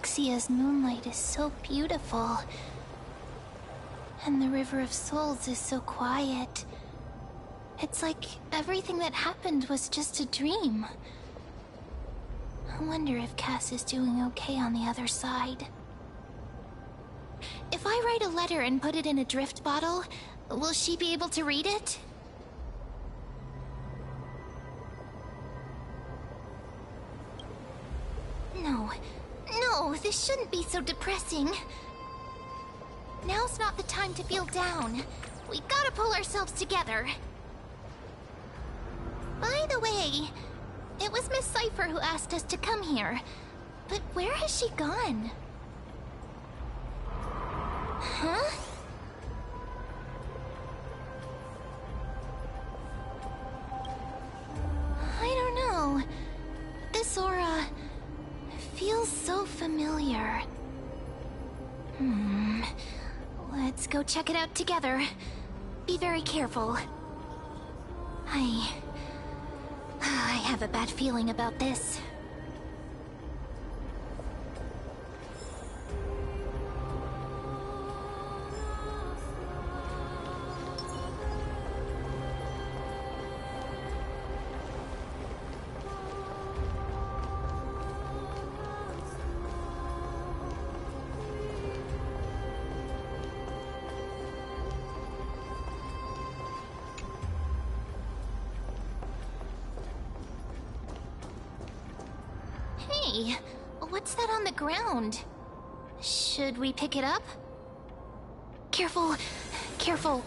Exia's moonlight is so beautiful. And the River of Souls is so quiet. It's like everything that happened was just a dream. I wonder if Cass is doing okay on the other side. If I write a letter and put it in a drift bottle, will she be able to read it? No, this shouldn't be so depressing. Now's not the time to feel down. We gotta pull ourselves together. By the way, it was Miss Cipher who asked us to come here. But where has she gone? Huh? I don't know. This aura feels so familiar. Let's go check it out together. Be very careful. I have a bad feeling about this. Hey, what's that on the ground? Should we pick it up? Careful, careful.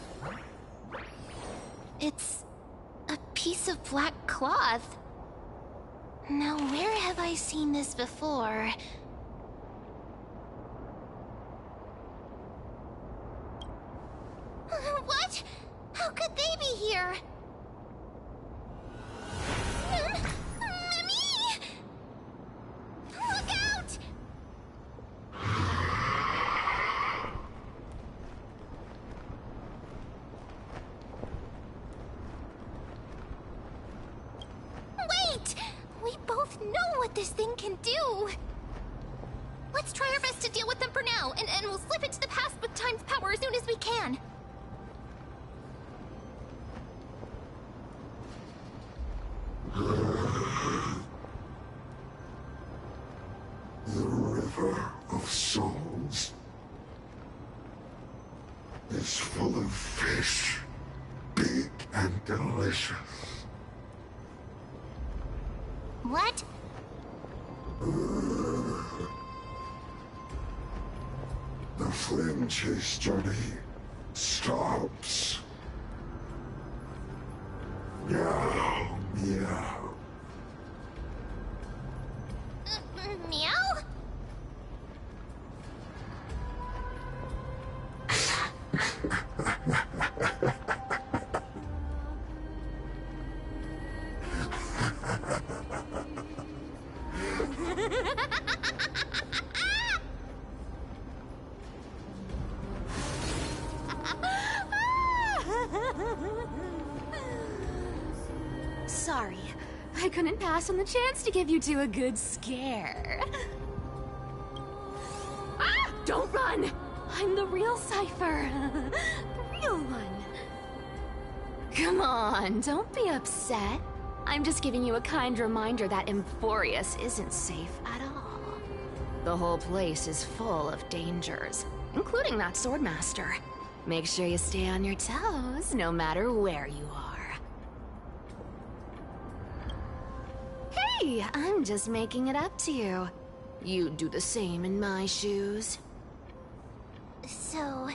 It's a piece of black cloth. Now, where have I seen this before? What? How could they be here? This thing can do. Let's try our best to deal with them for now, and we'll slip into the past with Time's power as soon as we can. The River of Souls is full of fish, big and delicious. What? The flame chase journey stops. Meow, meow. Meow? Sorry, I couldn't pass on the chance to give you two a good scare. Ah! Don't run! I'm the real Cipher. The real one. Come on, don't be upset. I'm just giving you a kind reminder that Emphorius isn't safe at all. The whole place is full of dangers, including that Swordmaster. Make sure you stay on your toes, no matter where you are. Hey, I'm just making it up to you. You'd do the same in my shoes. So,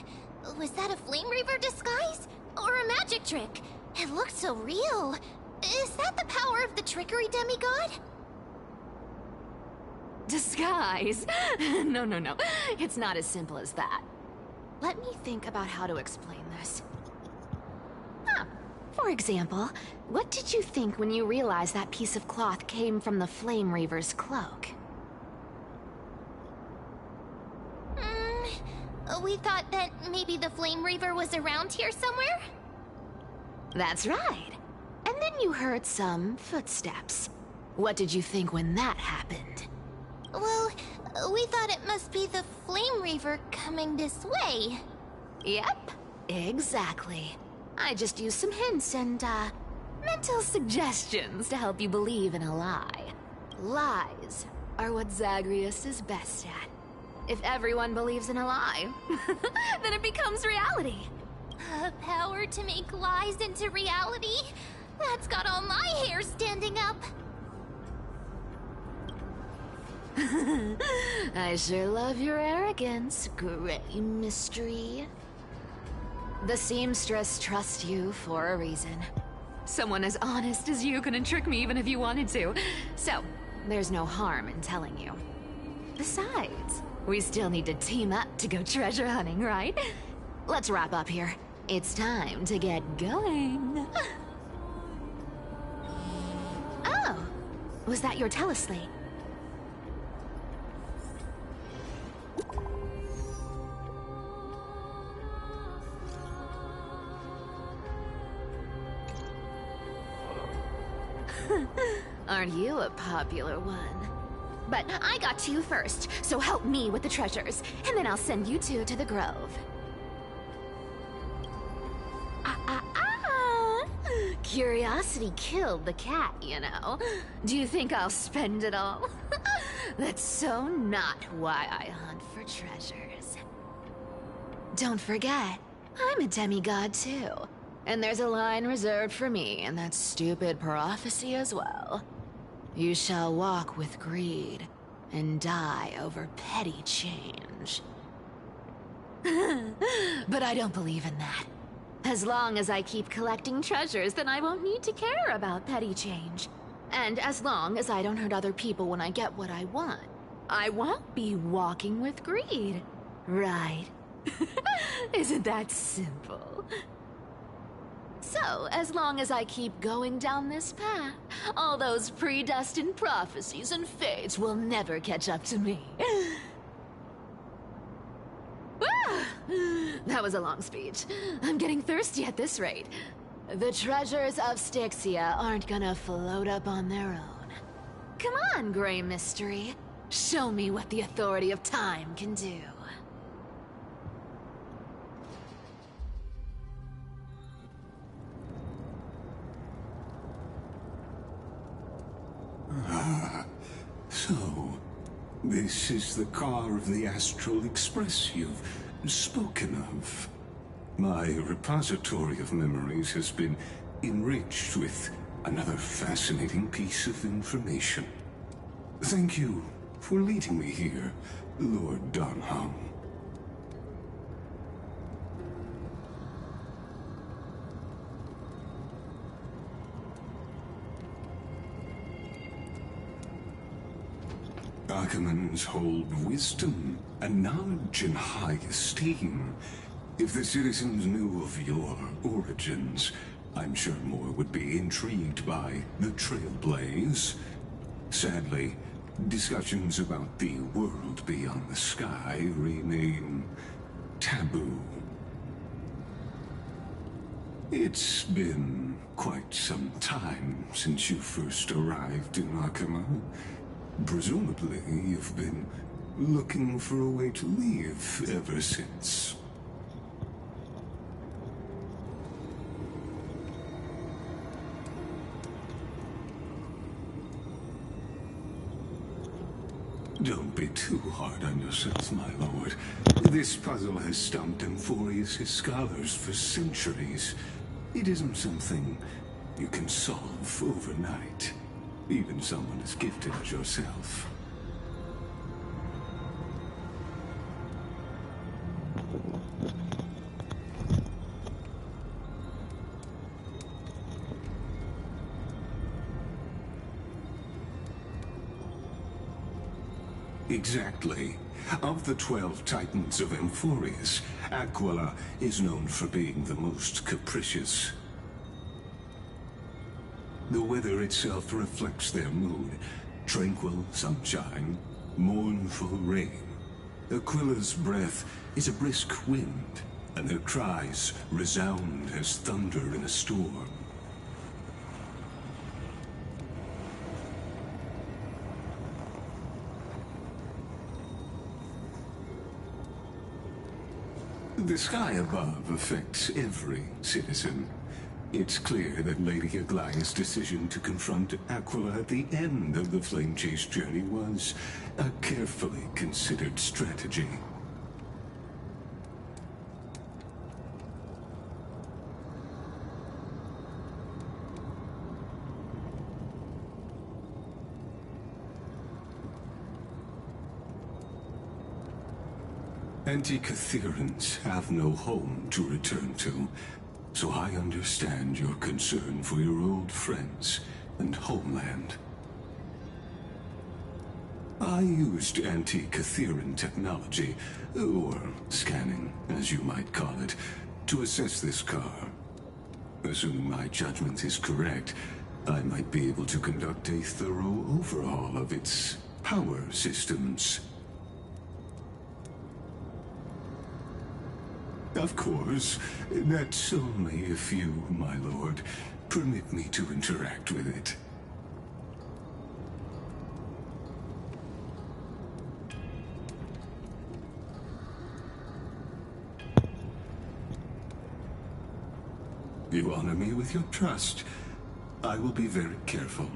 was that a Flame Reaver disguise? Or a magic trick? It looked so real. Is that the power of the trickery demigod? Disguise? No. It's not as simple as that. Let me think about how to explain this. For example, what did you think when you realized that piece of cloth came from the Flame Reaver's cloak? We thought that maybe the Flame Reaver was around here somewhere? That's right. And then you heard some footsteps. What did you think when that happened? Well, We thought it must be the Flame Reaver coming this way. Yep, exactly. I just used some hints and, mental suggestions to help you believe in a lie. Lies are what Zagreus is best at. If everyone believes in a lie, then it becomes reality. A power to make lies into reality? That's got all my hair standing up. I sure love your arrogance, Gray Mystery. The seamstress trusts you for a reason. Someone as honest as you couldn't trick me even if you wanted to. So, there's no harm in telling you. Besides, we still need to team up to go treasure hunting, right? Let's wrap up here. It's time to get going. Oh, was that your teleslate? Aren't you a popular one? But I got to you first, so help me with the treasures, and then I'll send you two to the grove. Curiosity killed the cat, you know. Do you think I'll spend it all? That's so not why I hunt for treasures. Don't forget, I'm a demigod too. And there's a line reserved for me in that stupid prophecy as well. You shall walk with greed and die over petty change. But I don't believe in that. As long as I keep collecting treasures, then I won't need to care about petty change. And as long as I don't hurt other people when I get what I want, I won't be walking with greed. Right? Isn't that simple? So, as long as I keep going down this path, all those predestined prophecies and fates will never catch up to me. That was a long speech. I'm getting thirsty at this rate. The treasures of Styxia aren't gonna float up on their own. Come on, Gray Mystery. Show me what the authority of time can do. So, this is the car of the Astral Express you've spoken of. My repository of memories has been enriched with another fascinating piece of information. Thank you for leading me here, Lord Donham. Archimans hold wisdom and knowledge in high esteem. If the citizens knew of your origins, I'm sure more would be intrigued by the Trailblaze. Sadly, discussions about the world beyond the sky remain taboo. It's been quite some time since you first arrived in Arkham. Presumably, you've been looking for a way to leave ever since. Don't be too hard on yourself, my lord. This puzzle has stumped Amphorius' scholars for centuries. It isn't something you can solve overnight. Even someone as gifted as yourself. Exactly. Of the 12 Titans of Amphorius, Aquila is known for being the most capricious. The weather itself reflects their mood. Tranquil sunshine, mournful rain. Aquila's breath is a brisk wind, and their cries resound as thunder in a storm. The sky above affects every citizen. It's clear that Lady Aglaya's decision to confront Aquila at the end of the Flame Chase journey was a carefully considered strategy. Anti-Catherians have no home to return to, so I understand your concern for your old friends and homeland. I used anti-Catherian technology, or scanning, as you might call it, to assess this car. Assuming my judgment is correct, I might be able to conduct a thorough overhaul of its power systems. Of course, that's only if you, my lord, permit me to interact with it. You honor me with your trust. I will be very careful.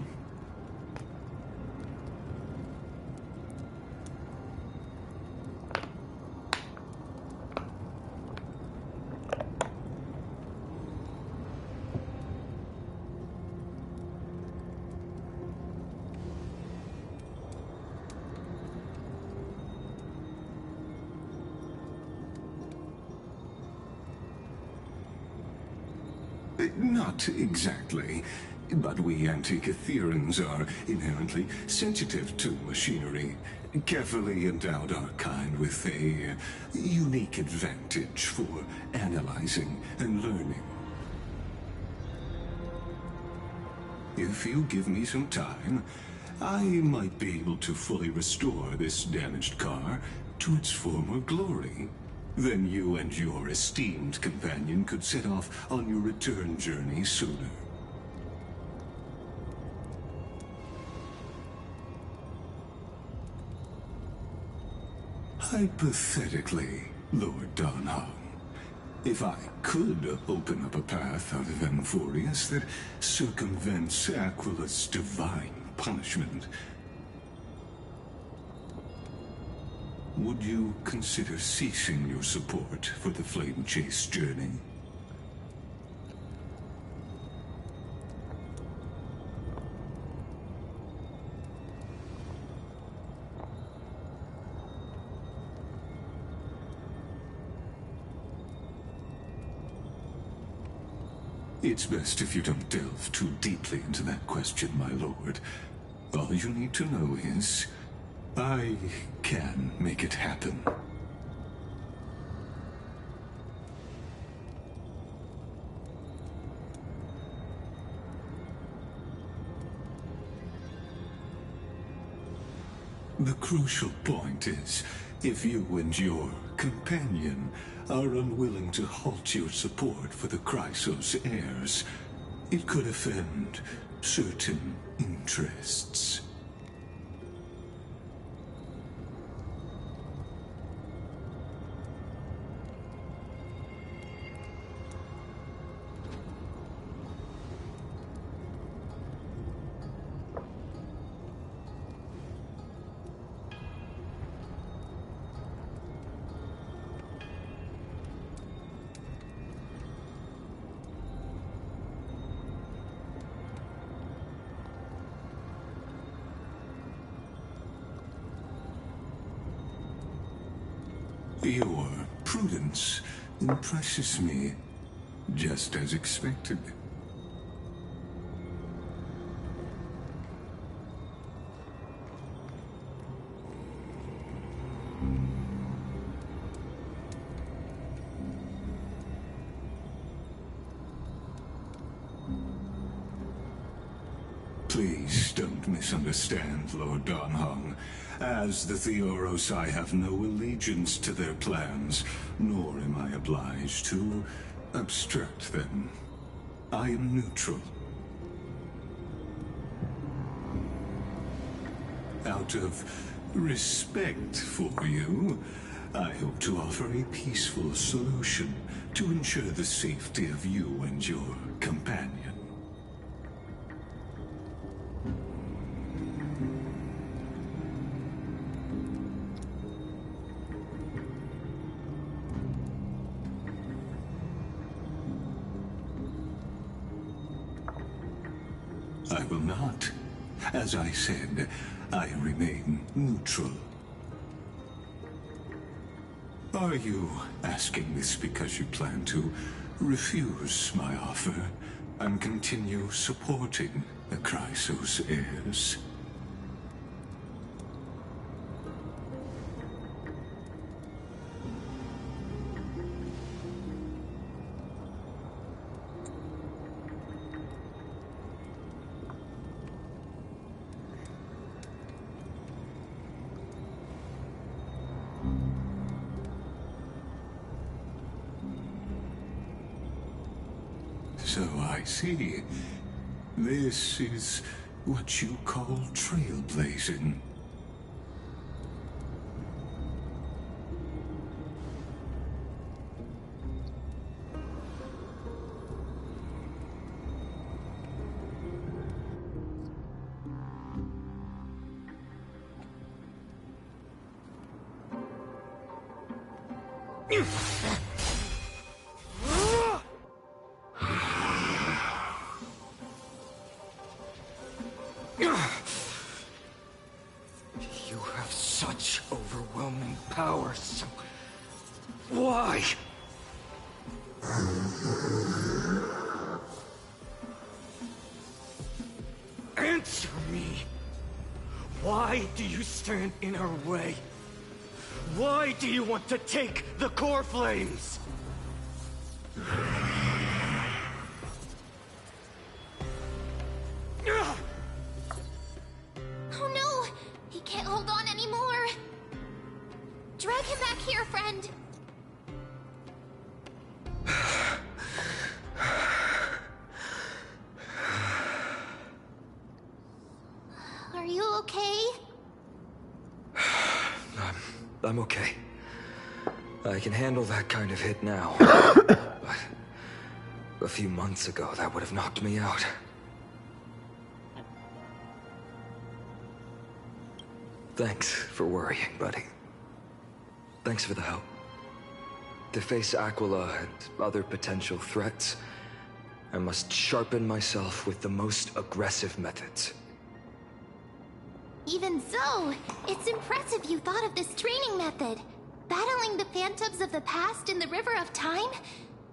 Not exactly, but we Anti-Catherians are inherently sensitive to machinery. Carefully endowed our kind with a unique advantage for analyzing and learning. If you give me some time, I might be able to fully restore this damaged car to its former glory. Then you and your esteemed companion could set off on your return journey sooner. Hypothetically, Lord Donhong, if I could open up a path out of Amphorius that circumvents Aquila's divine punishment, would you consider ceasing your support for the Flame Chase journey? It's best if you don't delve too deeply into that question, my lord. All you need to know is, I can make it happen. The crucial point is, if you and your companion are unwilling to halt your support for the Chrysos heirs, it could offend certain interests. Your prudence impresses me, just as expected. Please don't misunderstand, Lord Donhong. As the Theoros, I have no allegiance to their plans, nor am I obliged to obstruct them. I am neutral. Out of respect for you, I hope to offer a peaceful solution to ensure the safety of you and your companion. I will not. As I said, I remain neutral. Are you asking this because you plan to refuse my offer and continue supporting the Chrysos heirs? So I see. This is what you call trailblazing. You have such overwhelming power, so why? Answer me! Why do you stand in our way? Why do you want to take the core flames? Oh no! He can't hold on anymore! Drag him back here, friend! Are you okay? I'm okay. I can handle that kind of hit now. But a few months ago, that would have knocked me out. Thanks for worrying, buddy. Thanks for the help. To face Aquila and other potential threats, I must sharpen myself with the most aggressive methods. Even so, it's impressive you thought of this training method. Battling the phantoms of the past in the River of Time?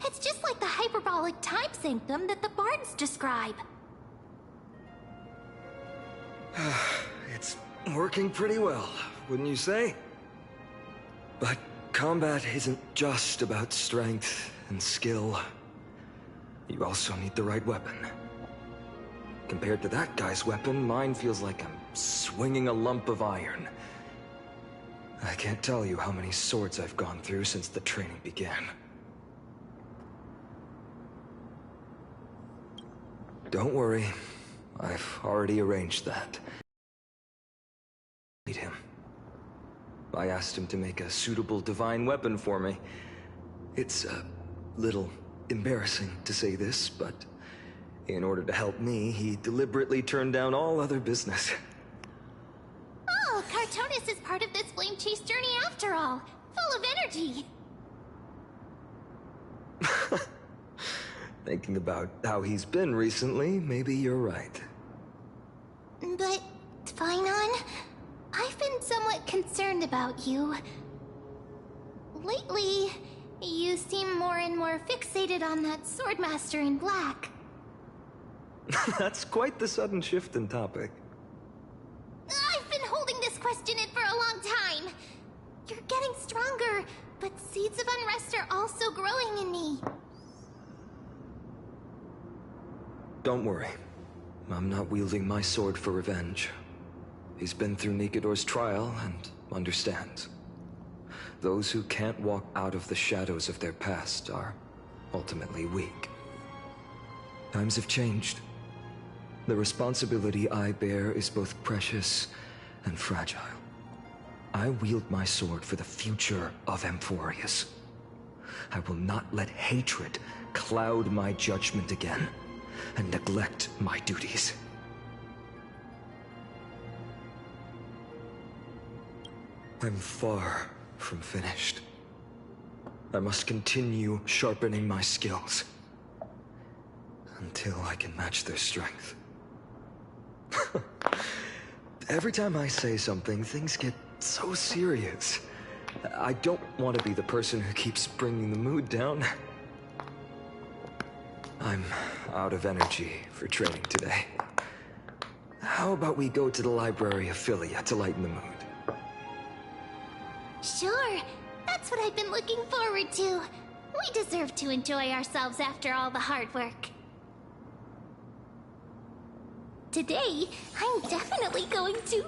It's just like the hyperbolic time sanctum that the bards describe. It's working pretty well, wouldn't you say? But combat isn't just about strength and skill. You also need the right weapon. Compared to that guy's weapon, mine feels like I'm swinging a lump of iron. I can't tell you how many swords I've gone through since the training began. Don't worry, I've already arranged that. Meet him. I asked him to make a suitable divine weapon for me. It's a little embarrassing to say this, but in order to help me, he deliberately turned down all other business. Oh, Cartonis is part of this flame chase journey after all. Full of energy. Thinking about how he's been recently, maybe you're right. But, Phainon, I've been somewhat concerned about you. Lately, you seem more and more fixated on that swordmaster in black. That's quite the sudden shift in topic. I've been holding this question in for a long time. You're getting stronger, but seeds of unrest are also growing in me. Don't worry. I'm not wielding my sword for revenge. He's been through Nikodor's trial and understands. Those who can't walk out of the shadows of their past are ultimately weak. Times have changed. The responsibility I bear is both precious and fragile. I wield my sword for the future of Amphorius. I will not let hatred cloud my judgment again, and neglect my duties. I'm far from finished. I must continue sharpening my skills until I can match their strength. Every time I say something, things get so serious. I don't want to be the person who keeps bringing the mood down. I'm out of energy for training today. How about we go to the library of Philia to lighten the mood? Sure, that's what I've been looking forward to. We deserve to enjoy ourselves after all the hard work. Today, I'm definitely going to...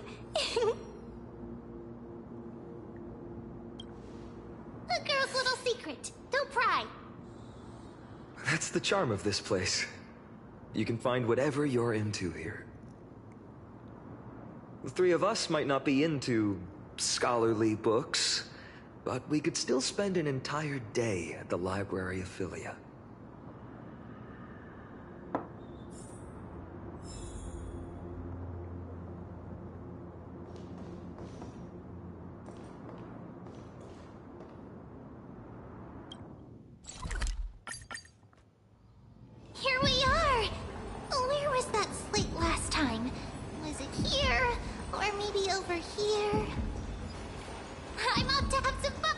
A girl's little secret. Don't pry. That's the charm of this place. You can find whatever you're into here. The three of us might not be into scholarly books, but we could still spend an entire day at the library of Philia. Here we are! Where was that slate last time? Was it here? Or maybe over here? I'm off to have some fun!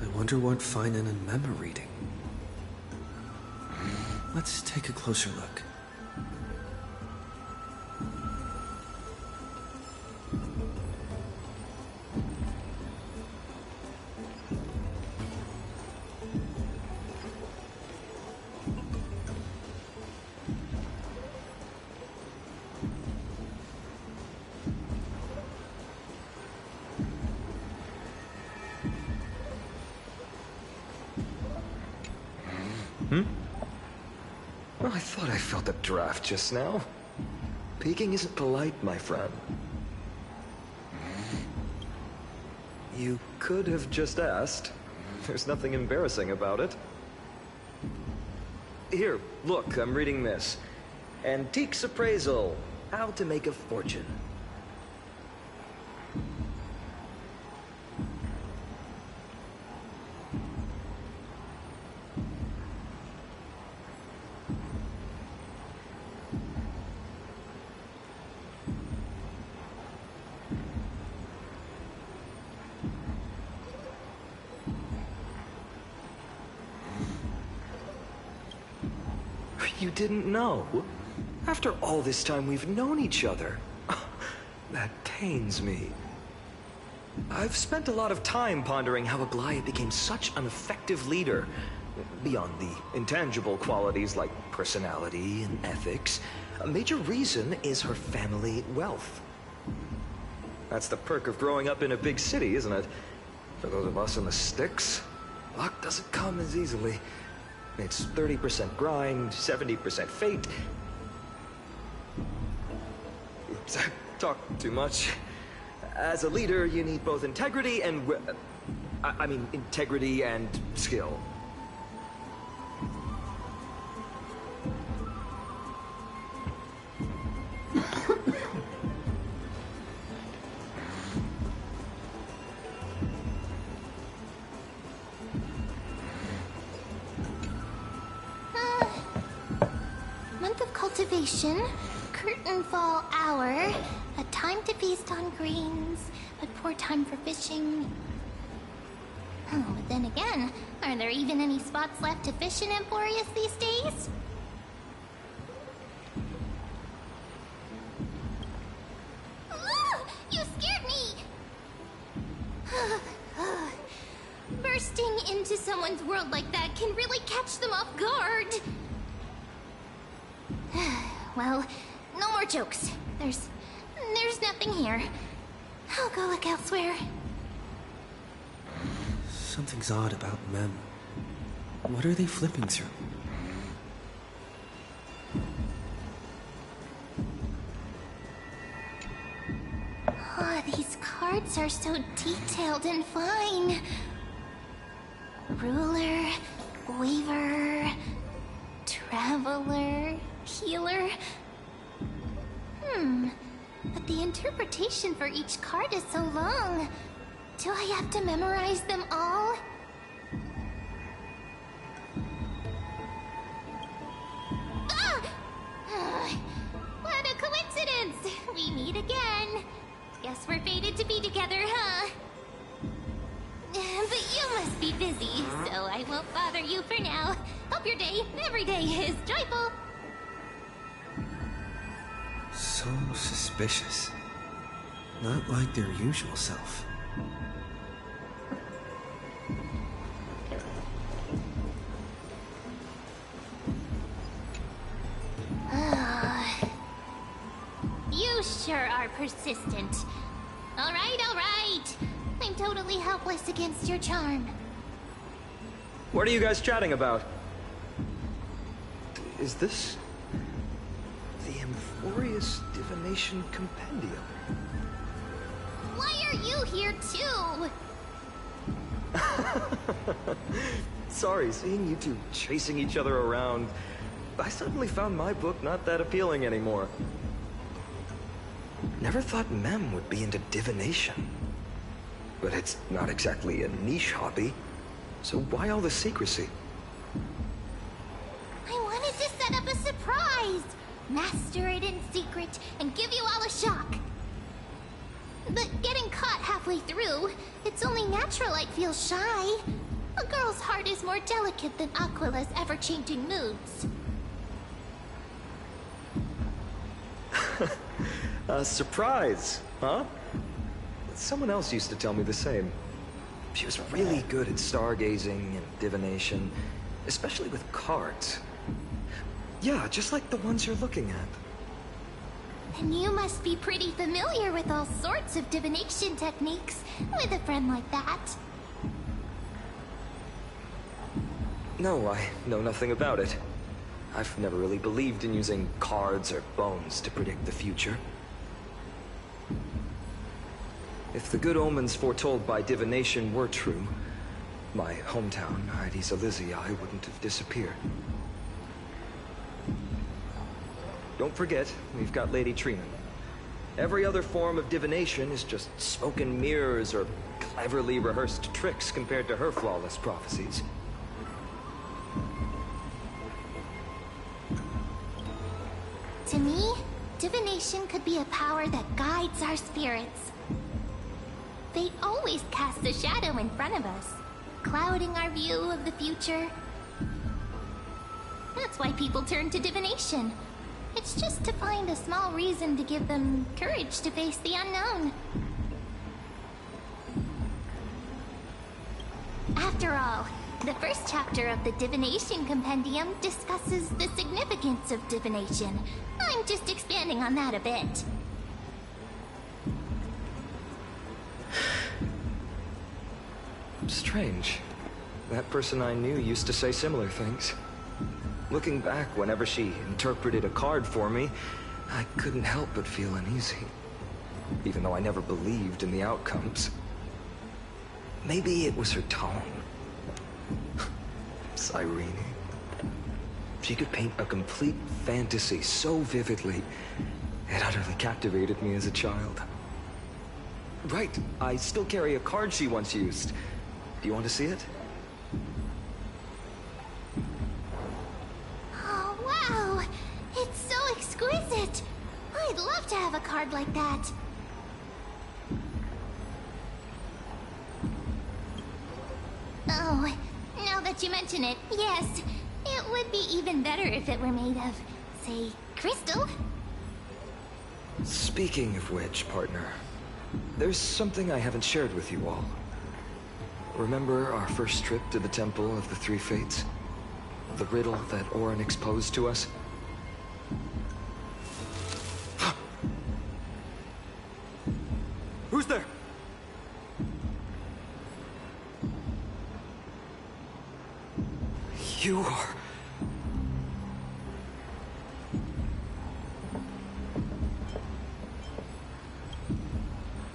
I wonder what Finan and Mem are reading. Let's take a closer look. Well, I thought I felt a draft just now. Peeking isn't polite, my friend. You could have just asked. There's nothing embarrassing about it. Here, look, I'm reading this. Antiques Appraisal. How to Make a Fortune. You didn't know? After all this time we've known each other. That pains me. I've spent a lot of time pondering how Aglaia became such an effective leader. Beyond the intangible qualities like personality and ethics, a major reason is her family wealth. That's the perk of growing up in a big city, isn't it? For those of us in the sticks, luck doesn't come as easily. It's 30% grind, 70% fate. Oops, I talked too much. As a leader, you need both integrity and... I mean, integrity and skill. Celebration, curtain fall hour, a time to feast on grains, but poor time for fishing. Oh, but then again, are there even any spots left to fish in Emporius these days? You scared me! Bursting into someone's world like that can really catch them off guard. Well, no more jokes. There's nothing here. I'll go look elsewhere. Something's odd about Mem. What are they flipping through? Oh, these cards are so detailed and fine. Ruler, weaver, traveler, healer. But the interpretation for each card is so long. Do I have to memorize them all? Ah! What a coincidence! We meet again. Guess we're fated to be together, huh? But you must be busy, so I won't bother you for now. Hope your day, every day, is joyful. So suspicious. Not like their usual self. You sure are persistent. All right. I'm totally helpless against your charm. What are you guys chatting about? Is this the Emporius Divination Compendium? Why are you here too? Sorry, seeing you two chasing each other around, I suddenly found my book not that appealing anymore. Never thought Mem would be into divination. But it's not exactly a niche hobby, so why all the secrecy? I wanted to set up a surprise! Master it in secret and give you all a shock. But getting caught halfway through, it's only natural I'd feel shy. A girl's heart is more delicate than Aquila's ever-changing moods. A surprise, huh? Someone else used to tell me the same. She was really good at stargazing and divination, especially with cards. Yeah, just like the ones you're looking at. And you must be pretty familiar with all sorts of divination techniques with a friend like that. No, I know nothing about it. I've never really believed in using cards or bones to predict the future. If the good omens foretold by divination were true, my hometown, Hydes Elysiae, wouldn't have disappeared. Don't forget, we've got Lady Trina. Every other form of divination is just smoke and mirrors or cleverly rehearsed tricks compared to her flawless prophecies. To me, divination could be a power that guides our spirits. They always cast a shadow in front of us, clouding our view of the future. That's why people turn to divination. It's just to find a small reason to give them courage to face the unknown. After all, the first chapter of the Divination Compendium discusses the significance of divination. I'm just expanding on that a bit. Strange. That person I knew used to say similar things. Looking back, whenever she interpreted a card for me, I couldn't help but feel uneasy. Even though I never believed in the outcomes. Maybe it was her tone. Cyrene. She could paint a complete fantasy so vividly, it utterly captivated me as a child. Right, I still carry a card she once used. Do you want to see it? Oh, wow! It's so exquisite! like that. Oh, now that you mention it, yes. It would be even better if it were made of, say, crystal. Speaking of which, partner, there's something I haven't shared with you all. Remember our first trip to the Temple of the Three Fates? The riddle that Orin exposed to us? Who's there? You are...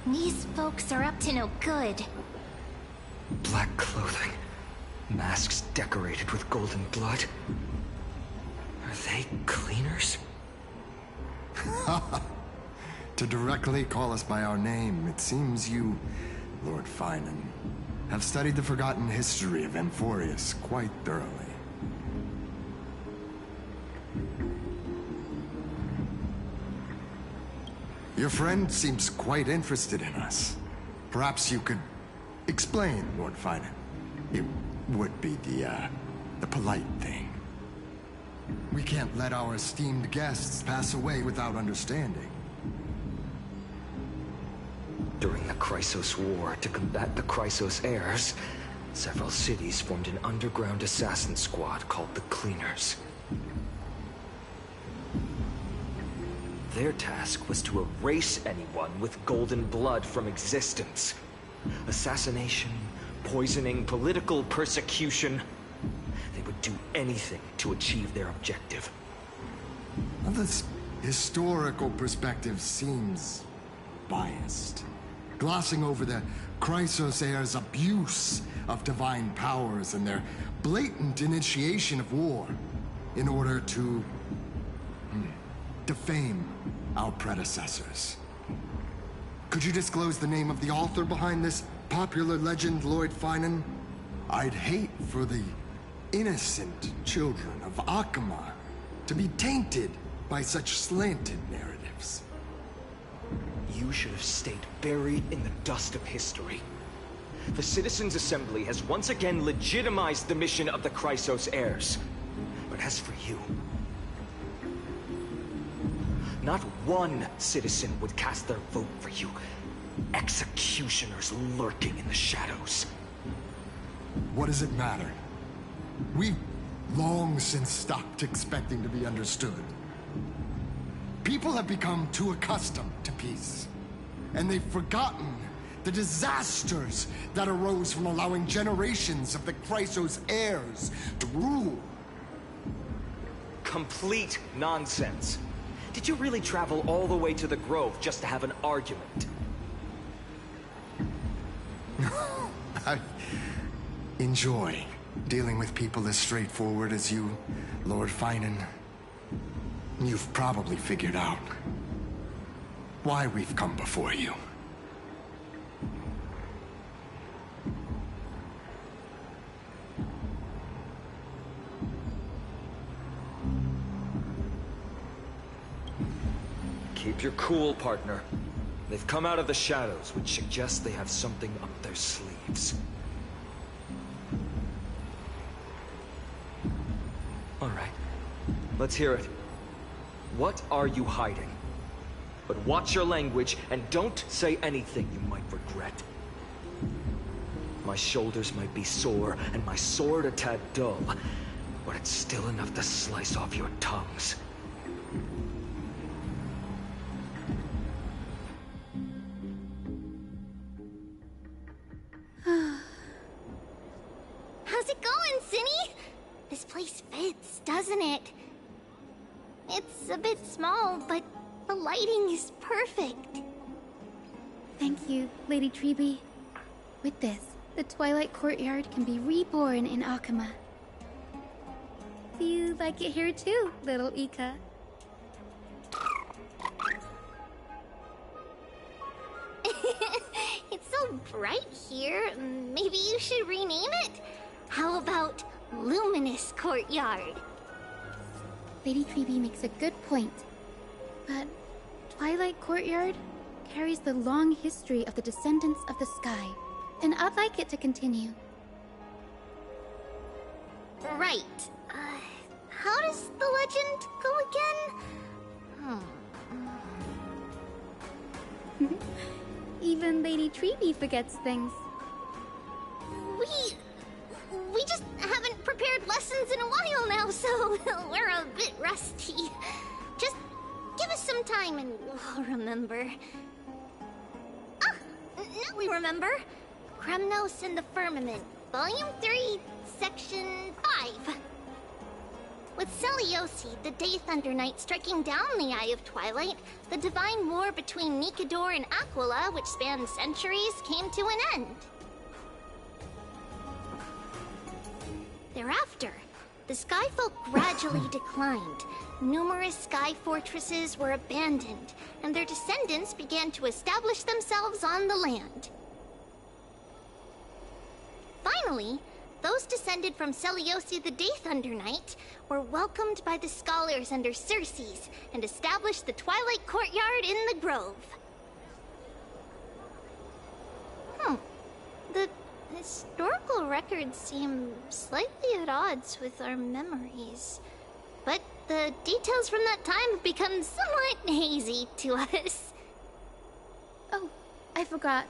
These folks are up to no good. Black clothing, masks decorated with golden blood. Are they cleaners? To directly call us by our name, it seems you, Lord Finan, have studied the forgotten history of Amphorius quite thoroughly. Your friend seems quite interested in us. Perhaps you could explain, Lord Finan. It would be the polite thing. We can't let our esteemed guests pass away without understanding. During the Chrysos War, to combat the Chrysos heirs, several cities formed an underground assassin squad called the Cleaners. Their task was to erase anyone with golden blood from existence. Assassination, poisoning, political persecution. They would do anything to achieve their objective. Well, this historical perspective seems biased, glossing over the Chrysos heirs' abuse of divine powers and their blatant initiation of war in order to defame our predecessors. Could you disclose the name of the author behind this popular legend, Lord Finan? I'd hate for the innocent children of Akama to be tainted by such slanted narratives. You should have stayed buried in the dust of history. The Citizens' Assembly has once again legitimized the mission of the Chrysos heirs. But as for you... not one citizen would cast their vote for you. Executioners lurking in the shadows. What does it matter? We've long since stopped expecting to be understood. People have become too accustomed to peace, and they've forgotten the disasters that arose from allowing generations of the Chrysos heirs to rule. Complete nonsense. Did you really travel all the way to the Grove just to have an argument? I enjoy dealing with people as straightforward as you, Lord Finan. You've probably figured out why we've come before you. Keep your cool, partner. They've come out of the shadows, which suggests they have something up their sleeves. All right, let's hear it. What are you hiding? But watch your language and don't say anything you might regret. My shoulders might be sore and my sword a tad dull, but it's still enough to slice off your tongues. How's it going, Cinny? This place fits, doesn't it? It's a bit small, but the lighting is perfect. Thank you, Lady Treeby. With this, the Twilight Courtyard can be reborn in Akama. Do you like it here too, little Ika? It's so bright here. Maybe you should rename it? How about Luminous Courtyard? Lady Treeby makes a good point. But Twilight Courtyard carries the long history of the descendants of the sky, and I'd like it to continue. Right. How does the legend go again? Even Lady Treeby forgets things. We just haven't prepared lessons in a while now, so we're a bit rusty. Just give us some time and we'll remember. Ah, now we remember. Kremnos and the Firmament, Volume 3, Section 5. With Seliosi, the Day Thunder Knight, striking down the Eye of Twilight, the divine war between Nikador and Aquila, which spanned centuries, came to an end. Thereafter, the Skyfolk gradually declined. Numerous sky fortresses were abandoned, and their descendants began to establish themselves on the land. Finally, those descended from Seliosi the Day Thunder Knight were welcomed by the scholars under Circes and established the Twilight Courtyard in the Grove. The historical records seem slightly at odds with our memories, but the details from that time have become somewhat hazy to us. Oh, I forgot.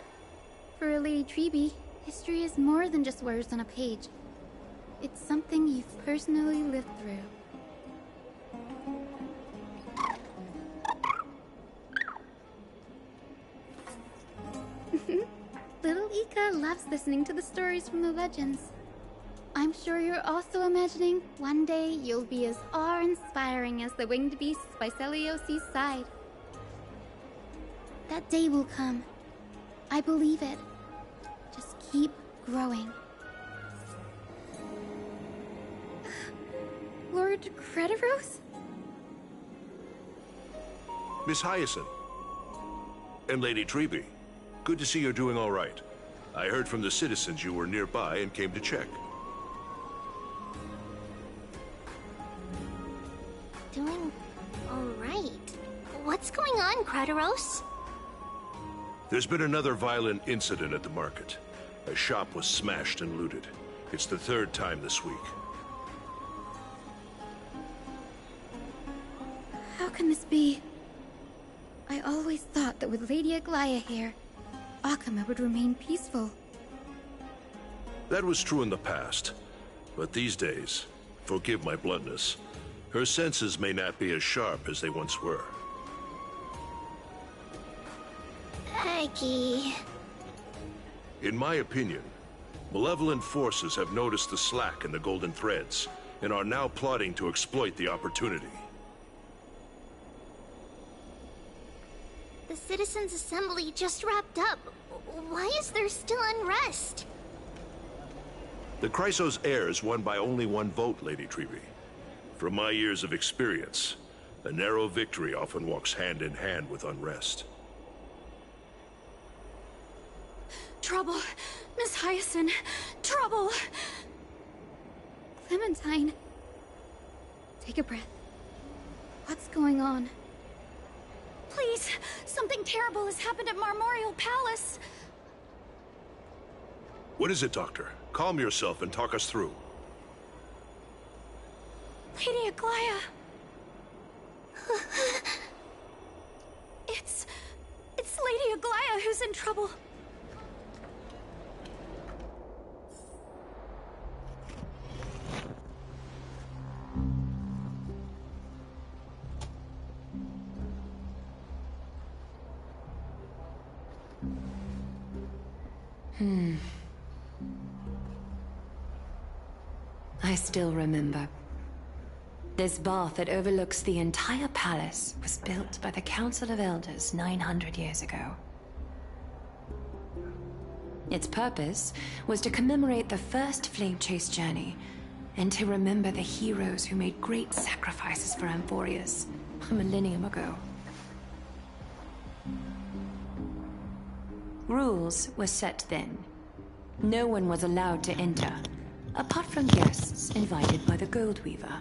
For Lady Treeby, history is more than just words on a page. It's something you've personally lived through. Little Ika loves listening to the stories from the legends. I'm sure you're also imagining one day you'll be as awe-inspiring as the winged beasts by Seliosi's side. That day will come. I believe it. Just keep growing. Lord Crediros? Miss Hyacinth. And Lady Treeby. Good to see you're doing all right. I heard from the citizens you were nearby and came to check. Doing all right. What's going on, Crediros? There's been another violent incident at the market. A shop was smashed and looted. It's the third time this week. How can this be? I always thought that with Lady Aglaya here, Akama would remain peaceful. That was true in the past. But these days, forgive my bluntness, her senses may not be as sharp as they once were. Aggie. In my opinion, malevolent forces have noticed the slack in the Golden Threads and are now plotting to exploit the opportunity. The Citizens' Assembly just wrapped up. Why is there still unrest? The Chrysos heirs won by only one vote, Lady Treeby. From my years of experience, a narrow victory often walks hand in hand with unrest. Trouble! Miss Hyacinth! Trouble! Clementine. Take a breath. What's going on? Please! Something terrible has happened at Marmorial Palace! What is it, Doctor? Calm yourself and talk us through. Lady Aglaya! It's Lady Aglaya who's in trouble. I still remember. This bath that overlooks the entire palace was built by the Council of Elders 900 years ago. Its purpose was to commemorate the first flame chase journey and to remember the heroes who made great sacrifices for Amphorius a millennium ago. Rules were set then. No one was allowed to enter, apart from guests invited by the Gold Weaver.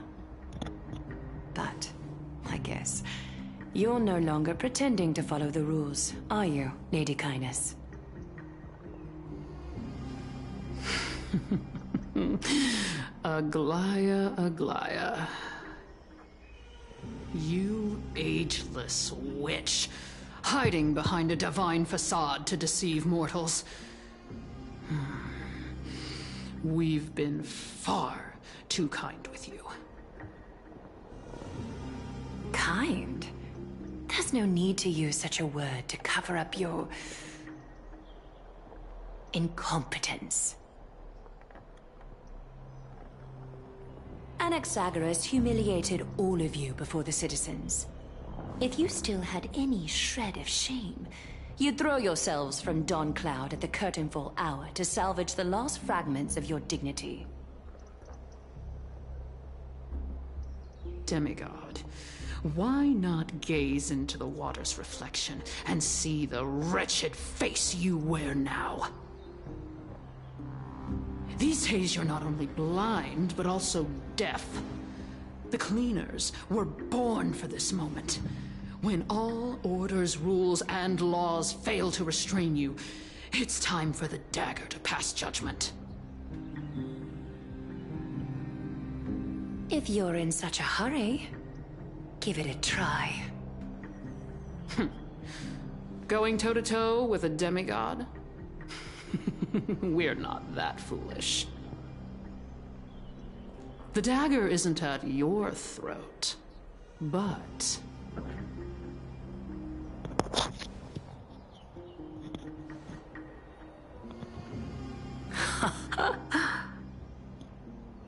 But, I guess, You're no longer pretending to follow the rules, are you, Lady Kindness? Aglaya, Aglaya. You ageless witch, hiding behind a divine facade to deceive mortals. We've been far too kind with you. Kind? There's no need to use such a word to cover up your incompetence. Anaxagoras humiliated all of you before the citizens. If you still had any shred of shame, you'd throw yourselves from Dawn Cloud at the curtainfall hour to salvage the last fragments of your dignity. Demigod, why not gaze into the water's reflection and see the wretched face you wear now? These days you're not only blind, but also deaf. The cleaners were born for this moment. When all orders, rules, and laws fail to restrain you, it's time for the dagger to pass judgment. If you're in such a hurry, give it a try. Going toe-to-toe with a demigod? We're not that foolish. The dagger isn't at your throat, but...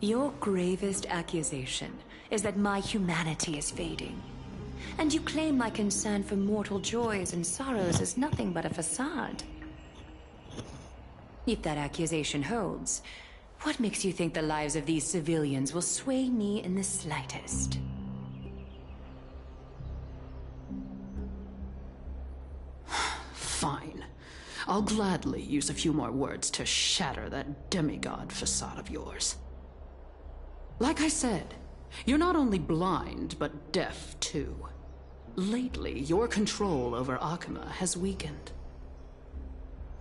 Your gravest accusation is that my humanity is fading. And you claim my concern for mortal joys and sorrows is nothing but a facade. If that accusation holds, what makes you think the lives of these civilians will sway me in the slightest? Fine. I'll gladly use a few more words to shatter that demigod facade of yours. Like I said, you're not only blind, but deaf too. Lately, your control over Akuma has weakened.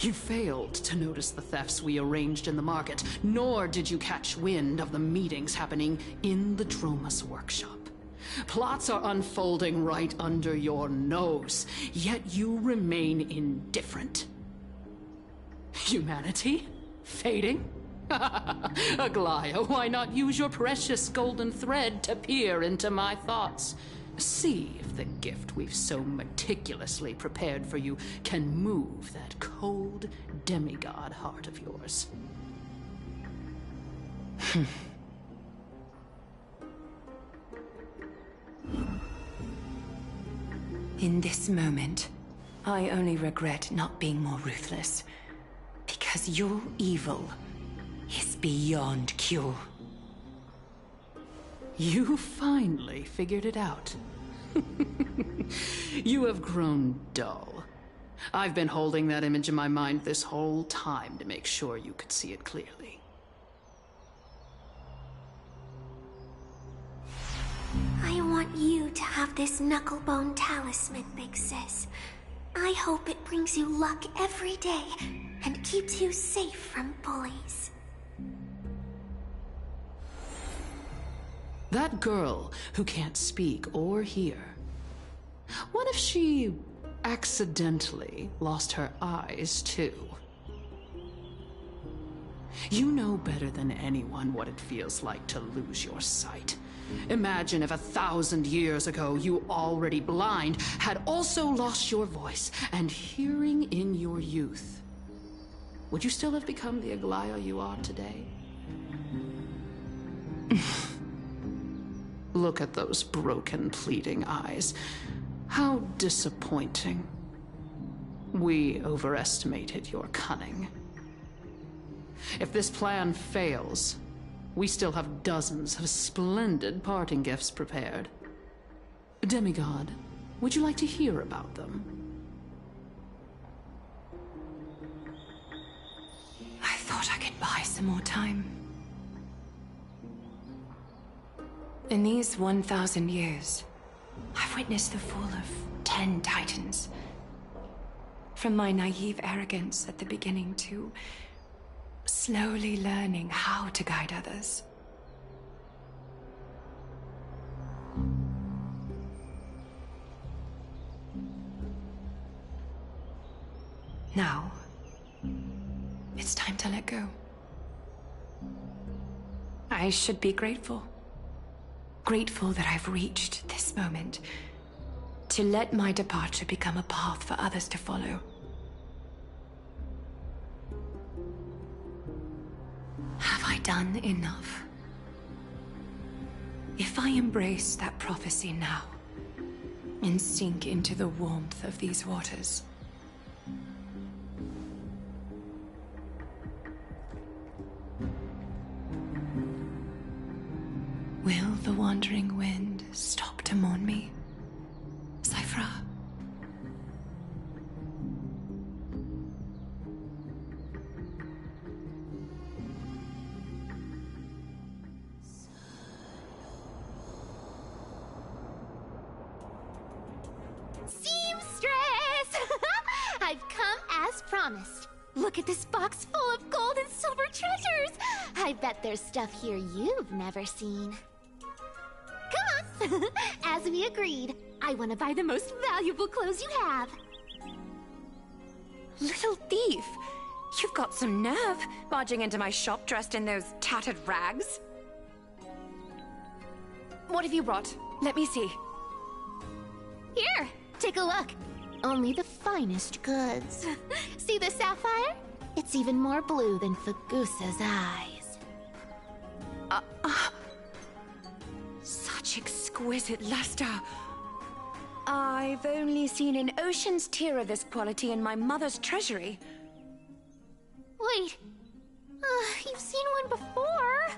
You failed to notice the thefts we arranged in the market, nor did you catch wind of the meetings happening in the Dromus workshop. Plots are unfolding right under your nose, yet you remain indifferent. Humanity? Fading? Aglaya, why not use your precious golden thread to peer into my thoughts? See if the gift we've so meticulously prepared for you can move that cold demigod heart of yours. In this moment, I only regret not being more ruthless. Because your evil is beyond cure. You finally figured it out. You have grown dull. I've been holding that image in my mind this whole time to make sure you could see it clearly. I want you to have this knucklebone talisman, Big Sis. I hope it brings you luck every day and keeps you safe from bullies. That girl who can't speak or hear. What if she accidentally lost her eyes too? You know better than anyone what it feels like to lose your sight. Imagine if 1,000 years ago you, already blind, had also lost your voice and hearing in your youth. Would you still have become the Aglaya you are today? Look at those broken, pleading eyes. How disappointing. We overestimated your cunning. If this plan fails, we still have dozens of splendid parting gifts prepared. Demigod, would you like to hear about them? I thought I could buy some more time. In these 1,000 years, I've witnessed the fall of 10 titans. From my naive arrogance at the beginning to slowly learning how to guide others. Now, it's time to let go. I should be grateful. Grateful that I've reached this moment. To let my departure become a path for others to follow. Have I done enough? If I embrace that prophecy now, and sink into the warmth of these waters, will the wandering wind stop to mourn me, Cyphra? Seamstress! I've come as promised. Look at this box full of gold and silver treasures. I bet there's stuff here you've never seen. Come on! As we agreed, I want to buy the most valuable clothes you have. Little thief! You've got some nerve, barging into my shop dressed in those tattered rags. What have you brought? Let me see. Here, take a look. Only the finest goods. See the sapphire? It's even more blue than Fagusa's eyes. Such exquisite luster. I've only seen an ocean's tear of this quality in my mother's treasury. Wait. You've seen one before.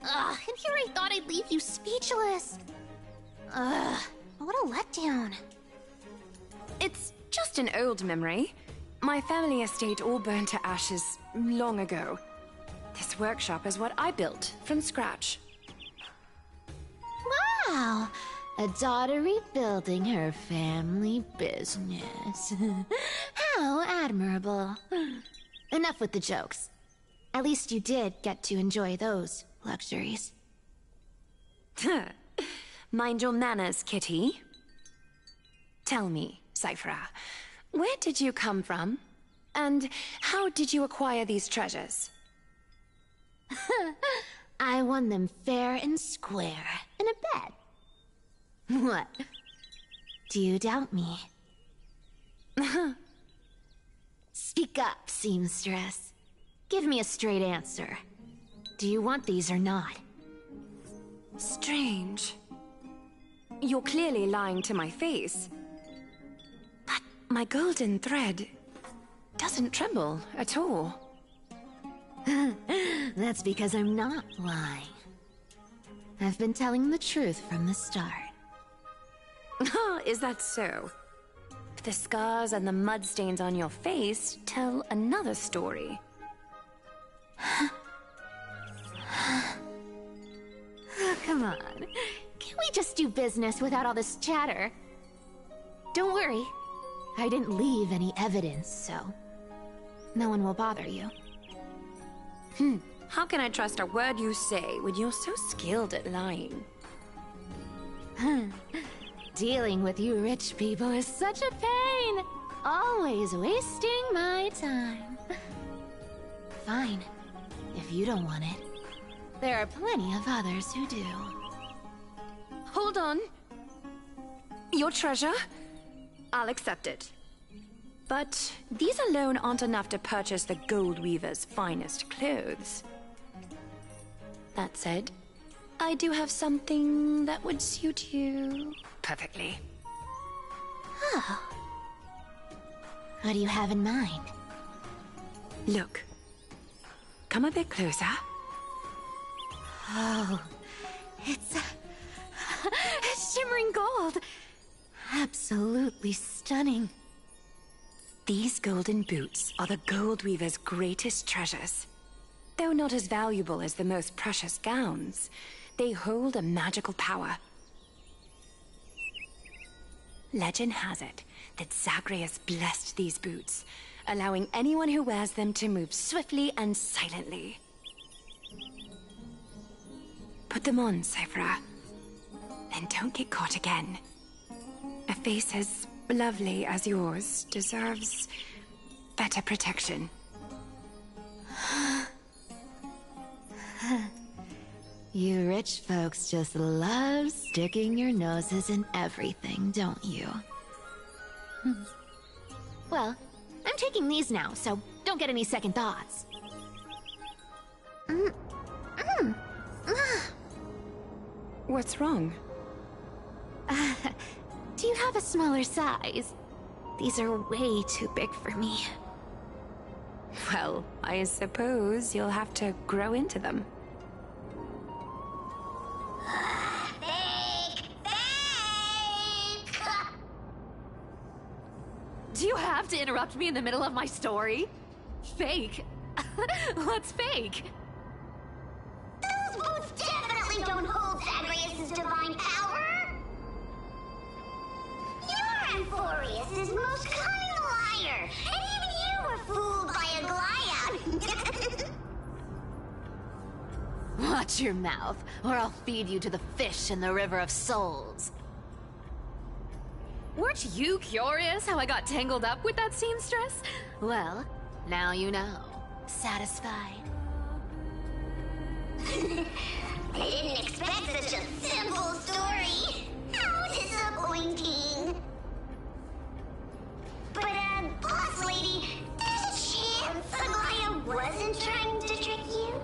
And here I thought I'd leave you speechless. What a letdown. It's just an old memory. My family estate all burned to ashes long ago. This workshop is what I built from scratch. Wow. A daughter rebuilding her family business. How admirable. Enough with the jokes. At least you did get to enjoy those luxuries. Mind your manners, Kitty. Tell me, Cyphra, where did you come from? And how did you acquire these treasures? I won them fair and square in a bet. What? Do you doubt me? Speak up, seamstress. Give me a straight answer. Do you want these or not? Strange. You're clearly lying to my face. But my golden thread doesn't tremble at all. That's because I'm not lying. I've been telling the truth from the start. Is that so? The scars and the mud stains on your face tell another story. Oh, come on. Can we just do business without all this chatter? Don't worry. I didn't leave any evidence, so no one will bother you. How can I trust a word you say when you're so skilled at lying? Dealing with you rich people is such a pain. Always wasting my time. Fine. If you don't want it, there are plenty of others who do. Hold on. Your treasure? I'll accept it. But these alone aren't enough to purchase the Gold Weaver's finest clothes. That said, I do have something that would suit you perfectly. Oh. What do you have in mind? Look. Come a bit closer. Oh, it's shimmering gold. Absolutely stunning. These golden boots are the Gold Weaver's greatest treasures. Though not as valuable as the most precious gowns, they hold a magical power. Legend has it that Zagreus blessed these boots, allowing anyone who wears them to move swiftly and silently. Put them on, Cyphra, and don't get caught again. A face as lovely as yours deserves better protection. You rich folks just love sticking your noses in everything, don't you? Well, I'm taking these now, so don't get any second thoughts. What's wrong? Do you have a smaller size? These are way too big for me. Well, I suppose you'll have to grow into them. Do you have to interrupt me in the middle of my story? Fake? What's fake? Those boots definitely don't hold Zagreus' divine power! You're Amphorius' most cunning liar, and even you were fooled by a Glyad! Watch your mouth, or I'll feed you to the fish in the River of Souls. Weren't you curious how I got tangled up with that seamstress? Well, now you know. Satisfied? I didn't expect such a simple story. How disappointing. But, boss lady, there's a chance Aglaia wasn't trying to trick you?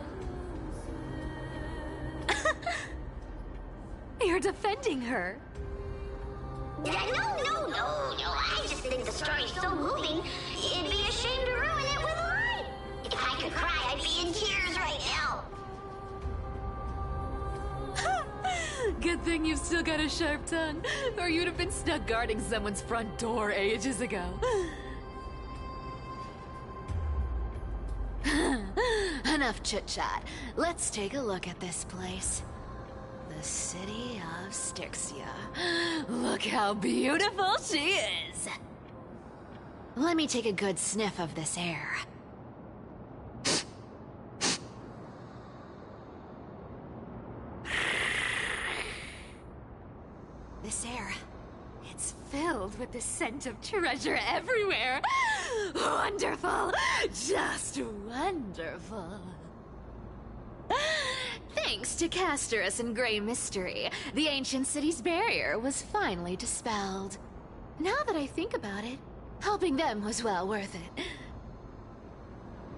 You're defending her. No. I just think the story's so moving, it'd be a shame to ruin it with a lie. If I could cry, I'd be in tears right now. Good thing you've still got a sharp tongue, or you'd have been stuck guarding someone's front door ages ago. Enough chit-chat. Let's take a look at this place. The city of Styxia. Look how beautiful she is! Let me take a good sniff of this air. This air, it's filled with the scent of treasure everywhere. Wonderful! Just wonderful. Thanks to Castorus and Grey Mystery, the ancient city's barrier was finally dispelled. Now that I think about it, helping them was well worth it.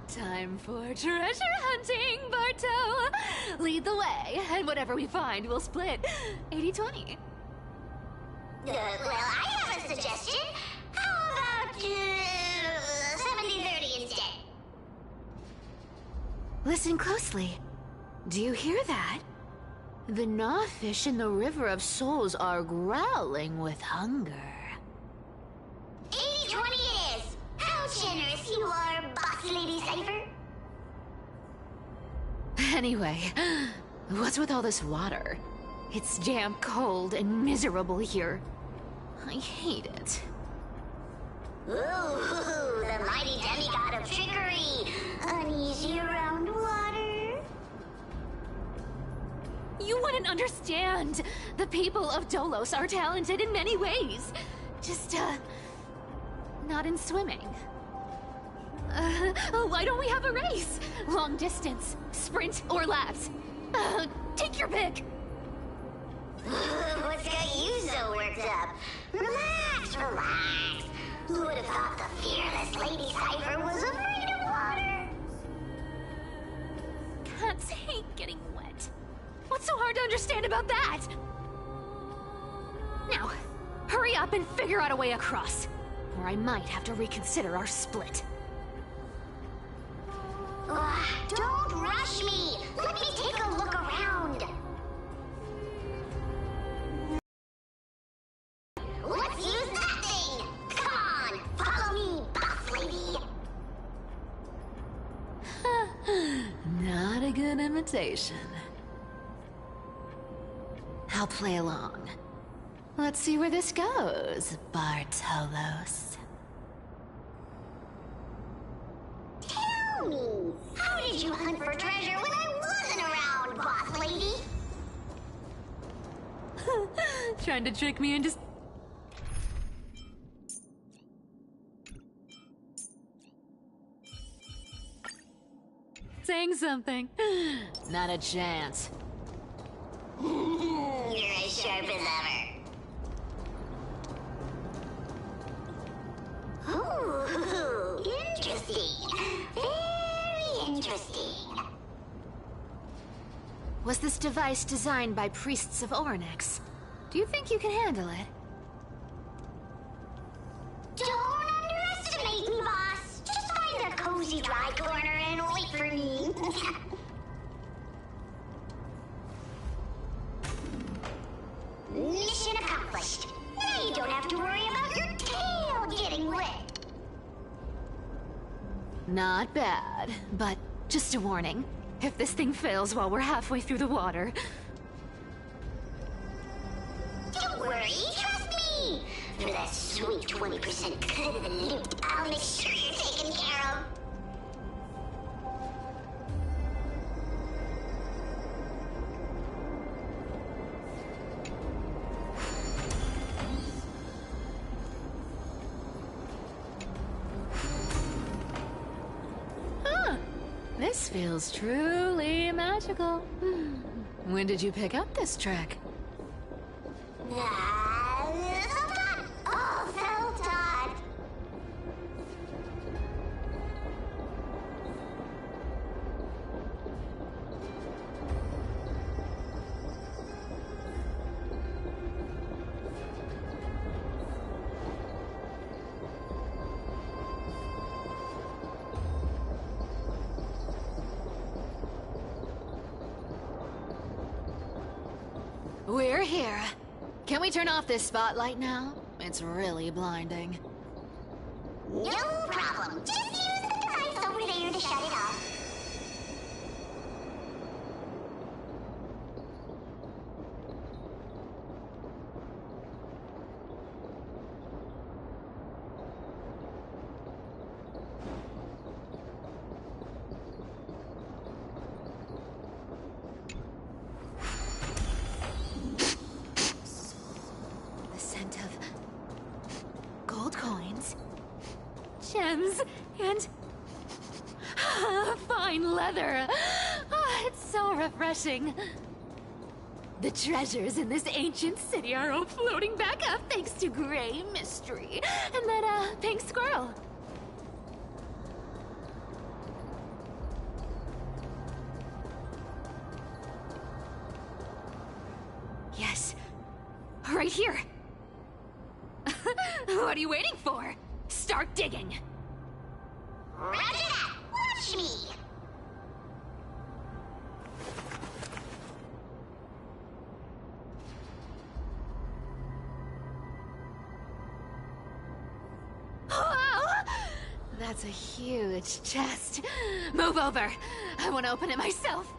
Time for treasure hunting, Barto! Lead the way, and whatever we find, we'll split 80-20. Well, I have a suggestion. How about, 70-30 instead? Listen closely. Do you hear that? The gnawfish in the River of Souls are growling with hunger. 80-20 it is! How generous you are, Boss Lady Cypher! Anyway, what's with all this water? It's damp, cold, and miserable here. I hate it. Ooh, the mighty demigod of trickery! Uneasy around water? You wouldn't understand! The people of Dolos are talented in many ways. Just, not in swimming. Why don't we have a race? Long distance, sprint, or laps? Take your pick! What's got you so worked up? Relax. Who would have thought the fearless Lady Cypher was afraid of water? Cats hate getting wet. What's so hard to understand about that? Now, hurry up and figure out a way across, or I might have to reconsider our split. Don't rush me! Let me take a look around! Let's use that thing! Come on, follow me, boss lady! Not a good imitation. I'll play along. Let's see where this goes, Bartolos. Tell me, how did you hunt for treasure when I wasn't around, boss lady? Trying to trick me into... saying something. Not a chance. You're as sharp as ever. Ooh, interesting. Very interesting. Was this device designed by priests of Ornyx? Do you think you can handle it? Don't underestimate me, boss. Just find a cozy dry corner and wait for me. Mission accomplished. Now you don't have to worry about your tail getting wet. Not bad, but just a warning. If this thing fails while we're halfway through the water... Don't worry, trust me. For that sweet 20% cut of the loot, I'll make sure you're taken care of. This feels truly magical. When did you pick up this trick? Sultan! Oh, Sultan! We're here. Can we turn off this spotlight now? It's really blinding. No problem. Just use the device over there to shut it off. The scent of gold coins, gems, and fine leather. It's so refreshing. The treasures in this ancient city are all floating back up thanks to Gray Mystery and that pink squirrel. Yes, right here. What are you waiting for? Start digging. Roger that! Watch me! Wow! That's a huge chest. Move over. I want to open it myself.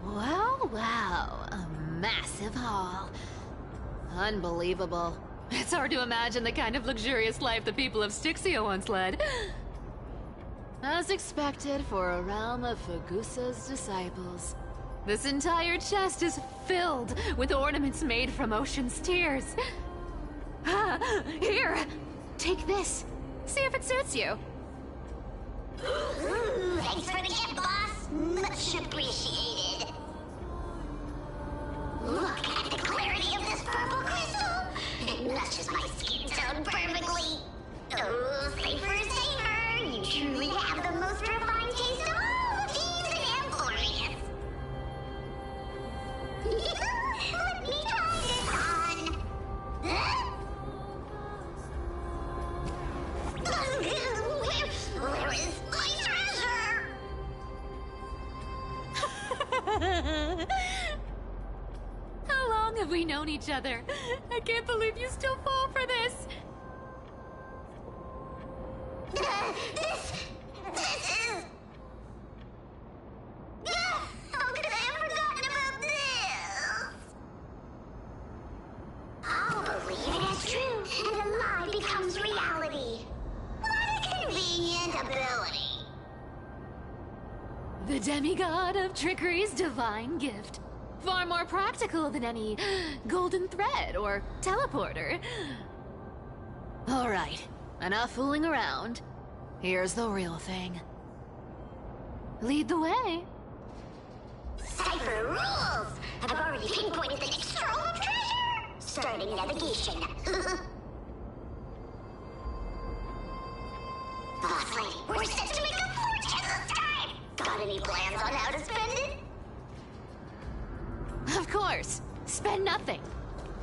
Wow, wow. A massive haul. Unbelievable. It's hard to imagine the kind of luxurious life the people of Styxia once led. As expected for a realm of Fagusa's disciples. This entire chest is filled with ornaments made from ocean's tears. Here, take this. See if it suits you. Thanks for the gift, boss. Much appreciated. Look at the clarity of this purple crystal. It matches my skin tone perfectly. Oh, safer, safer. You truly have the most refined taste of all thieves and employees. Let me try this on. Huh? Where is my treasure? How long have we known each other? I can't believe you still fall for this. This is... How could I have forgotten about this? The demigod of trickery's divine gift. Far more practical than any golden thread or teleporter. Alright, enough fooling around. Here's the real thing. Lead the way. Cipher rules! I've already pinpointed the next trove of treasure! Starting navigation. Boss lady, we're set to make a fortune this time! Got any plans on how to spend it? Of course. Spend nothing.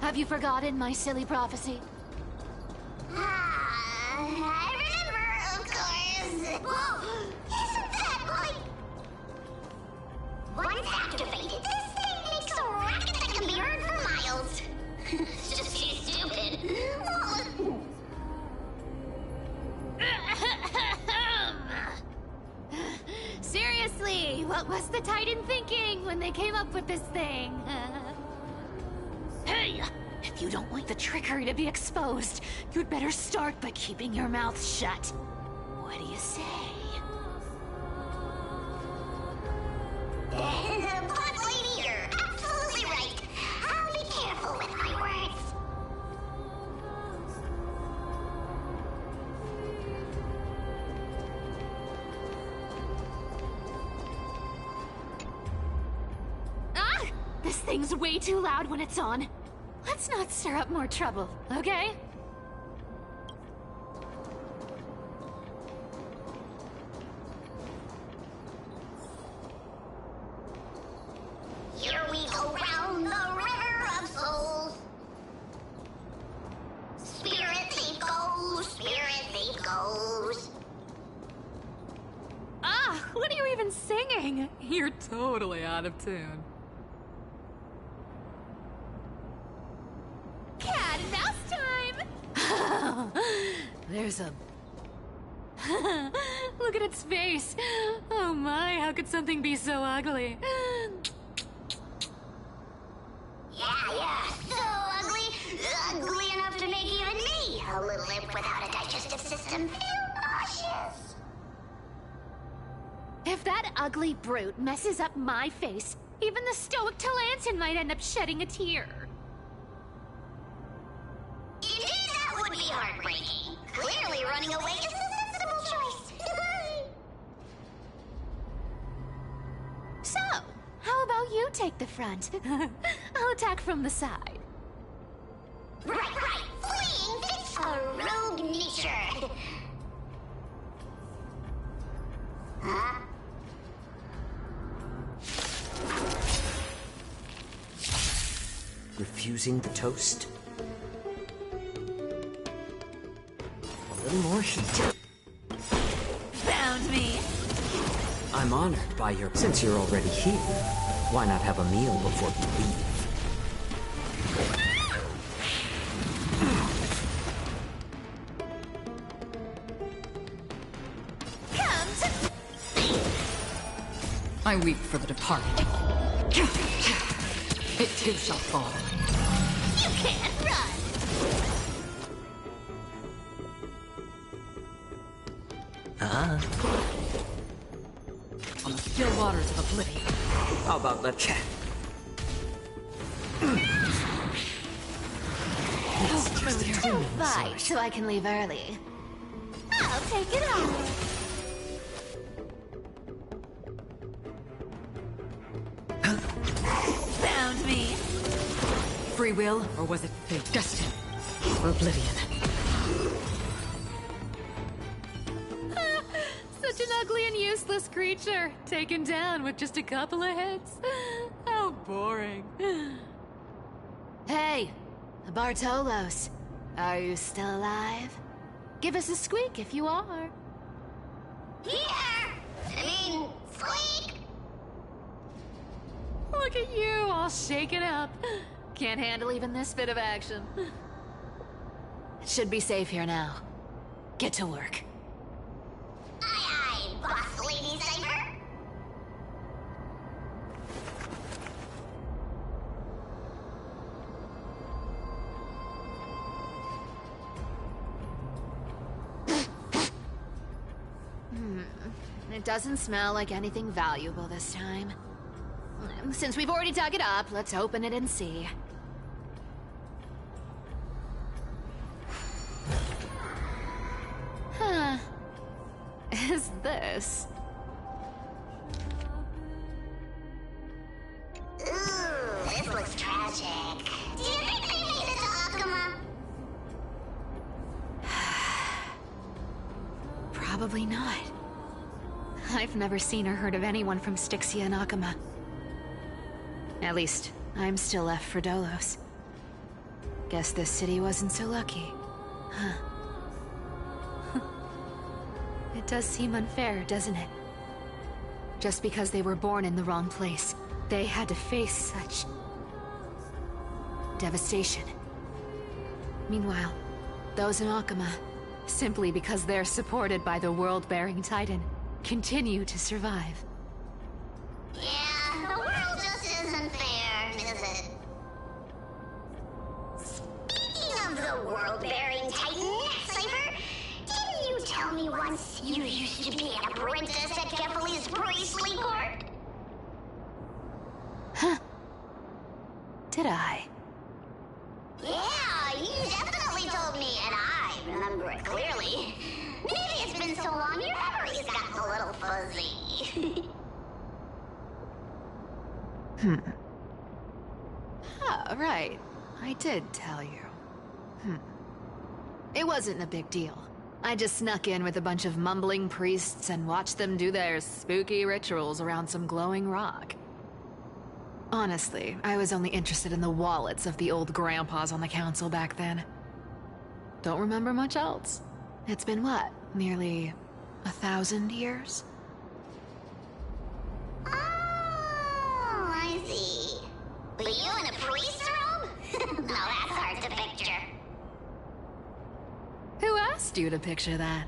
Have you forgotten my silly prophecy? I remember, of course. Whoa! Isn't that like... Once activated, this thing makes a racket that can be heard for miles. It's just too stupid. Seriously, what was the Titan thinking when they came up with this thing? Hey! If you don't want the trickery to be exposed, you'd better start by keeping your mouth shut. What do you say? Boss lady, you're absolutely right. I'll be careful with my words. Ah! This thing's way too loud when it's on. Let's not stir up more trouble, okay? Here we go round the river of souls. Spirit thief goes, spirit thief goes. Ah, what are you even singing? You're totally out of tune. Cat and mouse time! There's a... Look at its face. Oh my, how could something be so ugly? Yeah, so ugly. Ugly enough to make even me, a little imp without a digestive system, feel nauseous. If that ugly brute messes up my face, even the stoic Talantin might end up shedding a tear. Indeed, that would be heartbreaking. Clearly running away is the sensible choice. So, how about you take the front? I'll attack from the side. Right. Fleeing fits a rogue nature. Huh? Refusing the toast? A little more heat. Found me. I'm honored by your... Since you're already here, why not have a meal before you leave? Come to... I weep for the departed. It too shall fall. You can't run. On the still waters of oblivion. How about the chat? Don't fight, so I can leave early. I'll take it on. Found me. Free will, or was it fate? Destiny. Oblivion. Such an ugly and useless creature, taken down with just a couple of hits. How boring. Hey, Bartolos, are you still alive? Give us a squeak if you are. Squeak! Look at you, all shaken up. Can't handle even this bit of action. It should be safe here now. Get to work. Aye, boss lady Cypher. It doesn't smell like anything valuable this time. Since we've already dug it up, let's open it and see. Huh. Is this? Ooh, this looks tragic. Do you think they made it to Akuma? Probably not. I've never seen or heard of anyone from Styxia and Akuma. At least, I'm still left for Dolos. Guess this city wasn't so lucky. Huh. It does seem unfair, doesn't it? Just because they were born in the wrong place, they had to face such devastation. Meanwhile, those in Akuma, simply because they're supported by the world-bearing Titan, continue to survive. Yeah, the world just isn't fair, is it? Speaking of the world-bearing Titan, Cypher, didn't you tell me once you used to be an apprentice at Kefali's priestly court? Huh. Did I? Yeah, you definitely told me, and I remember it clearly. Maybe it's been so long your memory's gotten a little fuzzy. Ah, right. I did tell you. It wasn't a big deal. I just snuck in with a bunch of mumbling priests and watched them do their spooky rituals around some glowing rock. Honestly, I was only interested in the wallets of the old grandpas on the council back then. Don't remember much else. It's been what, nearly 1,000 years? Oh, I see. But you in a priest's robe? No, that's hard to picture. Who asked you to picture that?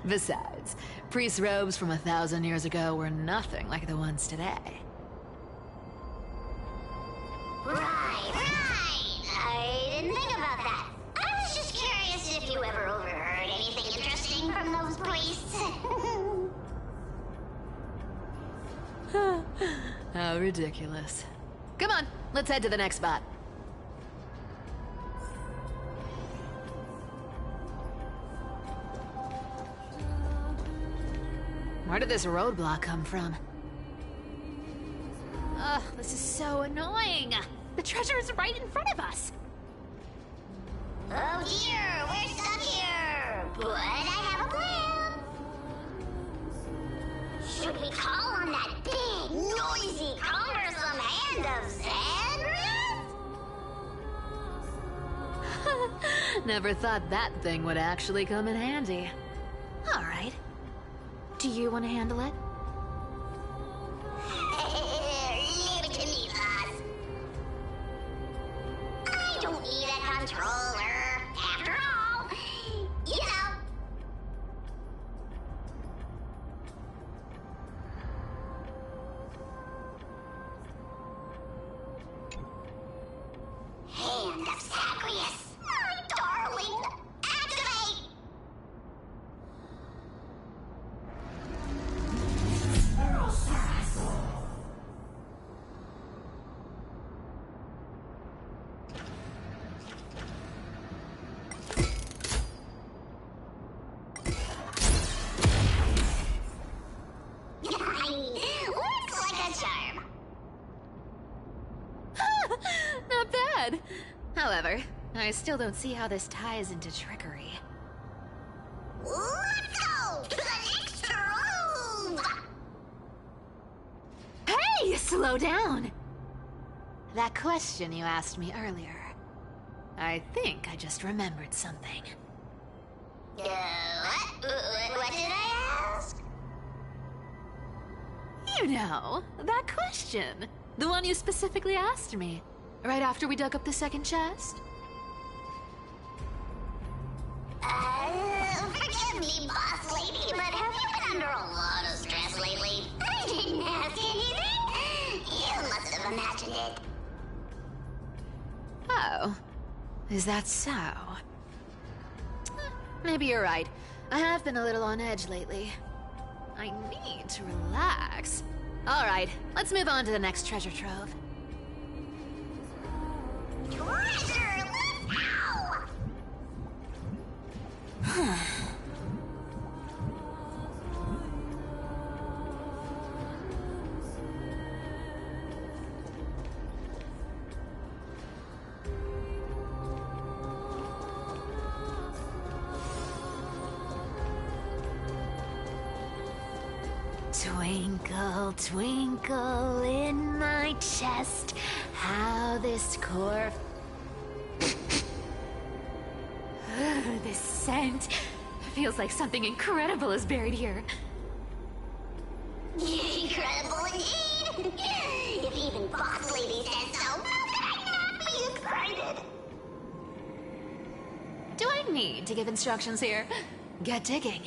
Besides, priest robes from 1,000 years ago were nothing like the ones today. Right. I didn't think about that. I was just curious if you ever overheard anything interesting from those priests. How ridiculous. Come on, let's head to the next spot. Where did this roadblock come from? Ugh, this is so annoying. The treasure is right in front of us. Oh dear, we're stuck here. But I have a plan. Should we call on that big, noisy, cumbersome hand of Xandria? Never thought that thing would actually come in handy. All right. Do you want to handle it? Leave it to me, boss. I don't need a controller. After all, you know. Hand of Zagreus. My darling. Activate! Looks like a charm. Not bad. However, I still don't see how this ties into trickery. Let's go to the next room! Hey, slow down! That question you asked me earlier. I think I just remembered something. What? What did I ask? You know, that question. The one you specifically asked me. Right after we dug up the second chest? Forgive me, boss lady, but have you been under a lot of stress lately? I didn't ask anything. You must have imagined it. Oh. Is that so? maybe you're right. I have been a little on edge lately. I need to relax. Alright, let's move on to the next treasure trove. Treasure, let's go! Twinkle, twinkle in my chest, how this core... This scent feels like something incredible is buried here. Incredible indeed! If even Boss Lady says so, how could I not be excited? Do I need to give instructions here? Get digging.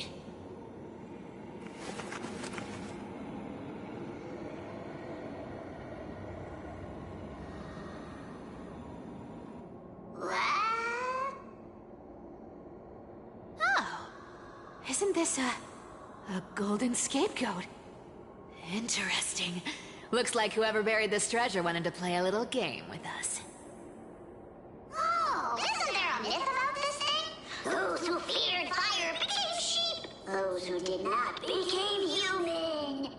Isn't this a golden scapegoat? Interesting. Looks like whoever buried this treasure wanted to play a little game with us. Oh, isn't there a myth about this thing? Those who feared fire became sheep. Those who did not became human.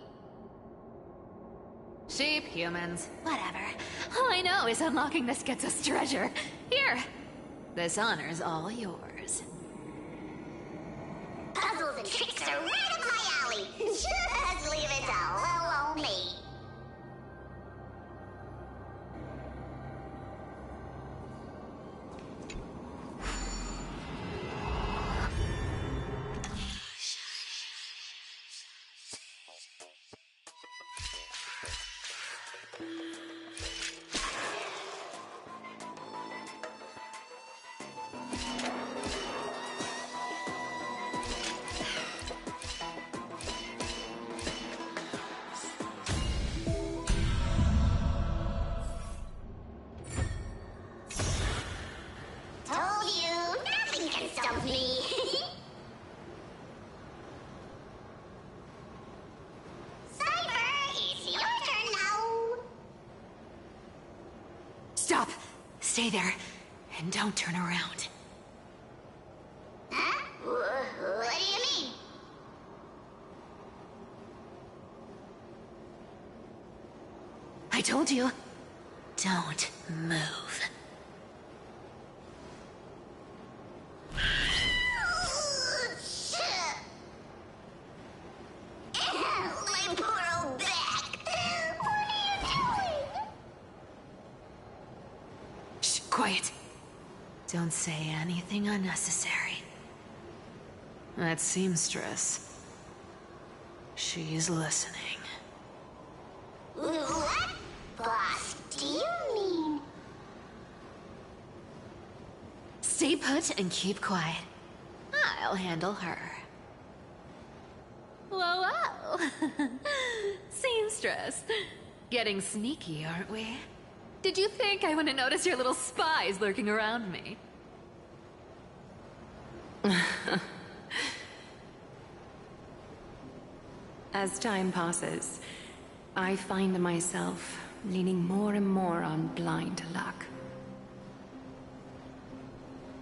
Sheep, humans, whatever. All I know is unlocking this gets us treasure. Here, this honor's all yours. Puzzles and tricks are right up my alley. Just leave it to little old me. Told you, nothing can stop me. Cypher, it's your turn now. Stop! Stay there, and don't turn around. Huh? What do you mean? I told you, don't move. My poor old back. What are you doing? Shh, quiet. Don't say anything unnecessary. That seamstress. She's listening. What? Boss, do you mean? Stay put and keep quiet. I'll handle her. Whoa, whoa! Seamstress. Getting sneaky, aren't we? Did you think I wouldn't notice your little spies lurking around me? As time passes, I find myself leaning more and more on blind luck.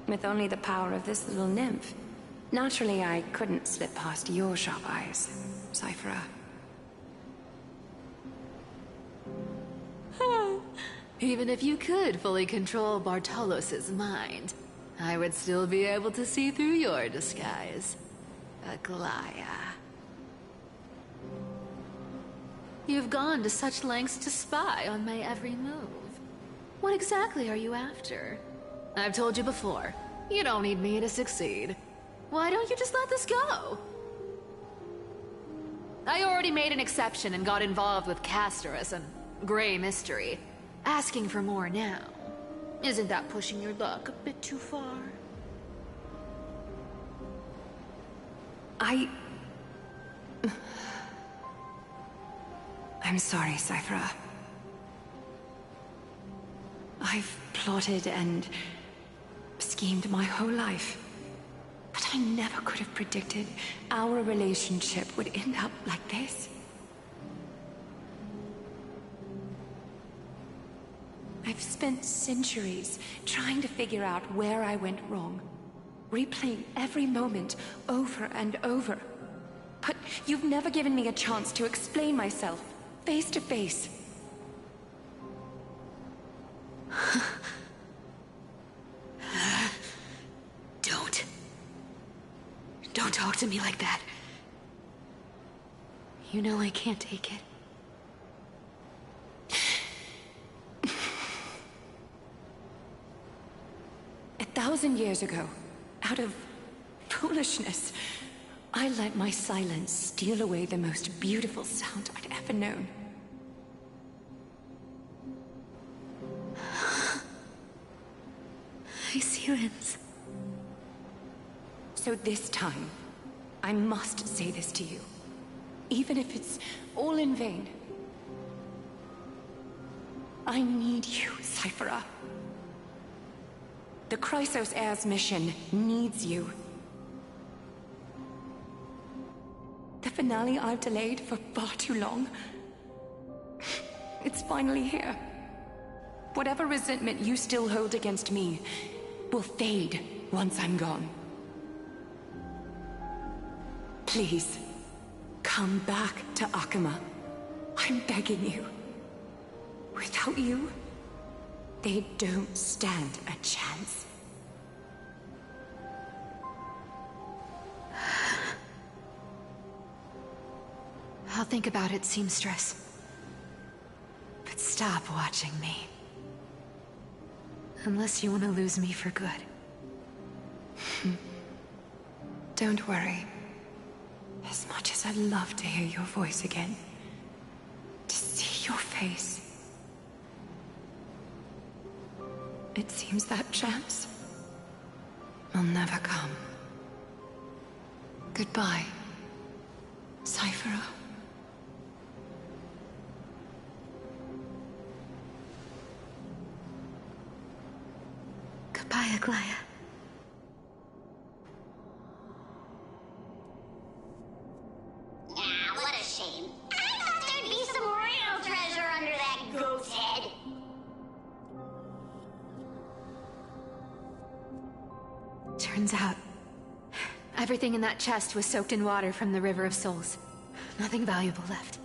With only the power of this little nymph, naturally I couldn't slip past your sharp eyes, Cyphera. Even if you could fully control Bartolos's mind, I would still be able to see through your disguise. Aglaya. You've gone to such lengths to spy on my every move. What exactly are you after? I've told you before, you don't need me to succeed. Why don't you just let this go? I already made an exception and got involved with Castorus and Grey Mystery. Asking for more now. Isn't that pushing your luck a bit too far? I'm sorry, Cyphera. I've plotted and schemed my whole life, but But I never could have predicted our relationship would end up like this. I've spent centuries trying to figure out where I went wrong, replaying every moment over and over. But you've never given me a chance to explain myself, face to face. Don't talk to me like that. You know I can't take it. 1,000 years ago, out of foolishness, I let my silence steal away the most beautiful sound I'd ever known. My silence. So this time, I must say this to you, even if it's all in vain. I need you, Cyphera. The Chrysos Heir's mission needs you. The finale I've delayed for far too long. It's finally here. Whatever resentment you still hold against me will fade once I'm gone. Please, come back to Akama. I'm begging you. Without you, they don't stand a chance. I'll think about it, seamstress. But stop watching me. Unless you want to lose me for good. Don't worry. As much as I'd love to hear your voice again, to see your face, it seems that chance will never come. Goodbye, Cyphera. Goodbye, Aglaya. Ah, what a shame. I thought there'd be some real treasure under that goat's head. Turns out, everything in that chest was soaked in water from the River of Souls. Nothing valuable left.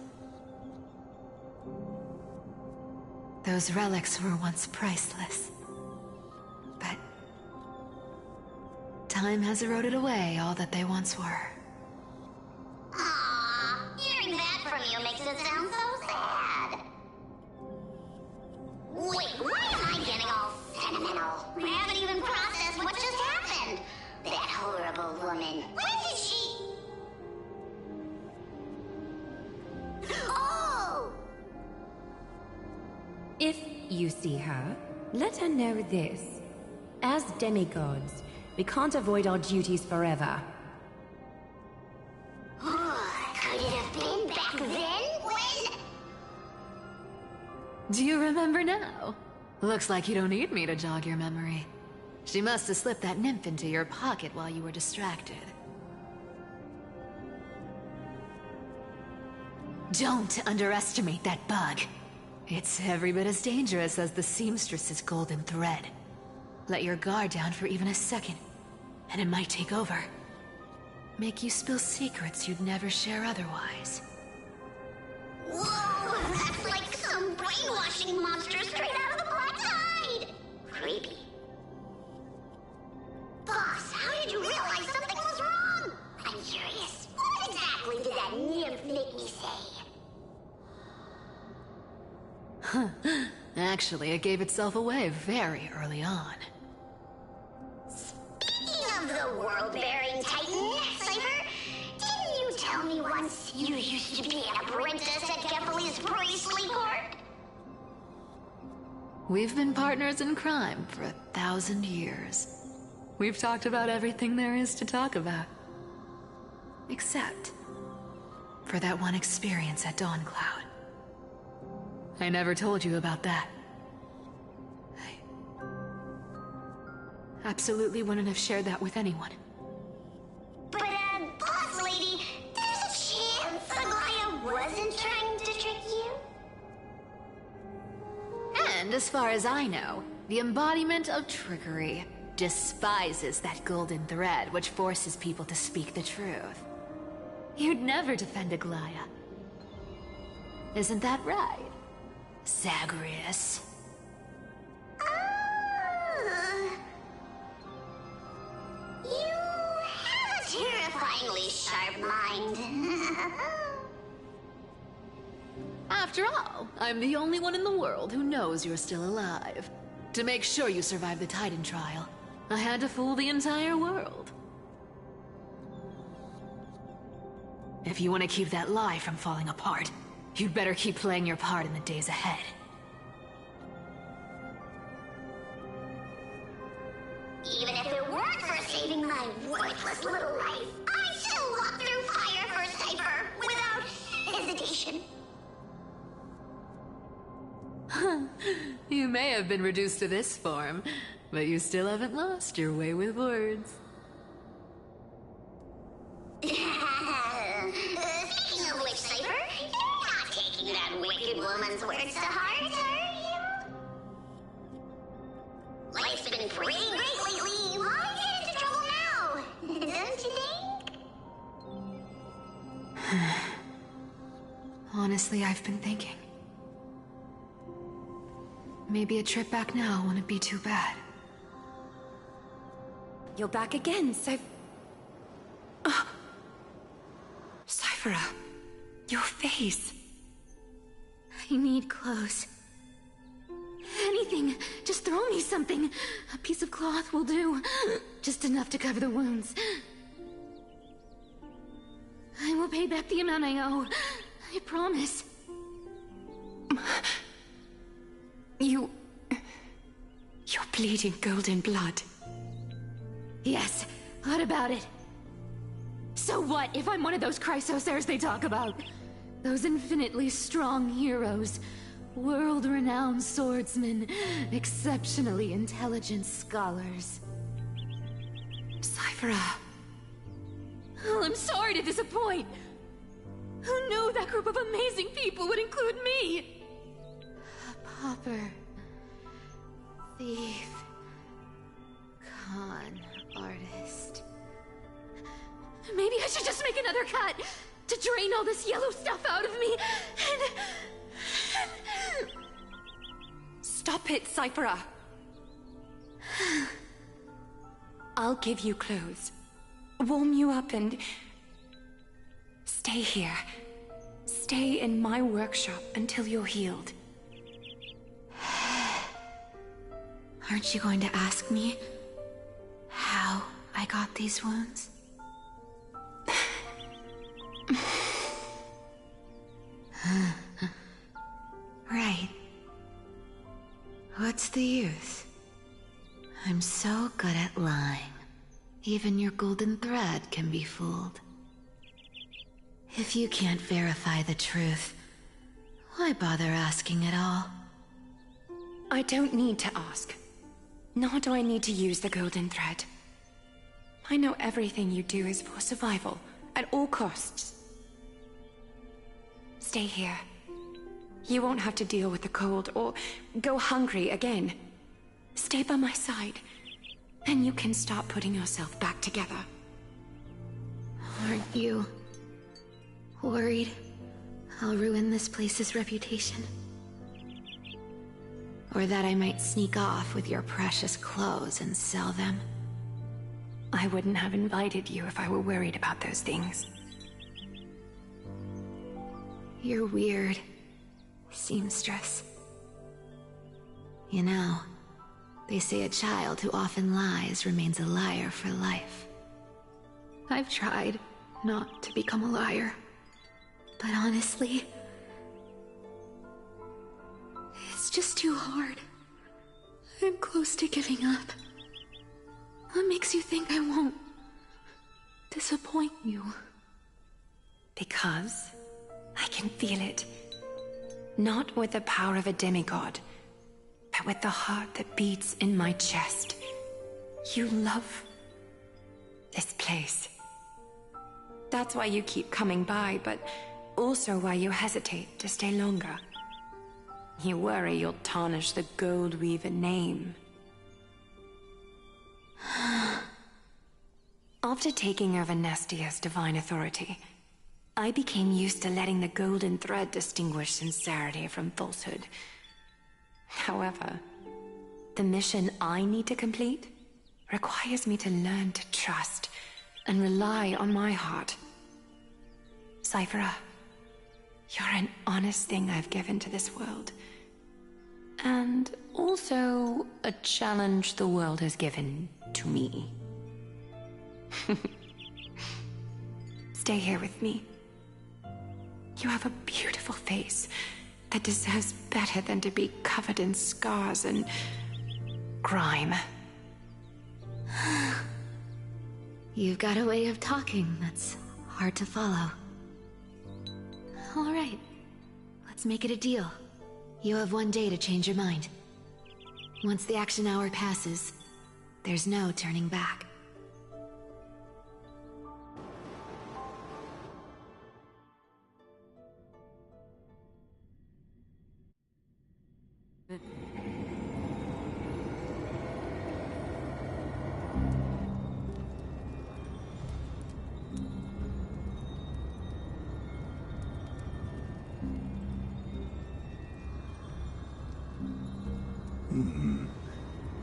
Those relics were once priceless. But time has eroded away all that they once were. Aww, hearing that from you makes it sound so sad. Wait, why am I getting all sentimental? I haven't even processed what just happened. That horrible woman. When did she... Oh! If you see her, let her know this. As demigods, we can't avoid our duties forever. Could it have been back then? When... Do you remember now? Looks like you don't need me to jog your memory. She must have slipped that nymph into your pocket while you were distracted. Don't underestimate that bug. It's every bit as dangerous as the seamstress's golden thread. Let your guard down for even a second, and it might take over. Make you spill secrets you'd never share otherwise. Whoa, that's like some brainwashing monster straight out of the Black Tide! Creepy. Boss, how did you realize something was wrong? I'm curious. What exactly did that nymph make me say? Huh. Actually, it gave itself away very early on. Speaking of the world-bearing titan, Cypher, didn't you tell me once you used to be an apprentice at Kefali's priestly court? We've been partners in crime for 1,000 years. We've talked about everything there is to talk about. Except for that one experience at Dawncloud. I never told you about that. I absolutely wouldn't have shared that with anyone. And as far as I know, the embodiment of trickery despises that golden thread which forces people to speak the truth. You'd never defend Aglaya. Isn't that right, Zagreus? You have a terrifyingly sharp mind. After all, I'm the only one in the world who knows you're still alive. To make sure you survive the Titan trial, I had to fool the entire world. If you want to keep that lie from falling apart, you'd better keep playing your part in the days ahead. Even if it weren't for saving my worthless little life, I'd still walk through fire for Cypher without hesitation. You may have been reduced to this form, but you still haven't lost your way with words. Speaking of which, Cypher, you're not taking that wicked woman's words to heart, are you? Life's been pretty great lately. Why get into trouble now? Don't you think? Honestly, I've been thinking. Maybe a trip back now wouldn't be too bad. You're back again, Cyphera, your face. I need clothes. Anything. Just throw me something. A piece of cloth will do. Just enough to cover the wounds. I will pay back the amount I owe. I promise. You're bleeding golden blood. Yes, what about it? So what if I'm one of those Chrysosairs they talk about? Those infinitely strong heroes, world-renowned swordsmen, exceptionally intelligent scholars. Cyphera. Oh, I'm sorry to disappoint. Who knew that group of amazing people would include me? A pauper, thief, con artist. Maybe I should just make another cut to drain all this yellow stuff out of me and... Stop it, Cyphera. I'll give you clothes, warm you up, and stay here. Stay in my workshop until you're healed. Aren't you going to ask me how I got these wounds? Right. What's the use? I'm so good at lying. Even your golden thread can be fooled. If you can't verify the truth, why bother asking at all? I don't need to ask. Nor do I need to use the golden thread. I know everything you do is for survival, at all costs. Stay here. You won't have to deal with the cold or go hungry again. Stay by my side, and you can start putting yourself back together. Aren't you worried I'll ruin this place's reputation? Or that I might sneak off with your precious clothes and sell them? I wouldn't have invited you if I were worried about those things. You're weird, seamstress. You know, they say a child who often lies remains a liar for life. I've tried not to become a liar, but honestly, it's just too hard. I'm close to giving up. What makes you think I won't disappoint you? Because I can feel it. Not with the power of a demigod, but with the heart that beats in my chest. You love this place. That's why you keep coming by, but also why you hesitate to stay longer. You worry you'll tarnish the Gold Weaver name. After taking over Nestia's divine authority, I became used to letting the golden thread distinguish sincerity from falsehood. However, the mission I need to complete requires me to learn to trust and rely on my heart. Cyphera, you're an honest thing I've given to this world. And also a challenge the world has given to me. Stay here with me. You have a beautiful face that deserves better than to be covered in scars and grime. You've got a way of talking that's hard to follow. All right, let's make it a deal. You have 1 day to change your mind. Once the action hour passes, there's no turning back.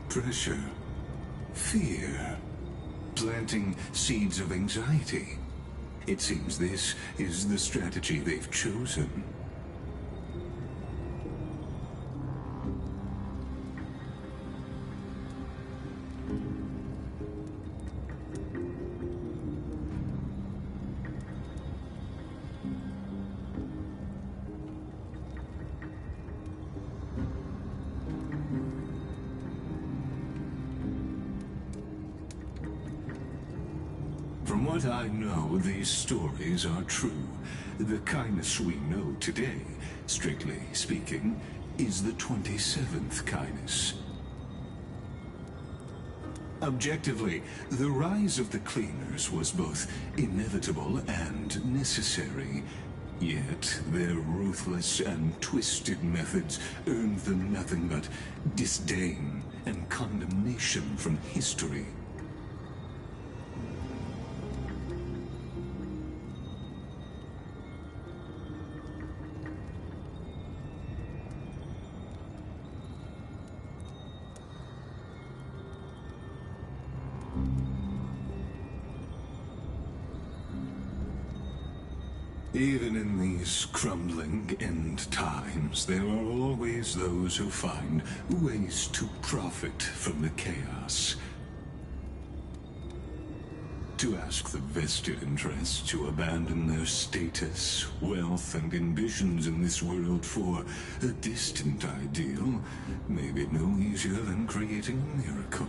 Pressure, fear, planting seeds of anxiety. It seems this is the strategy they've chosen. From what I know, these stories are true. The kindness we know today, strictly speaking, is the 27th kindness. Objectively, the rise of the Cleaners was both inevitable and necessary. Yet, their ruthless and twisted methods earned them nothing but disdain and condemnation from history. Even in these crumbling end times, there are always those who find ways to profit from the chaos. To ask the vested interests to abandon their status, wealth, and ambitions in this world for a distant ideal may be no easier than creating a miracle.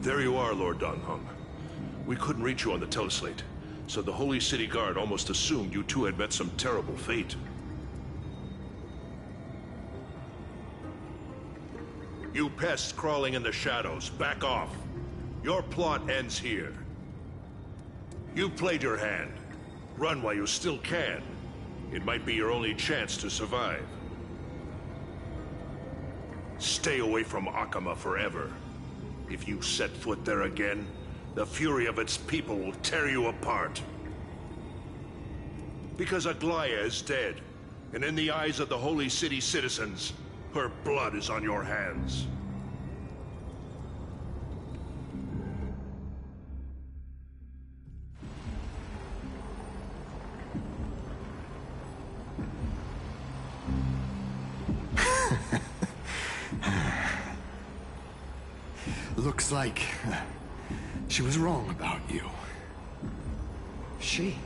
There you are, Lord Donghung. We couldn't reach you on the teleslate, so the Holy City Guard almost assumed you two had met some terrible fate. You pests crawling in the shadows, back off. Your plot ends here. You played your hand. Run while you still can. It might be your only chance to survive. Stay away from Akama forever. If you set foot there again, the fury of its people will tear you apart. Because Aglaya is dead, and in the eyes of the Holy City citizens, her blood is on your hands. Looks like she was wrong about you. She?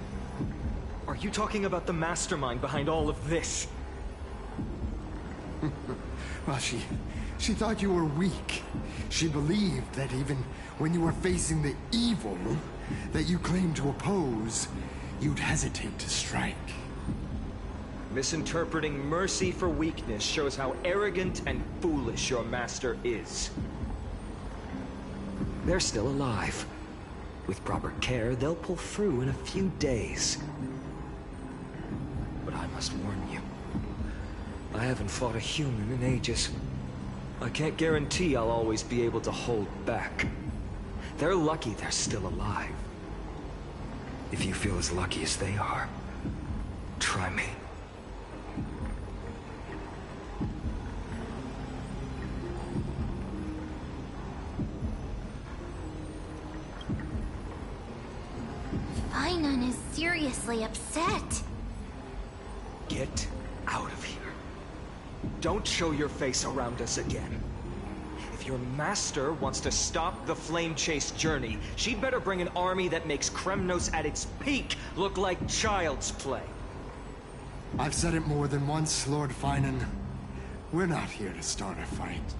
Are you talking about the mastermind behind all of this? Well, she thought you were weak. She believed that even when you were facing the evil that you claimed to oppose, you'd hesitate to strike. Misinterpreting mercy for weakness shows how arrogant and foolish your master is. They're still alive. With proper care, they'll pull through in a few days. But I must warn you, I haven't fought a human in ages. I can't guarantee I'll always be able to hold back. They're lucky they're still alive. If you feel as lucky as they are, try me. Finon is seriously upset. Get out of here. Don't show your face around us again. If your master wants to stop the Flame Chase journey, she'd better bring an army that makes Kremnos at its peak look like child's play. I've said it more than once, Lord Finon. We're not here to start a fight.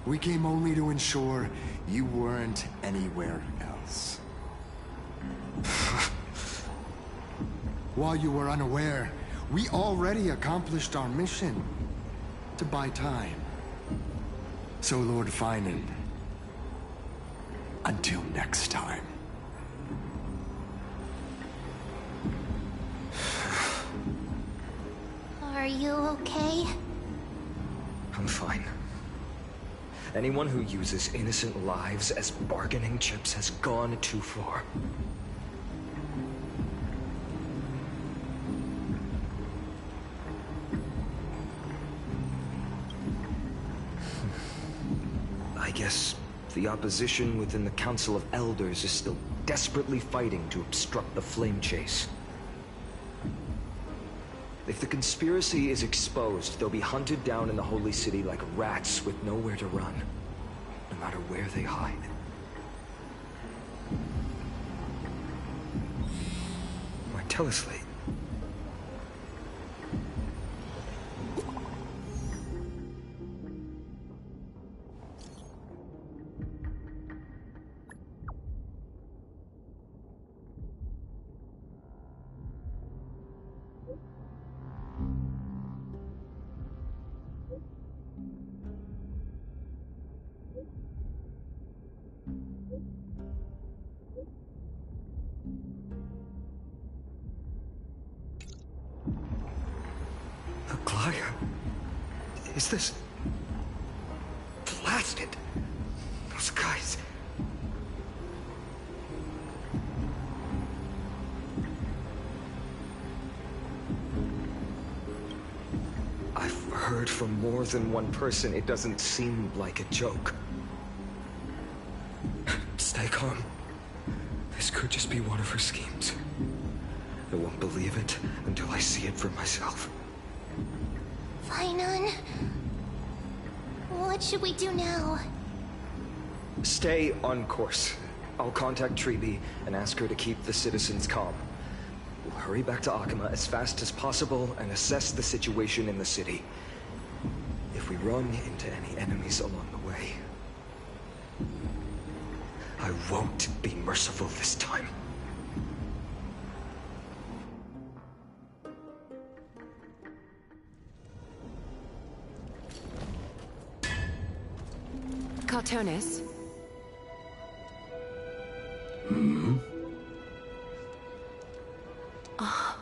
We came only to ensure you weren't anywhere else. While you were unaware, we already accomplished our mission to buy time. So, Lord Finon, until next time. Are you okay? I'm fine. Anyone who uses innocent lives as bargaining chips has gone too far. I guess the opposition within the Council of Elders is still desperately fighting to obstruct the Flame Chase. If the conspiracy is exposed, they'll be hunted down in the Holy City like rats with nowhere to run, no matter where they hide. My teleslate. Is this... blasted? Those guys... I've heard from more than one person it doesn't seem like a joke. Stay calm. This could just be one of her schemes. I won't believe it until I see it for myself. Finon? What should we do now? Stay on course. I'll contact Treeby and ask her to keep the citizens calm. We'll hurry back to Akama as fast as possible and assess the situation in the city. If we run into any enemies along the way, I won't be merciful this time. Cartonis? Oh,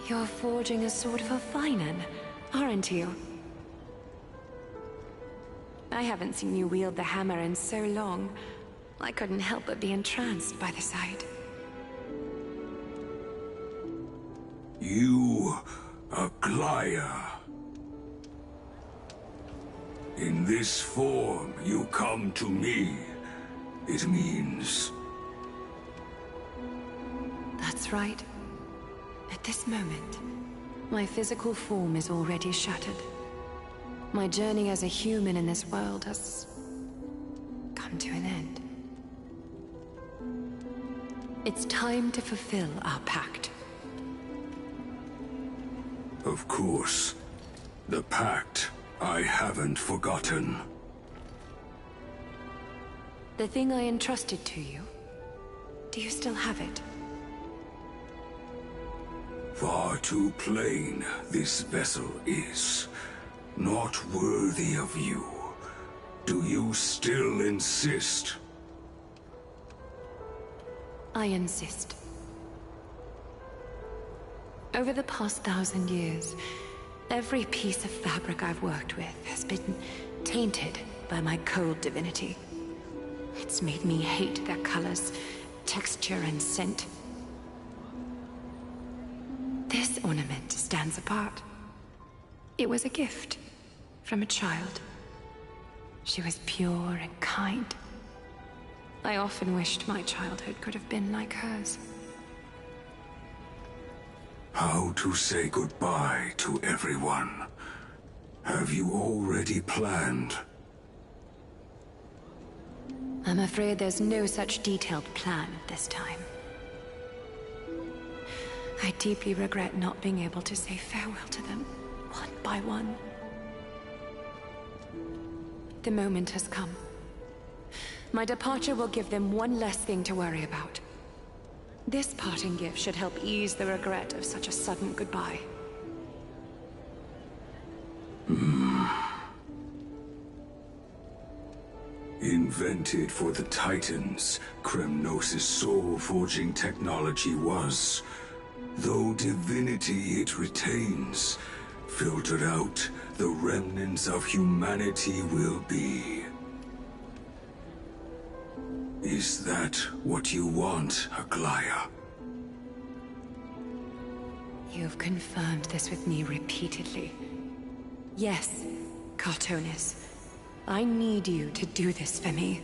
you're forging a sword for Finon, aren't you? I haven't seen you wield the hammer in so long. I couldn't help but be entranced by the sight. You, Aglaya. In this form, you come to me. It means... That's right. At this moment, my physical form is already shattered. My journey as a human in this world has come to an end. It's time to fulfill our pact. Of course. The pact I haven't forgotten. The thing I entrusted to you, Do you still have it? Far too plain this vessel is. Not worthy of you. Do you still insist? I insist. Over the past 1,000 years, every piece of fabric I've worked with has been tainted by my cold divinity. It's made me hate their colors, texture, and scent. This ornament stands apart. It was a gift from a child. She was pure and kind. I often wished my childhood could have been like hers. How to say goodbye to everyone? Have you already planned? I'm afraid there's no such detailed plan at this time. I deeply regret not being able to say farewell to them, one by one. The moment has come. My departure will give them one less thing to worry about. This parting gift should help ease the regret of such a sudden goodbye. Invented for the Titans, Kremnos' soul-forging technology was. Though divinity it retains, filtered out, the remnants of humanity will be. Is that what you want, Aglaya? You've confirmed this with me repeatedly. Yes, Cartonis. I need you to do this for me.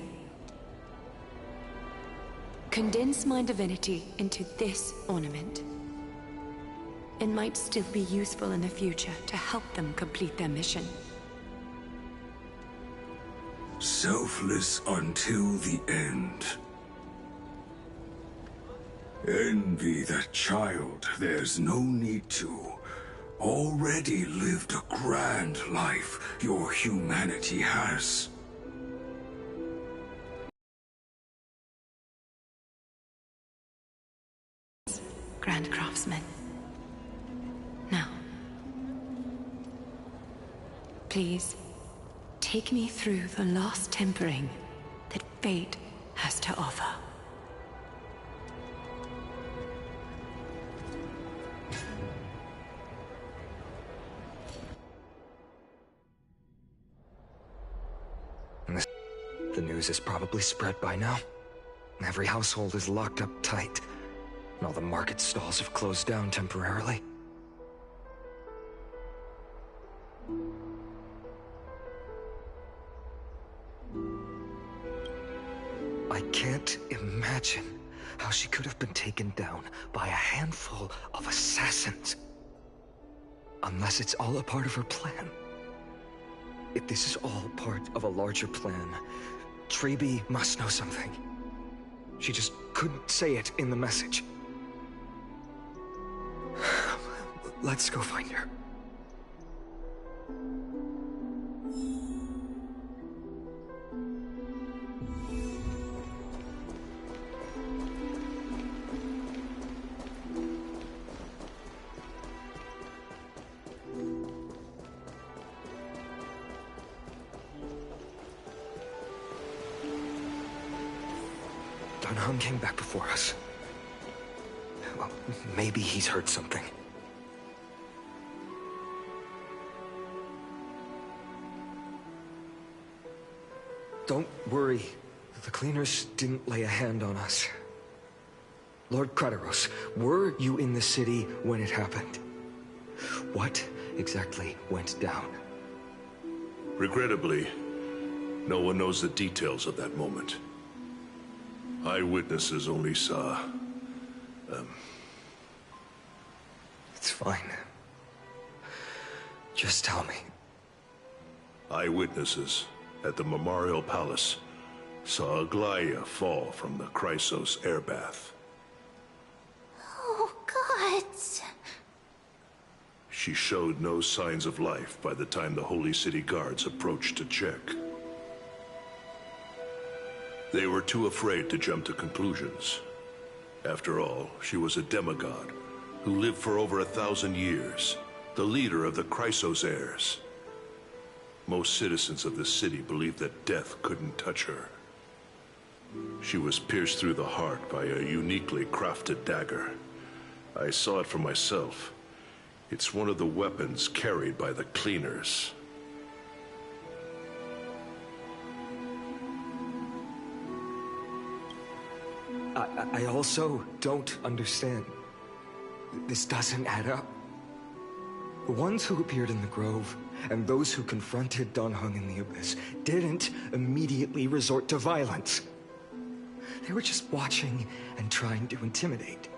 Condense my divinity into this ornament. It might still be useful in the future to help them complete their mission. Selfless until the end. Envy that child, there's no need to. Already lived a grand life your humanity has. Grand Craftsman. Now, please, take me through the last tempering that fate has to offer. The news is probably spread by now. Every household is locked up tight, and all the market stalls have closed down temporarily. I can't imagine how she could have been taken down by a handful of assassins. Unless it's all a part of her plan. If this is all part of a larger plan, Treby must know something. She just couldn't say it in the message. Let's go find her. Dunham came back before us. Well, maybe he's heard something. Don't worry. The cleaners didn't lay a hand on us. Lord Krateros, were you in the city when it happened? What exactly went down? Regrettably, no one knows the details of that moment. Eyewitnesses only saw... It's fine. Just tell me. Eyewitnesses at the Memorial Palace saw Aglaya fall from the Chrysos airbath. Oh, gods. She showed no signs of life by the time the Holy City guards approached to check. They were too afraid to jump to conclusions, After all, she was a demigod who lived for over 1,000 years, the leader of the Chrysos heirs. Most citizens of the city believed that death couldn't touch her. She was pierced through the heart by a uniquely crafted dagger. I saw it for myself. It's one of the weapons carried by the cleaners. I also don't understand. This doesn't add up. The ones who appeared in the Grove, and those who confronted Don Hung in the Abyss, didn't immediately resort to violence. They were just watching and trying to intimidate.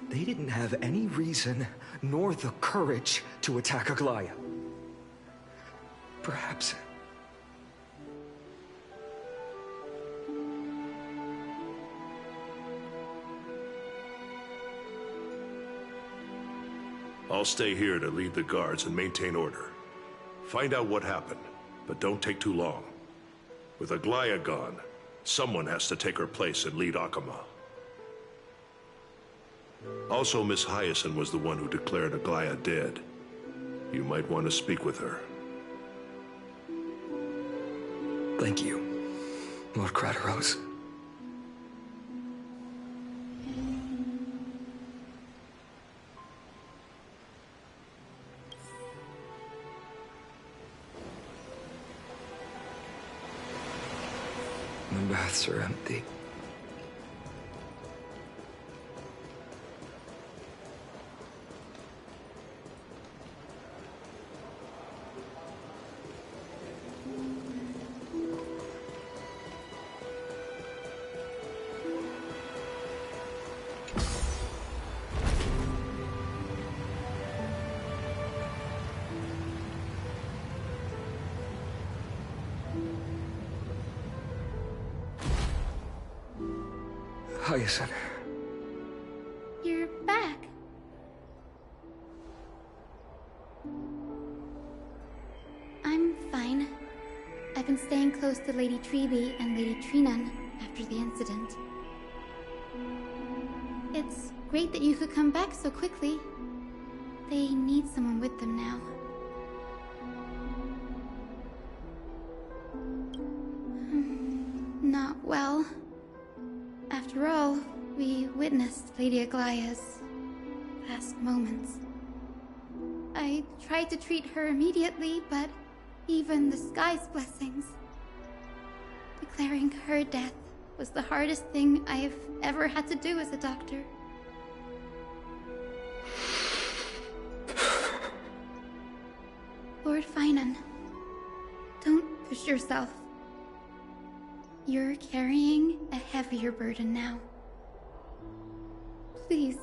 They didn't have any reason, nor the courage, to attack Aglaya. Perhaps... I'll stay here to lead the guards and maintain order. Find out what happened, but don't take too long. With Aglaya gone, someone has to take her place and lead Akama. Also, Miss Hyacinth was the one who declared Aglaya dead. You might want to speak with her. Thank you, Lord Crateros. The baths are empty. Hyacinth. You're back. I'm fine. I've been staying close to Lady Treeby and Lady Trinan after the incident. It's great that you could come back so quickly. They need someone with them now. Not well. After all, we witnessed Lady Aglaya's last moments. I tried to treat her immediately, but even the sky's blessings. Declaring her death was the hardest thing I've ever had to do as a doctor. Lord Finan, don't push yourself. You're carrying a heavier burden now. Please,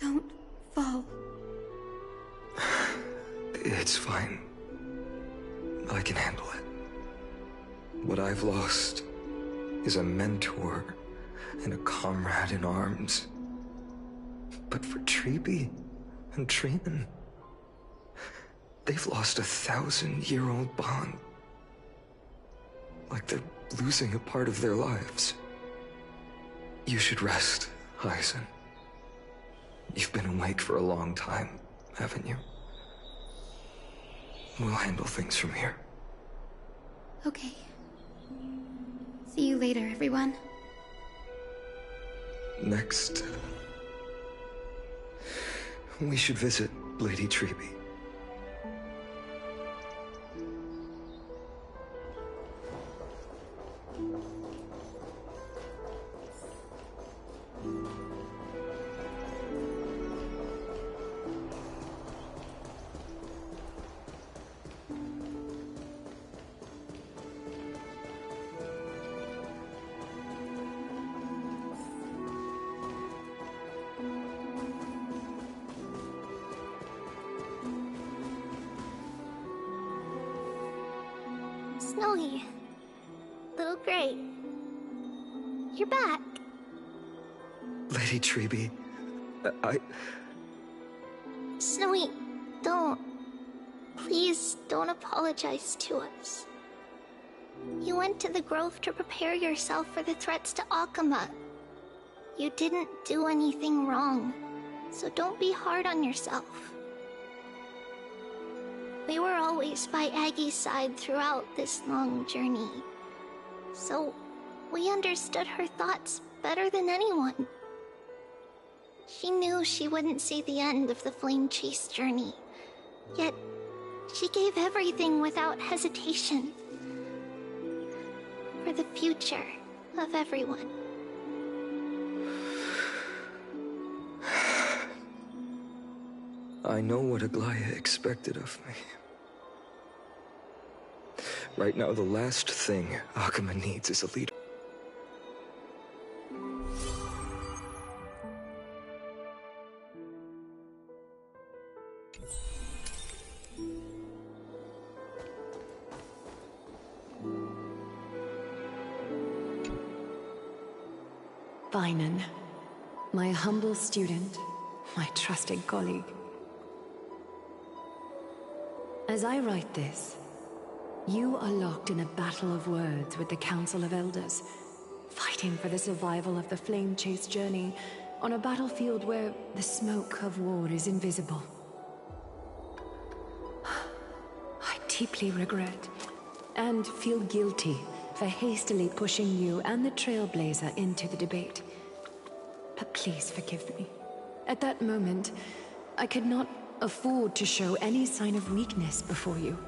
don't fall. It's fine. I can handle it. What I've lost is a mentor and a comrade in arms. But for Treeby and Trinan, they've lost 1,000-year-old bond. Like they're losing a part of their lives. You should rest, Hyacinth. You've been awake for a long time, haven't you? We'll handle things from here. Okay. See you later, everyone. Next, we should visit Lady Treeby. Snowy. Little Gray. You're back. Lady Treeby, Snowy, don't. Please don't apologize to us. You You went to the grove to prepare yourself for the threats to Akama. You didn't do anything wrong, so don't be hard on yourself. We were always by Aggie's side throughout this long journey, so we understood her thoughts better than anyone. She knew she wouldn't see the end of the Flame Chase journey, yet she gave everything without hesitation. For the future of everyone. I know what Aglaya expected of me. Right now, the last thing Akama needs is a leader. Finan, my humble student, my trusted colleague. As I write this, you are locked in a battle of words with the Council of Elders, fighting for the survival of the Flame Chase journey on a battlefield where the smoke of war is invisible. I deeply regret and feel guilty for hastily pushing you and the Trailblazer into the debate. But please forgive me. At that moment, I could not afford to show any sign of weakness before you,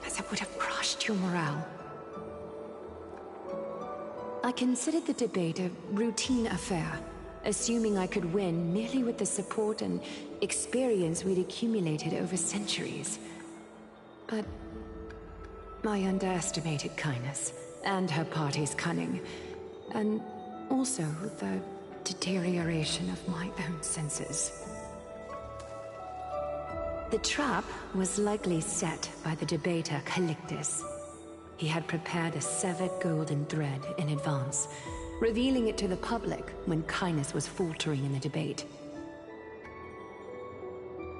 as it would have crushed your morale. I considered the debate a routine affair, assuming I could win merely with the support and experience we'd accumulated over centuries. But I underestimated kindness and her party's cunning, and also the deterioration of my own senses. The trap was likely set by the debater Calictus. He had prepared a severed golden thread in advance, revealing it to the public when kindness was faltering in the debate.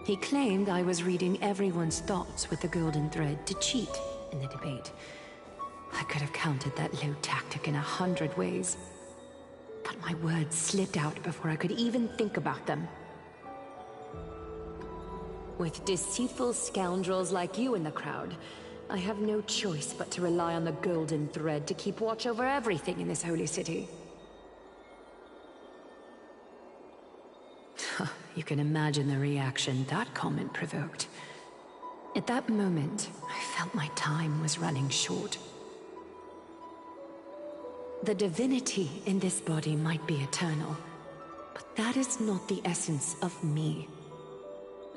He claimed I was reading everyone's thoughts with the golden thread to cheat in the debate. I could have countered that low tactic in 100 ways, but my words slipped out before I could even think about them. With deceitful scoundrels like you in the crowd, I have no choice but to rely on the golden thread to keep watch over everything in this holy city. You can imagine the reaction that comment provoked. At that moment, I felt my time was running short. The divinity in this body might be eternal, but that is not the essence of me.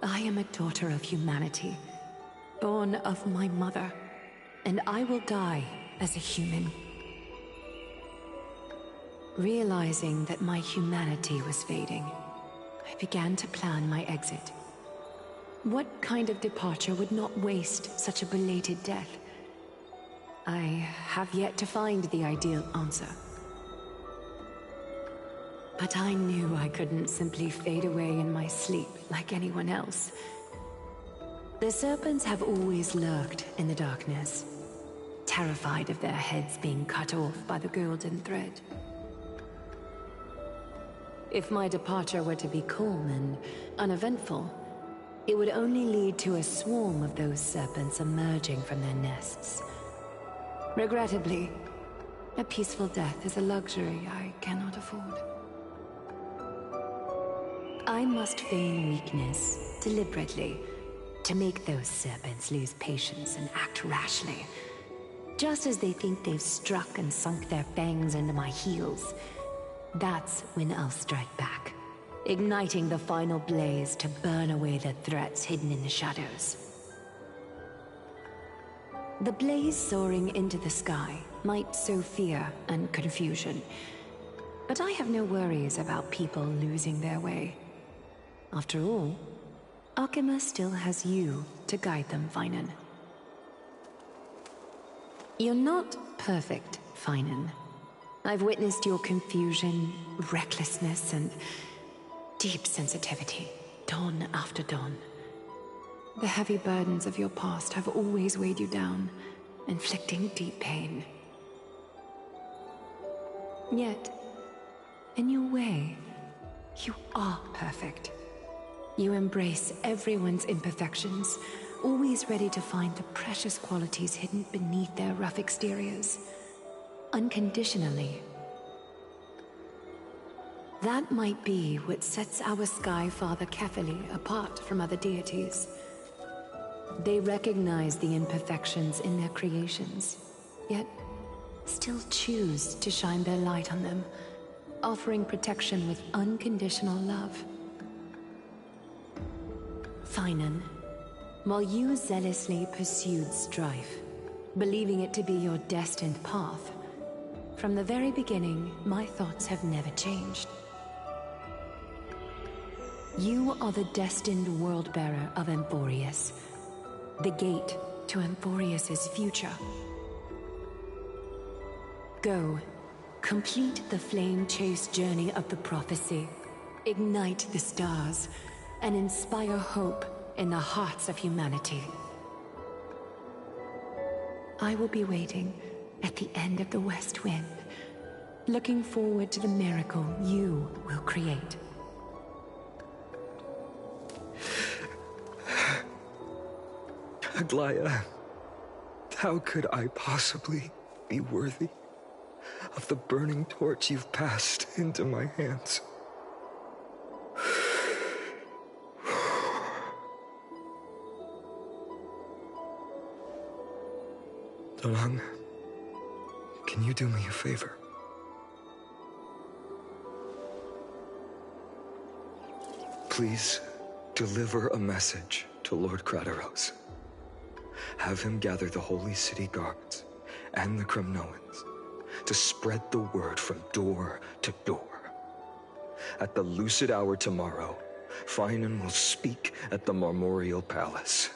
I am a daughter of humanity, born of my mother, and I will die as a human. Realizing that my humanity was fading, I began to plan my exit. What kind of departure would not waste such a belated death? I have yet to find the ideal answer. But I knew I couldn't simply fade away in my sleep like anyone else. The serpents have always lurked in the darkness, terrified of their heads being cut off by the golden thread. If my departure were to be calm and uneventful, it would only lead to a swarm of those serpents emerging from their nests. Regrettably, a peaceful death is a luxury I cannot afford. I must feign weakness, deliberately, to make those serpents lose patience and act rashly. Just as they think they've struck and sunk their fangs into my heels, that's when I'll strike back, igniting the final blaze to burn away the threats hidden in the shadows. The blaze soaring into the sky might sow fear and confusion, but I have no worries about people losing their way. After all, Akama still has you to guide them, Finan. You're not perfect, Finan. I've witnessed your confusion, recklessness, and deep sensitivity, dawn after dawn. The heavy burdens of your past have always weighed you down, inflicting deep pain. Yet, in your way, you are perfect. You embrace everyone's imperfections, always ready to find the precious qualities hidden beneath their rough exteriors. Unconditionally. That might be what sets our Sky Father Kefili apart from other deities. They recognize the imperfections in their creations, yet still choose to shine their light on them, offering protection with unconditional love. Finan, while you zealously pursued strife, believing it to be your destined path, from the very beginning, my thoughts have never changed. You are the destined world-bearer of Amphorius, the gate to Amphorius's future. Go, complete the flame-chased journey of the prophecy, ignite the stars, and inspire hope in the hearts of humanity. I will be waiting at the end of the West Wind, looking forward to the miracle you will create. Aglaya, how could I possibly be worthy of the burning torch you've passed into my hands? Donang, can you do me a favor? Please deliver a message to Lord Krateros. Have him gather the Holy City guards and the Kremnoans to spread the word from door to door. At the lucid hour tomorrow, Finan will speak at the Marmorial Palace.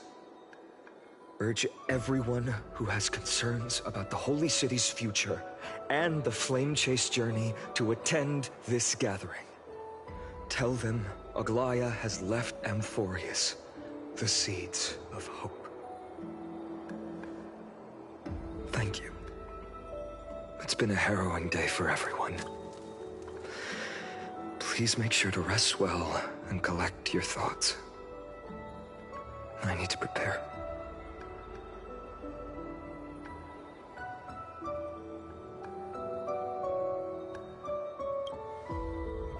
Urge everyone who has concerns about the Holy City's future and the Flame Chase journey to attend this gathering. Tell them Aglaya has left Amphorius the seeds of hope. Thank you. It's been a harrowing day for everyone. Please make sure to rest well and collect your thoughts. I need to prepare.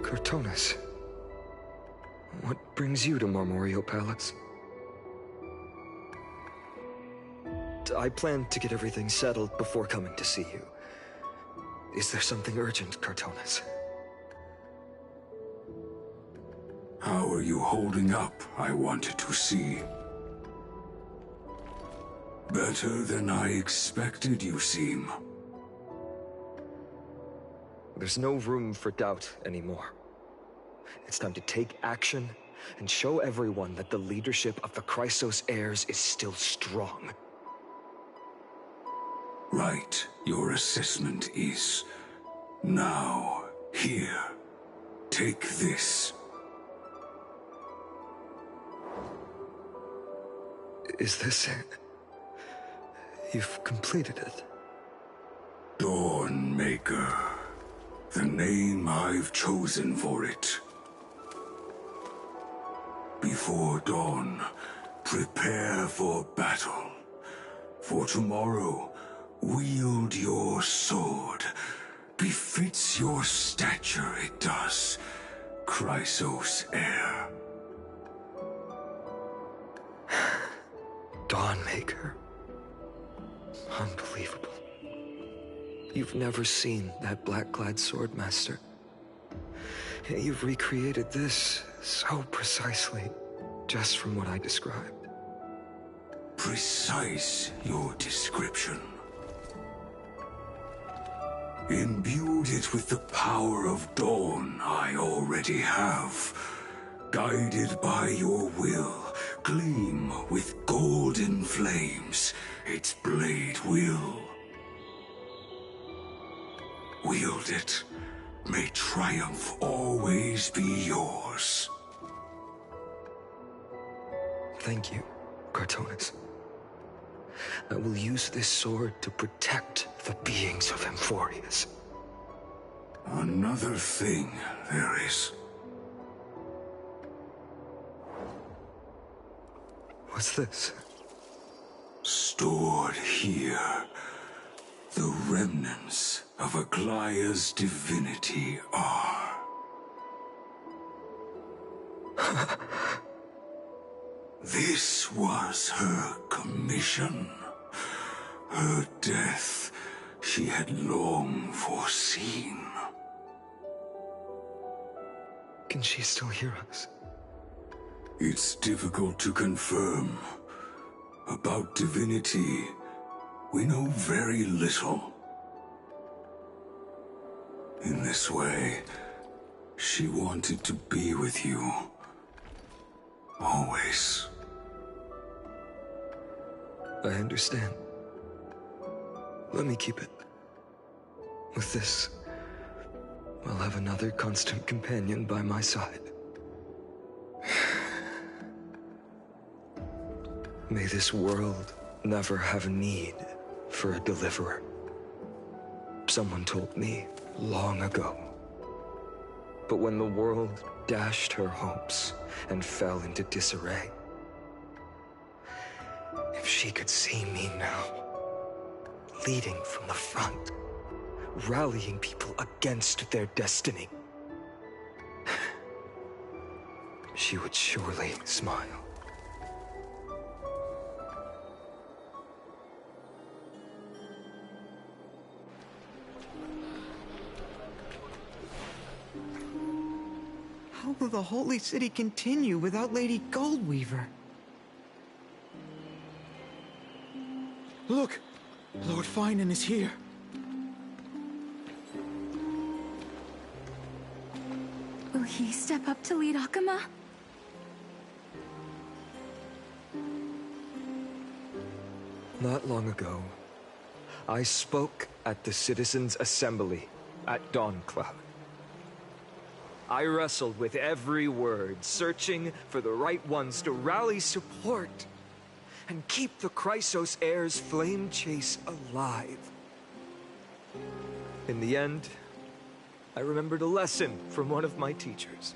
Cortonis, what brings you to Marmorial Palace? I plan to get everything settled before coming to see you. Is there something urgent, Cortonis? How are you holding up, I wanted to see. Better than I expected, you seem. There's no room for doubt anymore. It's time to take action and show everyone that the leadership of the Chrysos heirs is still strong. Right, your assessment is... Now, here, take this. Is this it? You've completed it. Dawnmaker. The name I've chosen for it. Before dawn, prepare for battle. For tomorrow, wield your sword. Befits your stature, it does. Chrysos heir. Dawnmaker. Unbelievable. You've never seen that black-clad swordmaster. You've recreated this so precisely, just from what I described. Precise, your description. Imbued it with the power of dawn I already have. Guided by your will, gleam with golden flames, its blade will. Wield it, may triumph always be yours. Thank you, Cortonis. I will use this sword to protect the beings of Amphorius. Another thing there is. What's this? Stored here, the remnants of Aglaya's divinity are. This was her commission. Her death she had long foreseen. Can she still hear us? It's difficult to confirm. About divinity, we know very little. In this way, she wanted to be with you. Always. I understand. Let me keep it. With this, I'll have another constant companion by my side. May this world never have need for a deliverer. Someone told me long ago. But when the world dashed her hopes and fell into disarray, if she could see me now, leading from the front, rallying people against their destiny, she would surely smile. How will the Holy City continue without Lady Goldweaver? Look! Lord Finan is here. Will he step up to lead Akama? Not long ago, I spoke at the Citizens' Assembly at Dawncloud. I wrestled with every word, searching for the right ones to rally support and keep the Chrysos heir's flame chase alive. In the end, I remembered a lesson from one of my teachers.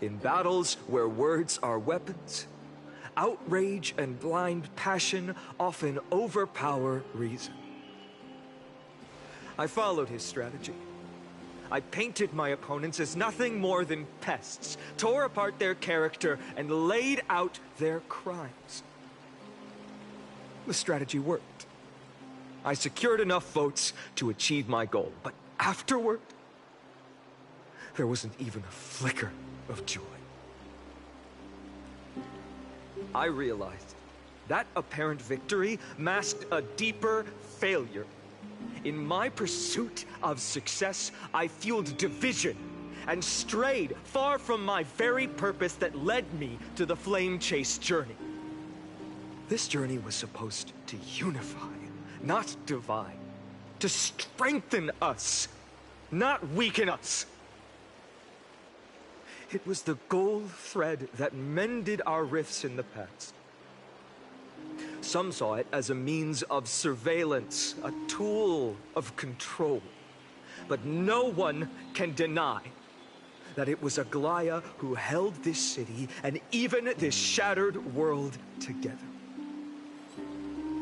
In battles where words are weapons, outrage and blind passion often overpower reason. I followed his strategy. I painted my opponents as nothing more than pests, tore apart their character, and laid out their crimes. The strategy worked. I secured enough votes to achieve my goal, but afterward, there wasn't even a flicker of joy. I realized that apparent victory masked a deeper failure. In my pursuit of success, I fueled division and strayed far from my very purpose that led me to the Flame Chase journey. This journey was supposed to unify, not divide, to strengthen us, not weaken us. It was the gold thread that mended our rifts in the past. Some saw it as a means of surveillance, a tool of control. But no one can deny that it was Aglaya who held this city and even this shattered world together.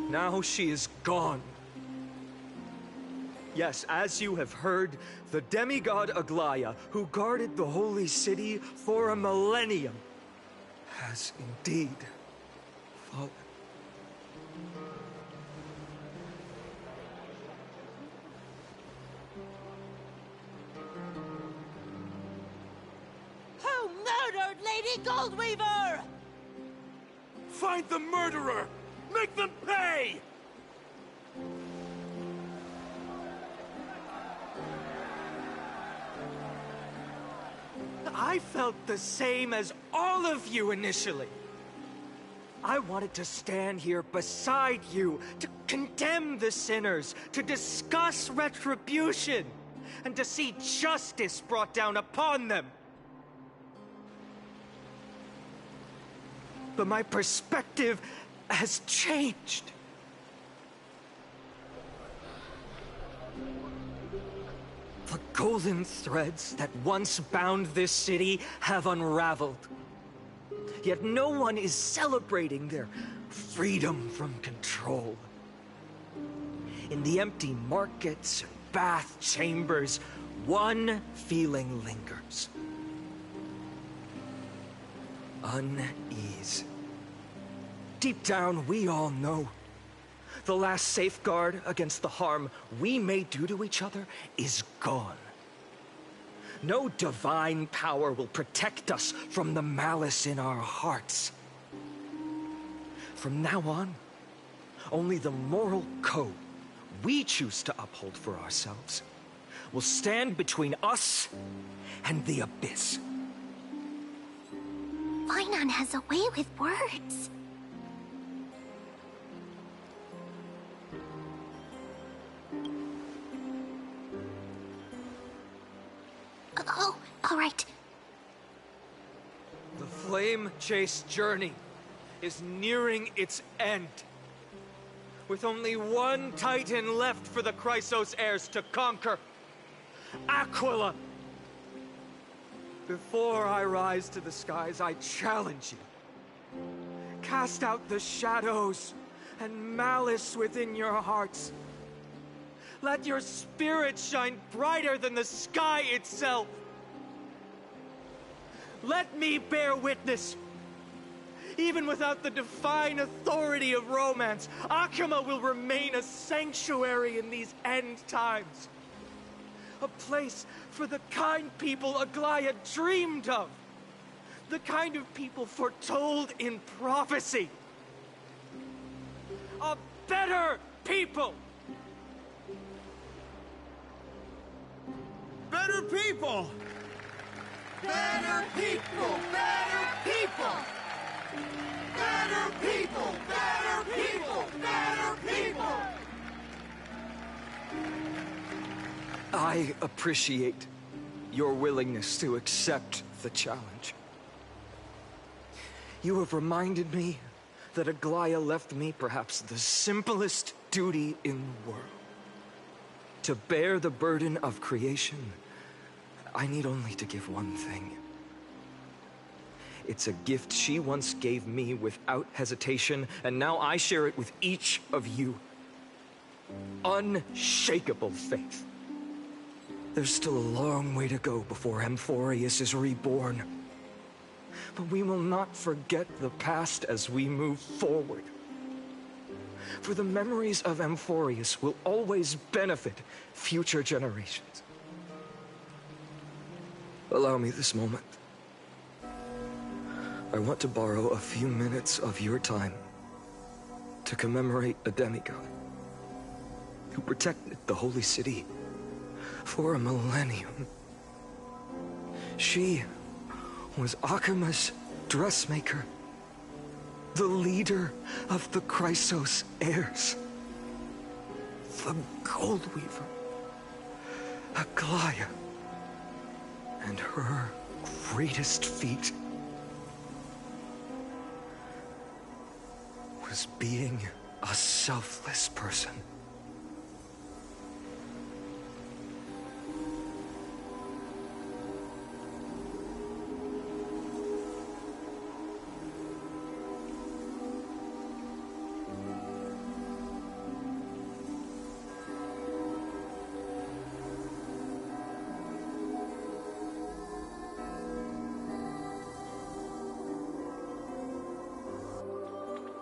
Now she is gone. Yes, as you have heard, the demigod Aglaya, who guarded the holy city for a millennium, has indeed fallen. Who murdered Lady Goldweaver? Find the murderer! Make them pay! I felt the same as all of you initially. I wanted to stand here beside you, to condemn the sinners, to discuss retribution, and to see justice brought down upon them. But my perspective has changed. The golden threads that once bound this city have unraveled. Yet no one is celebrating their freedom from control. In the empty markets and bath chambers, one feeling lingers. Unease. Deep down, we all know the last safeguard against the harm we may do to each other is gone. No divine power will protect us from the malice in our hearts. From now on, only the moral code we choose to uphold for ourselves will stand between us and the abyss. Fainan has a way with words. Oh, all right. The flame-chased journey is nearing its end. With only one Titan left for the Chrysos heirs to conquer. Aquila! Before I rise to the skies, I challenge you. Cast out the shadows and malice within your hearts. Let your spirit shine brighter than the sky itself. Let me bear witness. Even without the divine authority of romance, Akuma will remain a sanctuary in these end times. A place for the kind people Aglaya dreamed of. The kind of people foretold in prophecy. A better people! Better people! Better people! Better people! Better people! Better people! Better people! I appreciate your willingness to accept the challenge. You have reminded me that Aglaya left me perhaps the simplest duty in the world. To bear the burden of creation, I need only to give one thing. It's a gift she once gave me without hesitation, and now I share it with each of you. Unshakable faith. There's still a long way to go before Amphorius is reborn. But we will not forget the past as we move forward. For the memories of Amphorius will always benefit future generations. Allow me this moment. I want to borrow a few minutes of your time to commemorate a demigod who protected the holy city for a millennium. She was Akuma's dressmaker, the leader of the Chrysos heirs, the Gold Weaver, Aglaya, and her greatest feat was being a selfless person.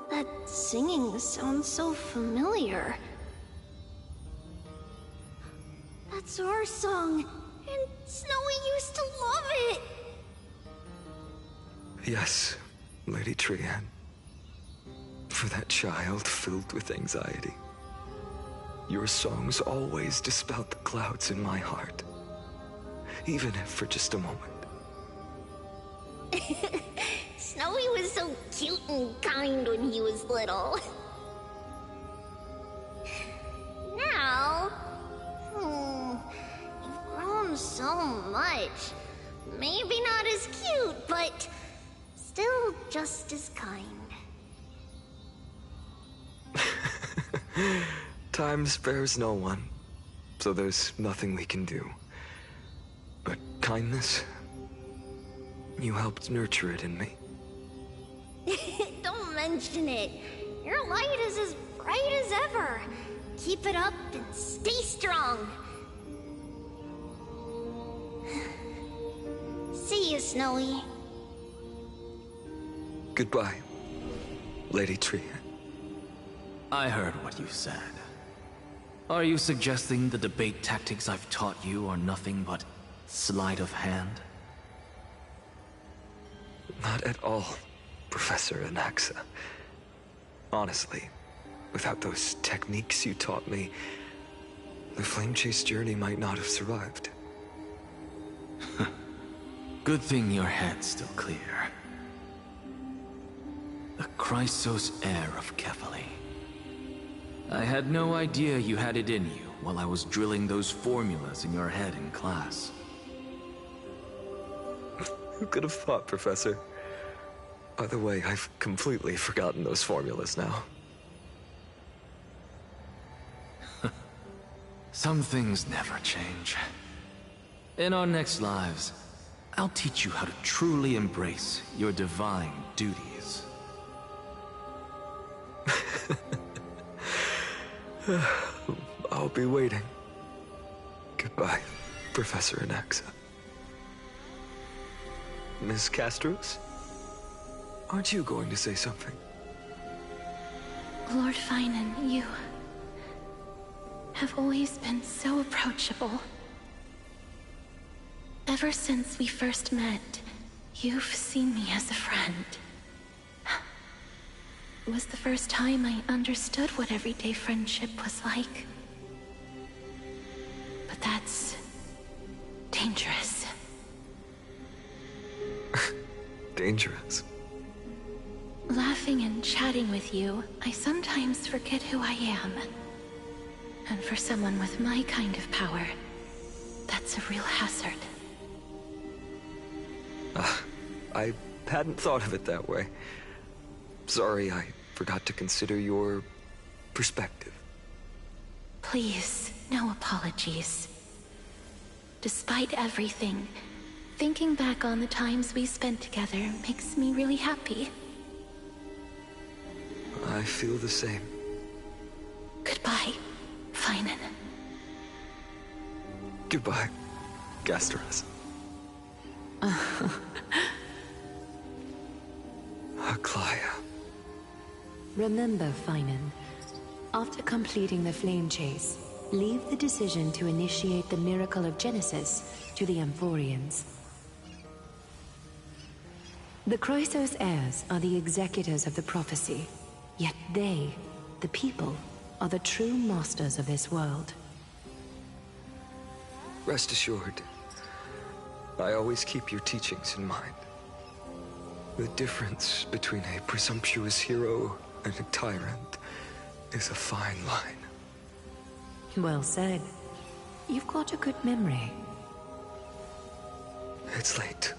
That singing sounds so familiar. That's our song, and Snowy used to love it! Yes, Lady Trian. For that child filled with anxiety. Your songs always dispelled the clouds in my heart. Even if for just a moment. Snowy was so cute and kind when he was little. Now, you've grown so much. Maybe not as cute, but still just as kind. Time spares no one, so there's nothing we can do kindness. You helped nurture it in me. Don't mention it. Your light is as bright as ever. Keep it up and stay strong. See you, Snowy. Goodbye, Lady Tree. I heard what you said. Are you suggesting the debate tactics I've taught you are nothing but sleight of hand? Not at all, Professor Anaxa. Honestly, without those techniques you taught me, the Flame Chase journey might not have survived. Good thing your head's still clear. The Chrysos heir of Kefali. I had no idea you had it in you while I was drilling those formulas in your head in class. Who could have thought, Professor? By the way, I've completely forgotten those formulas now. Some things never change. In our next lives, I'll teach you how to truly embrace your divine duties. I'll be waiting. Goodbye, Professor Anaxa. Miss Castros? Aren't you going to say something? Lord Finan, you have always been so approachable. Ever since we first met, you've seen me as a friend. It was the first time I understood what everyday friendship was like. But that's dangerous. Dangerous? Laughing and chatting with you, I sometimes forget who I am. And for someone with my kind of power, that's a real hazard. I hadn't thought of it that way. Sorry, I forgot to consider your perspective. Please, no apologies. Despite everything, thinking back on the times we spent together makes me really happy. I feel the same. Goodbye, Finan. Goodbye, Gasteras. Aglaya. Remember, Finan, after completing the Flame Chase, leave the decision to initiate the Miracle of Genesis to the Amphorians. The Chrysos heirs are the executors of the prophecy, yet they, the people, are the true masters of this world. Rest assured, I always keep your teachings in mind. The difference between a presumptuous hero and a tyrant is a fine line. Well said. You've got a good memory. It's late.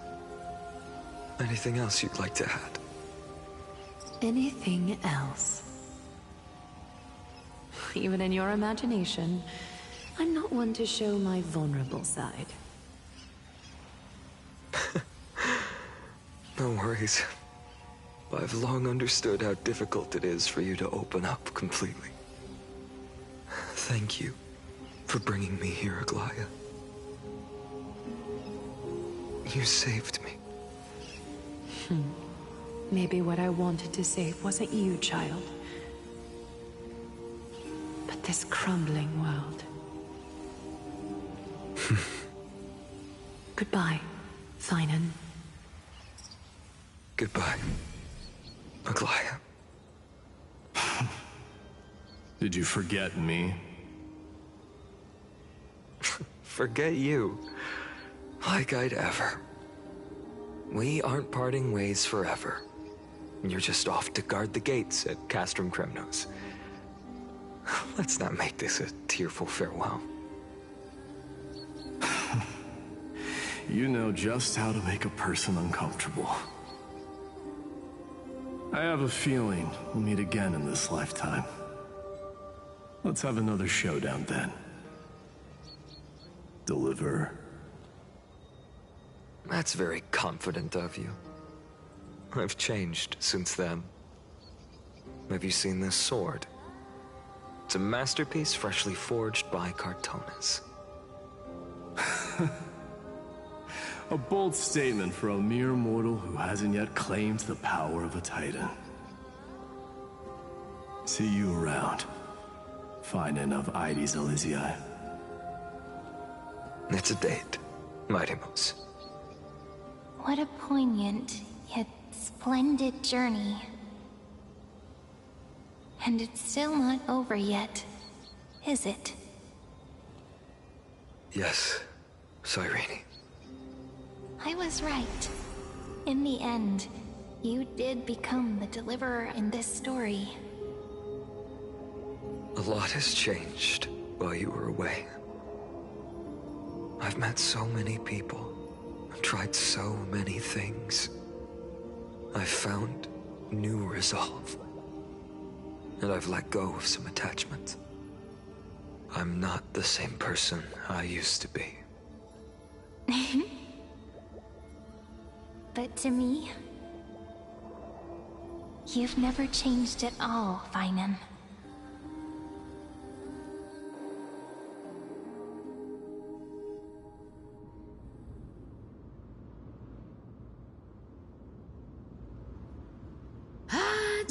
Anything else you'd like to add? Anything else? Even in your imagination, I'm not one to show my vulnerable side. No worries. I've long understood how difficult it is for you to open up completely. Thank you for bringing me here, Aglaya. You saved me. Maybe what I wanted to save wasn't you, child. But this crumbling world. Goodbye, Finan. Goodbye, Aglaya. Did you forget me? Forget you. Like I'd ever. We aren't parting ways forever. You're just off to guard the gates at Castrum Kremnos. Let's not make this a tearful farewell. You know just how to make a person uncomfortable. I have a feeling we'll meet again in this lifetime. Let's have another showdown then. Deliver. That's very confident of you. I've changed since then. Have you seen this sword? It's a masterpiece freshly forged by Cartonis. A bold statement for a mere mortal who hasn't yet claimed the power of a titan. See you around. Finding of Ides Elysiae. It's a date, Mighty Moose. What a poignant, yet splendid journey. And it's still not over yet, is it? Yes, Cyrene. I was right. In the end, you did become the deliverer in this story. A lot has changed while you were away. I've met so many people, I've tried so many things. I've found new resolve. And I've let go of some attachments. I'm not the same person I used to be. But to me, you've never changed at all, Finan.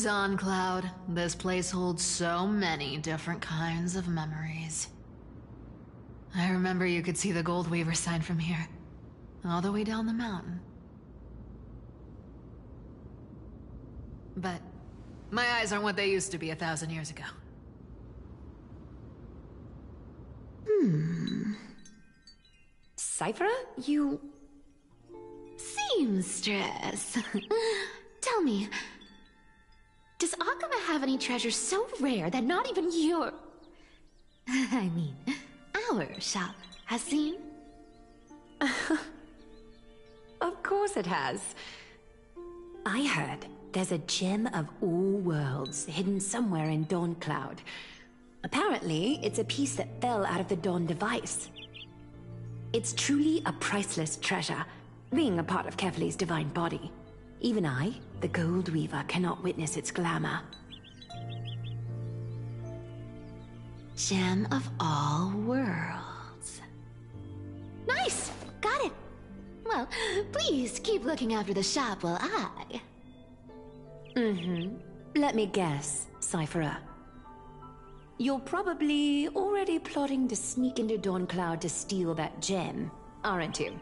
Dawn Cloud. This place holds so many different kinds of memories. I remember you could see the Gold Weaver sign from here, all the way down the mountain. But my eyes aren't what they used to be 1,000 years ago. Cypher, you... Seamstress. Tell me, does Akama have any treasures so rare that not even your... I mean, our shop has seen? Of course it has. I heard there's a gem of all worlds hidden somewhere in Dawn Cloud. Apparently, it's a piece that fell out of the Dawn device. It's truly a priceless treasure, being a part of Kefali's divine body. Even I, the Gold Weaver, cannot witness its glamour. Gem of all worlds. Nice! Got it! Well, please keep looking after the shop while I... Let me guess, Cypherer. You're probably already plotting to sneak into Dawn Cloud to steal that gem, aren't you?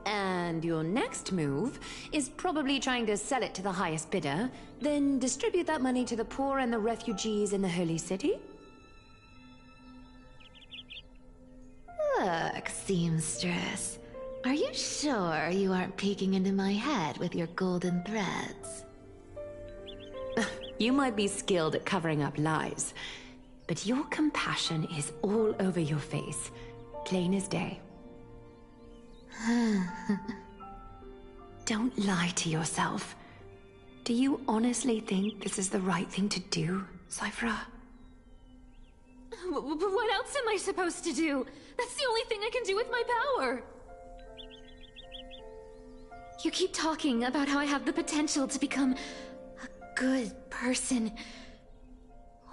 And your next move is probably trying to sell it to the highest bidder, then distribute that money to the poor and the refugees in the Holy City? Look, seamstress. Are you sure you aren't peeking into my head with your golden threads? You might be skilled at covering up lies, but your compassion is all over your face, plain as day. Don't lie to yourself. Do you honestly think this is the right thing to do, Cypher? What else am I supposed to do? That's the only thing I can do with my power. You keep talking about how I have the potential to become a good person,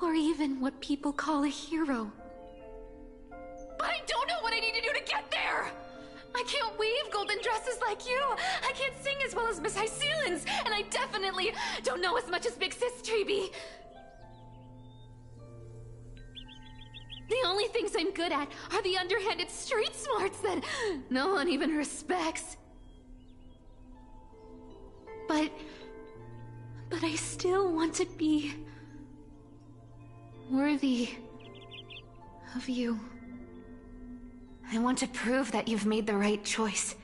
or even what people call a hero. But I don't know what I need to do to get there! I can't weave golden dresses like you! I can't sing as well as Miss Hyceelins! And I definitely don't know as much as Big Sis Treeby! The only things I'm good at are the underhanded street smarts that no one even respects. But I still want to be worthy of you. I want to prove that you've made the right choice.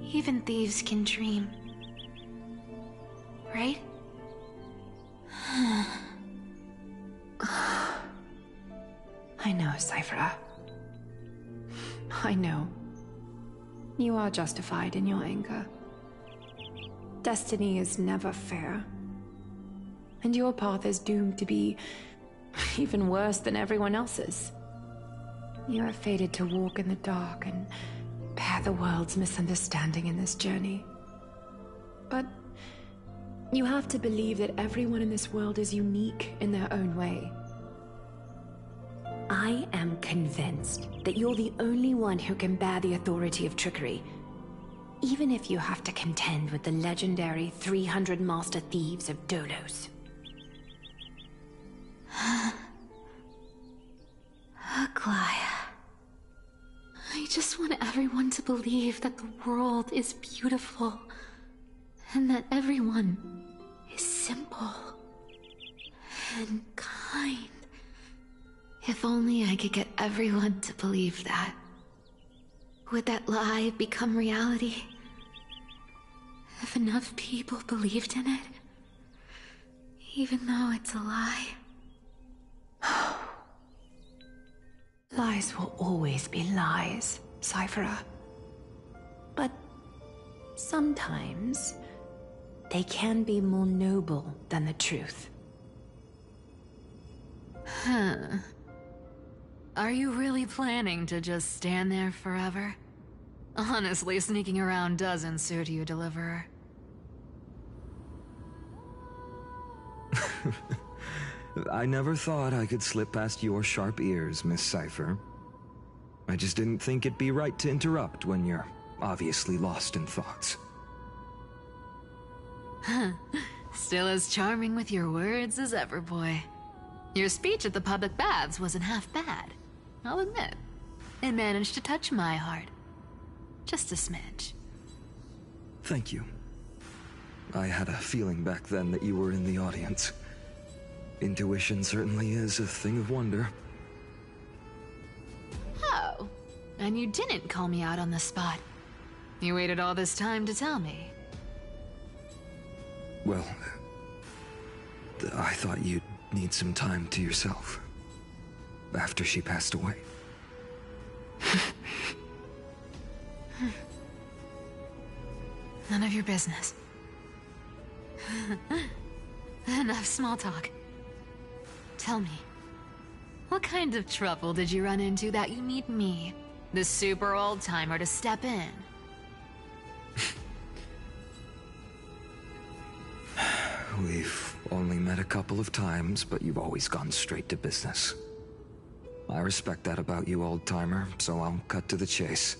Even thieves can dream. Right? I know, Cypher. I know. You are justified in your anger. Destiny is never fair. And your path is doomed to be even worse than everyone else's. You are fated to walk in the dark and bear the world's misunderstanding in this journey. But you have to believe that everyone in this world is unique in their own way. I am convinced that you're the only one who can bear the authority of trickery, even if you have to contend with the legendary 300 master thieves of Dolos. Aglaya. I just want everyone to believe that the world is beautiful, and that everyone is simple and kind. If only I could get everyone to believe that. Would that lie become reality? If enough people believed in it, even though it's a lie. Lies will always be lies, Cyphera. But sometimes they can be more noble than the truth. Huh. Are you really planning to just stand there forever? Honestly, sneaking around doesn't suit you, Deliverer. I never thought I could slip past your sharp ears, Miss Cypher. I just didn't think it'd be right to interrupt when you're obviously lost in thoughts. Still as charming with your words as ever, boy. Your speech at the public baths wasn't half bad. I'll admit. It managed to touch my heart. Just a smidge. Thank you. I had a feeling back then that you were in the audience. Intuition certainly is a thing of wonder. Oh, and you didn't call me out on the spot. You waited all this time to tell me. Well, I thought you'd need some time to yourself. After she passed away. None of your business. Enough small talk. Tell me, what kind of trouble did you run into that you need me, the super old-timer, to step in? We've only met a couple of times, but you've always gone straight to business. I respect that about you, old-timer, so I'll cut to the chase.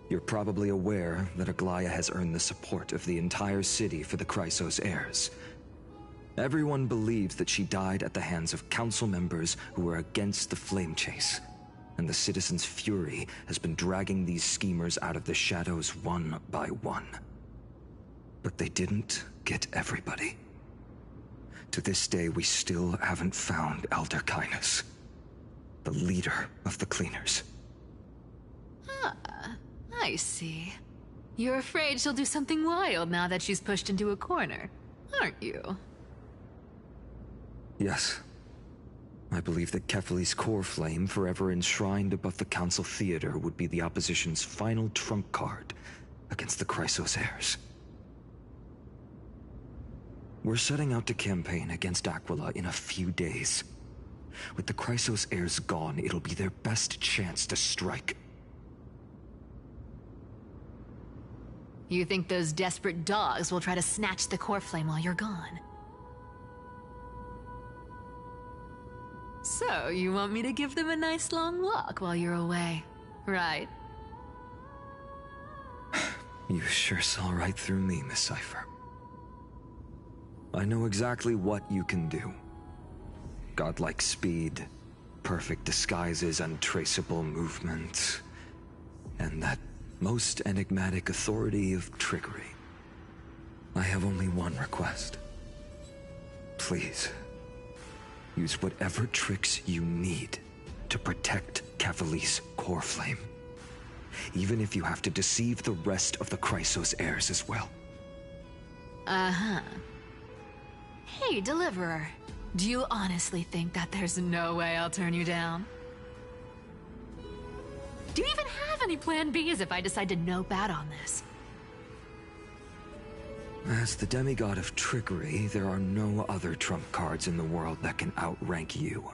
You're probably aware that Aglaya has earned the support of the entire city for the Chrysos heirs. Everyone believes that she died at the hands of council members who were against the flame chase, and the citizens' fury has been dragging these schemers out of the shadows one by one. But they didn't get everybody. To this day, we still haven't found Elder Kynus, the leader of the cleaners. Ah, I see. You're afraid she'll do something wild now that she's pushed into a corner, aren't you? Yes. I believe that Kefali's core flame, forever enshrined above the council theater, would be the opposition's final trump card against the Chrysos heirs. We're setting out to campaign against Aquila in a few days. With the Chrysos heirs gone, it'll be their best chance to strike. You think those desperate dogs will try to snatch the core flame while you're gone? So, you want me to give them a nice long walk while you're away, right? You sure saw right through me, Miss Cypher. I know exactly what you can do. Godlike speed, perfect disguises, untraceable movement, and that most enigmatic authority of trickery. I have only one request. Please, use whatever tricks you need to protect Kefali's core flame. Even if you have to deceive the rest of the Chrysos heirs as well. Uh-huh. Hey, Deliverer. Do you honestly think that there's no way I'll turn you down? Do you even have any plan Bs if I decide to nope out on this? As the demigod of trickery, there are no other trump cards in the world that can outrank you.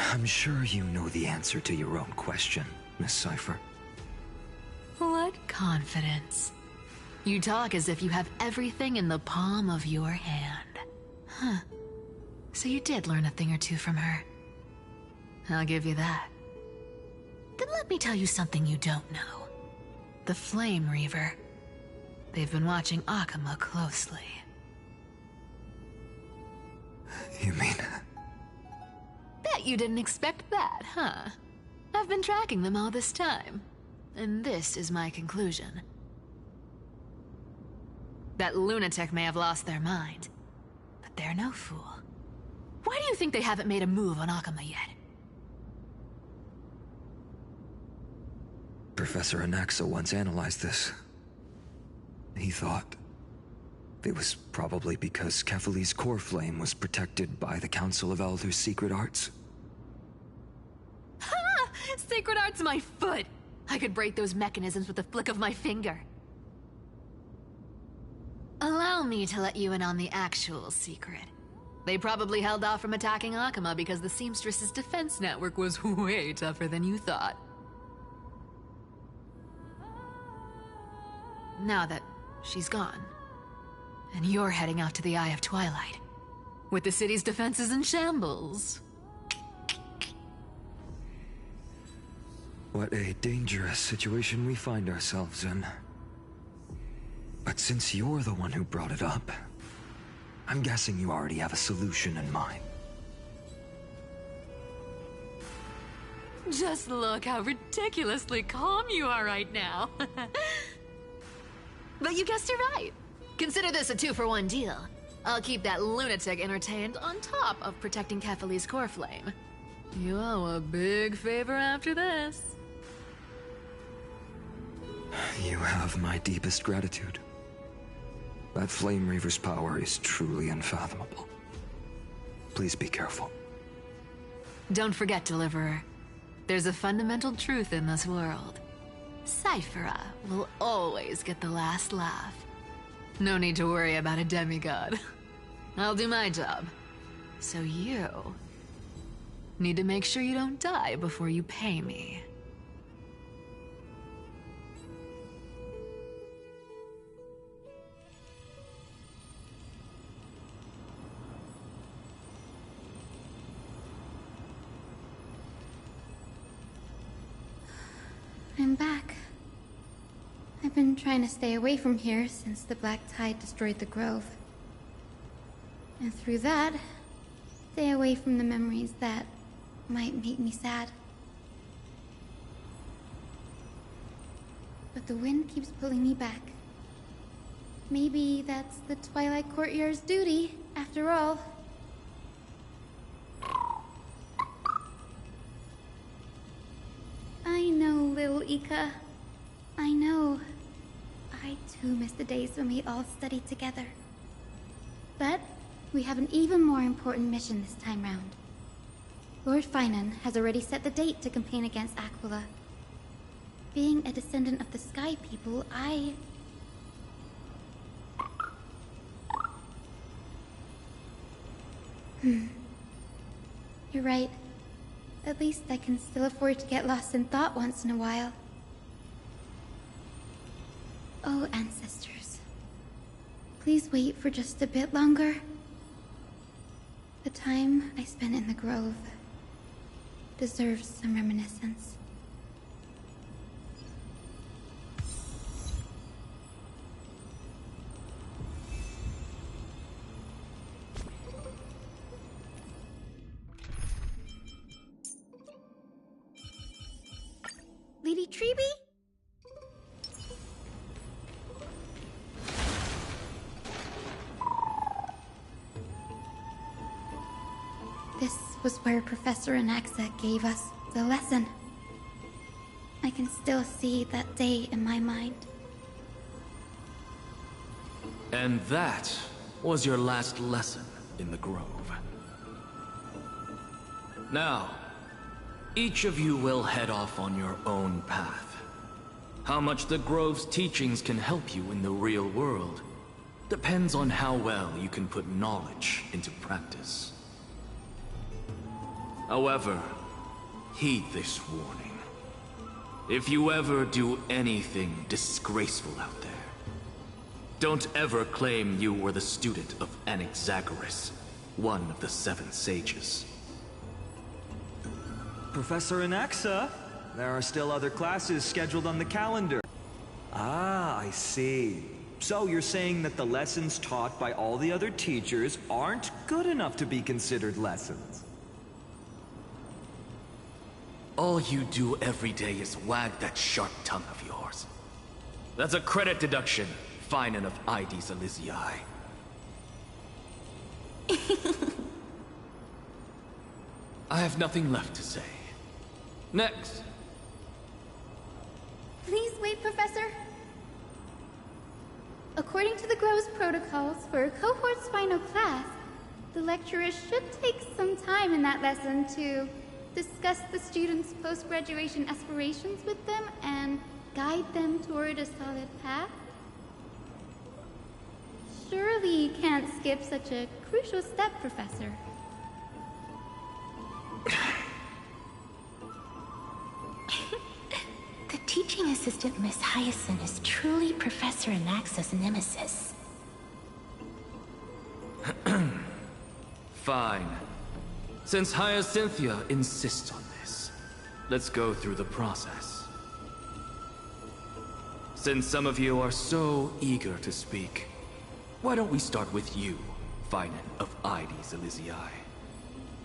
I'm sure you know the answer to your own question, Miss Cipher. What confidence. You talk as if you have everything in the palm of your hand. Huh. So you did learn a thing or two from her. I'll give you that. Then let me tell you something you don't know. The Flame Reaver. They've been watching Akama closely. You mean... Bet you didn't expect that, huh? I've been tracking them all this time. And this is my conclusion. That lunatic may have lost their mind, but they're no fool. Why do you think they haven't made a move on Akama yet? Professor Anaxa once analyzed this. He thought it was probably because Kefali's core flame was protected by the Council of Elders' secret arts. Ha! Sacred art's my foot! I could break those mechanisms with the flick of my finger. Allow me to let you in on the actual secret. They probably held off from attacking Akama because the Seamstress's defense network was way tougher than you thought. Now that she's gone, and you're heading out to the Eye of Twilight, with the city's defenses in shambles. What a dangerous situation we find ourselves in. But since you're the one who brought it up, I'm guessing you already have a solution in mind. Just look how ridiculously calm you are right now. But you guessed it right. Consider this a 2-for-1 deal. I'll keep that lunatic entertained on top of protecting Kefali's core flame. You owe a big favor after this. You have my deepest gratitude. That Flame Reaver's power is truly unfathomable. Please be careful. Don't forget, Deliverer. There's a fundamental truth in this world. Cyphera will always get the last laugh. No need to worry about a demigod. I'll do my job. So you need to make sure you don't die before you pay me. I'm back. I've been trying to stay away from here since the Black Tide destroyed the grove. And through that, stay away from the memories that might make me sad. But the wind keeps pulling me back. Maybe that's the Twilight Courtyard's duty, after all. I know, little Ika. I know. I too miss the days when we all studied together. But we have an even more important mission this time round. Lord Finan has already set the date to campaign against Aquila. Being a descendant of the Sky People, You're right. At least I can still afford to get lost in thought once in a while. Oh, ancestors. Please wait for just a bit longer. The time I spent in the grove deserves some reminiscence. Lady Treby? This was where Professor Anaxa gave us the lesson. I can still see that day in my mind. And that was your last lesson in the Grove. Now, each of you will head off on your own path. How much the Grove's teachings can help you in the real world depends on how well you can put knowledge into practice. However, heed this warning. If you ever do anything disgraceful out there, don't ever claim you were the student of Anaxagoras, one of the 7 sages. Professor Anaxa, there are still other classes scheduled on the calendar. Ah, I see. So you're saying that the lessons taught by all the other teachers aren't good enough to be considered lessons? All you do every day is wag that sharp tongue of yours. That's a credit deduction, fine enough IDs Elysiae. I have nothing left to say. Next. Please wait, Professor. According to the Grove's protocols for a cohort's final class, the lecturer should take some time in that lesson to discuss the students' post-graduation aspirations with them and guide them toward a solid path. Surely you can't skip such a crucial step, Professor. The teaching assistant, Miss Hyacinth, is truly Professor Anaxa's nemesis. Fine. Since Hyacinthia insists on this, let's go through the process. Since some of you are so eager to speak, why don't we start with you, Finan of IDs Elysiae?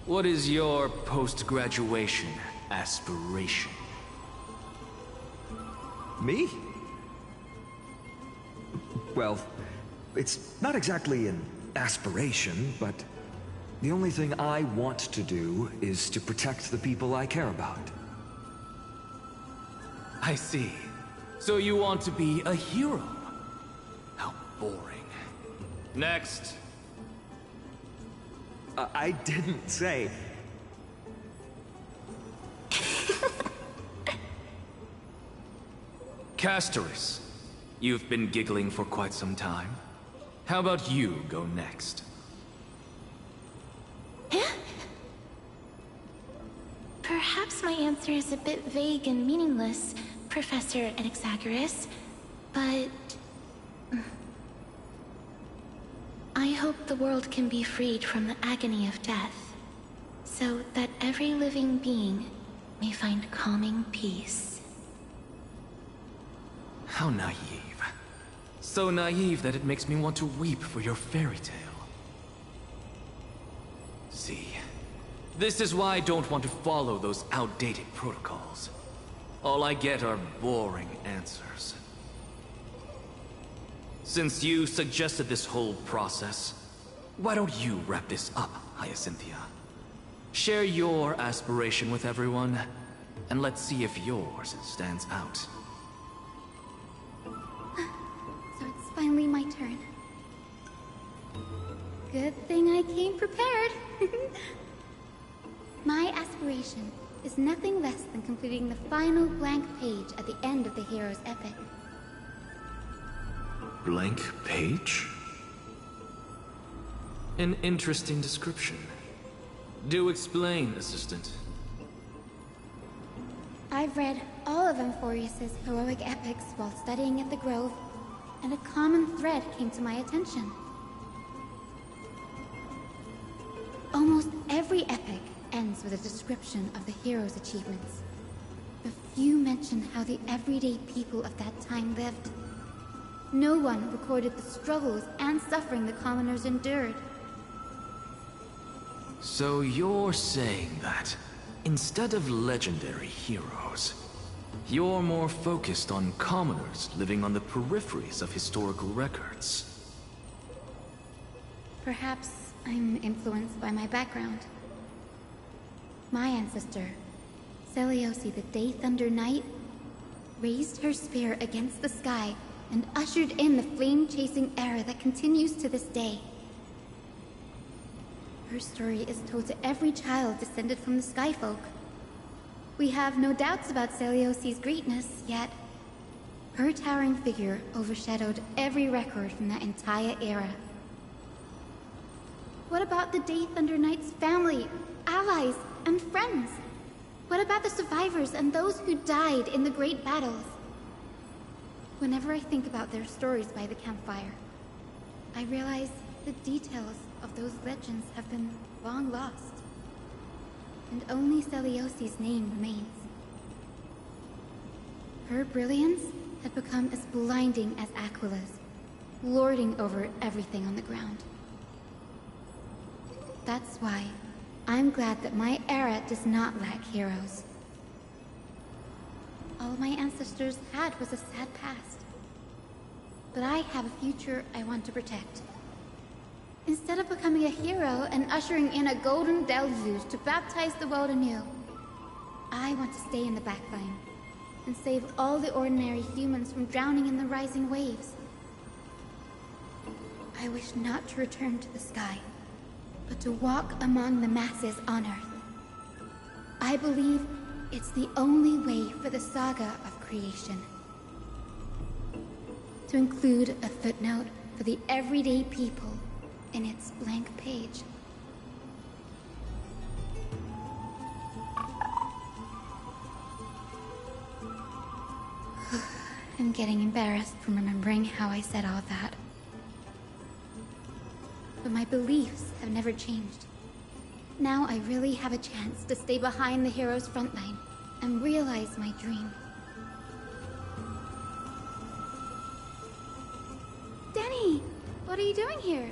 What is your post-graduation aspiration? Me? Well, it's not exactly an aspiration, but the only thing I want to do is to protect the people I care about. I see. So you want to be a hero? How boring. Next. I didn't say... Castoris, you've been giggling for quite some time. How about you go next? Perhaps my answer is a bit vague and meaningless, Professor Anaxagoras, but... I hope the world can be freed from the agony of death, so that every living being may find calming peace. How naive. So naive that it makes me want to weep for your fairy tale. See, this is why I don't want to follow those outdated protocols. All I get are boring answers. Since you suggested this whole process, why don't you wrap this up, Hyacinthia? Share your aspiration with everyone, and let's see if yours stands out. So it's finally my turn. Good thing I came prepared. My aspiration is nothing less than completing the final blank page at the end of the hero's epic. Blank page? An interesting description. Do explain, Assistant. I've read all of Amphorius's heroic epics while studying at the Grove, and a common thread came to my attention. Almost every epic ends with a description of the hero's achievements. But few mention how the everyday people of that time lived. No one recorded the struggles and suffering the commoners endured. So you're saying that, instead of legendary heroes, you're more focused on commoners living on the peripheries of historical records. Perhaps I'm influenced by my background. My ancestor, Seliosi the Day Thunder Knight, raised her spear against the sky and ushered in the flame-chasing era that continues to this day. Her story is told to every child descended from the Skyfolk. We have no doubts about Seliosi's greatness, yet her towering figure overshadowed every record from that entire era. What about the Day Thunder Knight's family? allies and friends? What about the survivors and those who died in the great battles? Whenever I think about their stories by the campfire, I realize the details of those legends have been long lost. And only Celiosi's name remains. Her brilliance had become as blinding as Aquila's, lording over everything on the ground. That's why I'm glad that my era does not lack heroes. All my ancestors had was a sad past. But I have a future I want to protect. Instead of becoming a hero and ushering in a golden deluge to baptize the world anew, I want to stay in the backline and save all the ordinary humans from drowning in the rising waves. I wish not to return to the sky, but to walk among the masses on Earth. I believe it's the only way for the saga of creation. To include a footnote for the everyday people in its blank page. I'm getting embarrassed from remembering how I said all that. But my beliefs have never changed. Now I really have a chance to stay behind the hero's front line and realize my dream. Danny! What are you doing here?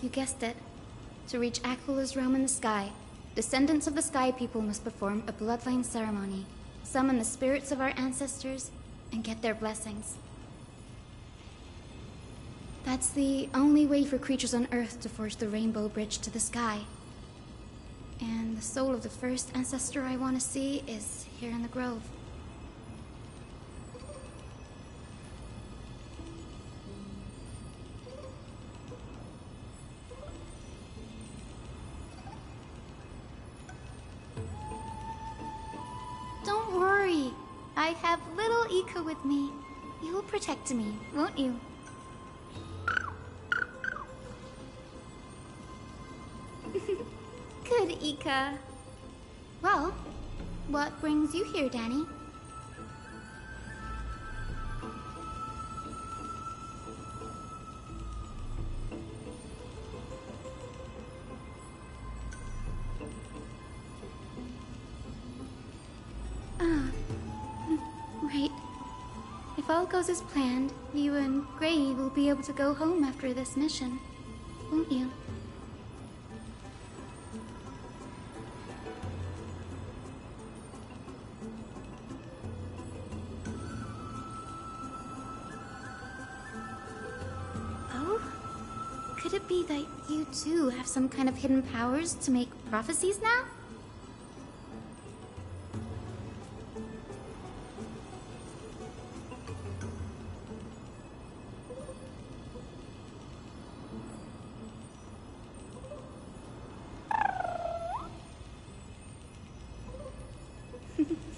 You guessed it. To reach Aquila's realm in the sky, descendants of the Sky People must perform a bloodline ceremony, summon the spirits of our ancestors, and get their blessings. That's the only way for creatures on Earth to forge the rainbow bridge to the sky. And the soul of the first ancestor I want to see is here in the grove. Don't worry. I have little Ika with me. You will protect me, won't you? Good, Ika. Well, what brings you here, Danny? Right. If all goes as planned, you and Gray will be able to go home after this mission, won't you? Oh? Could it be that you too have some kind of hidden powers to make prophecies now?